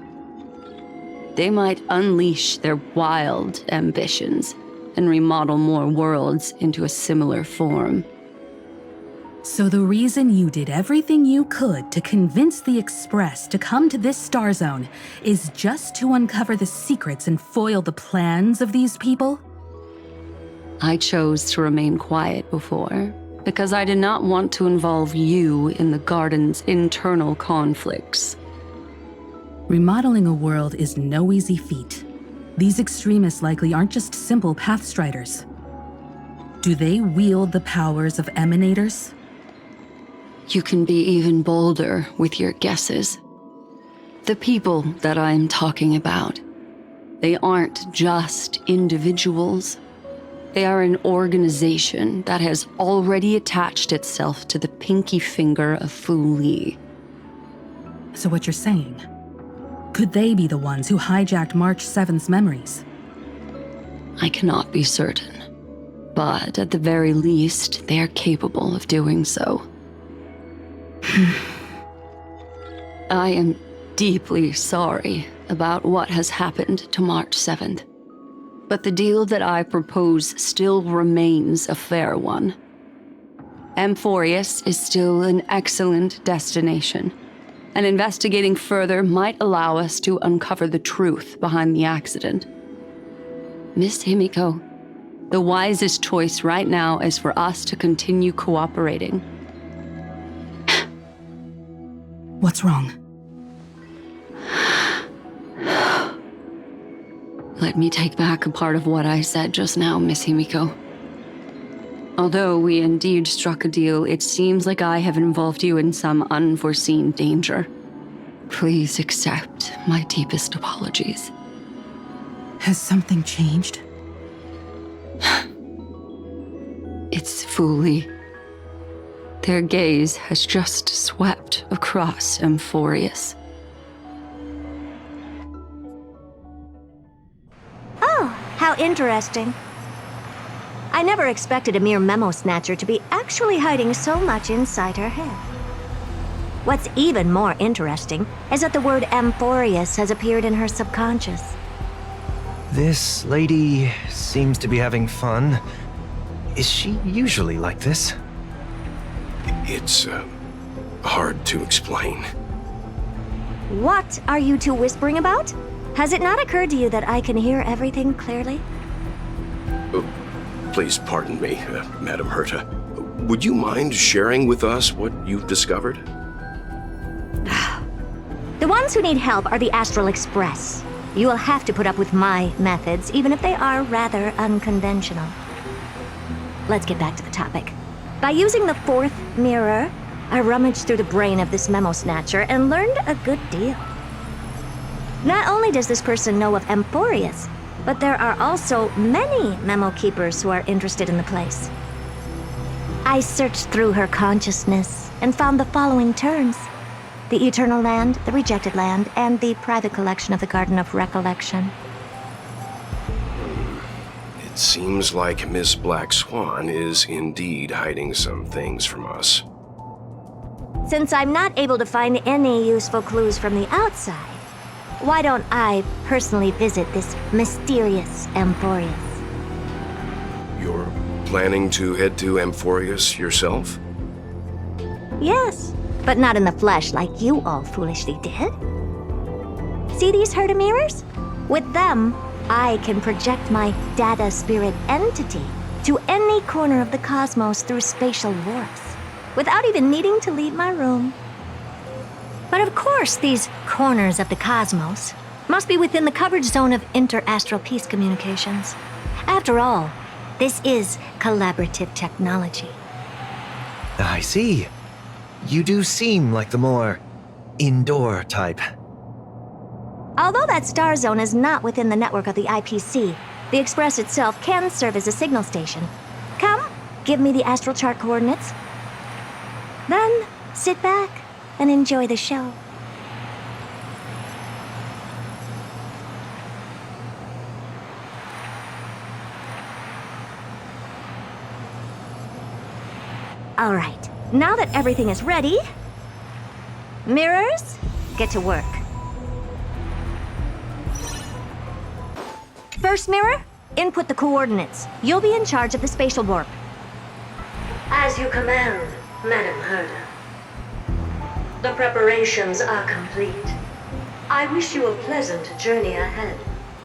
they might unleash their wild ambitions and remodel more worlds into a similar form. So the reason you did everything you could to convince the Express to come to this star zone is just to uncover the secrets and foil the plans of these people? I chose to remain quiet before, because I did not want to involve you in the Garden's internal conflicts. Remodeling a world is no easy feat. These extremists likely aren't just simple Pathstriders. Do they wield the powers of Emanators? You can be even bolder with your guesses. The people that I am talking about, they aren't just individuals. They are an organization that has already attached itself to the pinky finger of Fu Li. So what you're saying, could they be the ones who hijacked March 7th's memories? I cannot be certain, but at the very least, they are capable of doing so. I am deeply sorry about what has happened to March 7th, but the deal that I propose still remains a fair one. Amphorius is still an excellent destination, and investigating further might allow us to uncover the truth behind the accident. Miss Himiko, the wisest choice right now is for us to continue cooperating. What's wrong? Let me take back a part of what I said just now, Miss Himiko. Although we indeed struck a deal, it seems like I have involved you in some unforeseen danger. Please accept my deepest apologies. Has something changed? It's Fu Li. Their gaze has just swept across Amphorius. Oh, how interesting. I never expected a mere memo snatcher to be actually hiding so much inside her head. What's even more interesting is that the word Amphorius has appeared in her subconscious. This lady seems to be having fun. Is she usually like this? It's hard to explain. What are you two whispering about? Has it not occurred to you that I can hear everything clearly? Please pardon me, Madam Herta. Would you mind sharing with us what you've discovered? The ones who need help are the Astral Express. You will have to put up with my methods, even if they are rather unconventional. Let's get back to the topic. By using the fourth mirror, I rummaged through the brain of this memo snatcher and learned a good deal. Not only does this person know of Amphorius, but there are also many memo keepers who are interested in the place. I searched through her consciousness and found the following terms: the Eternal Land, the Rejected Land, and the private collection of the Garden of Recollection. It seems like Miss Black Swan is indeed hiding some things from us. Since I'm not able to find any useful clues from the outside, why don't I personally visit this mysterious Amphorius? You're planning to head to Amphorius yourself? Yes, but not in the flesh like you all foolishly did. See these Herta mirrors? With them, I can project my data spirit entity to any corner of the cosmos through spatial warps, without even needing to leave my room. But of course, these corners of the cosmos must be within the coverage zone of inter-astral peace communications. After all, this is collaborative technology. I see. You do seem like the more indoor type. Although that star zone is not within the network of the IPC, the Express itself can serve as a signal station. Come, give me the astral chart coordinates. Then, sit back and enjoy the show. All right, now that everything is ready, mirrors, get to work. First mirror, input the coordinates. You'll be in charge of the spatial warp. As you command, Madam Herta. The preparations are complete. I wish you a pleasant journey ahead.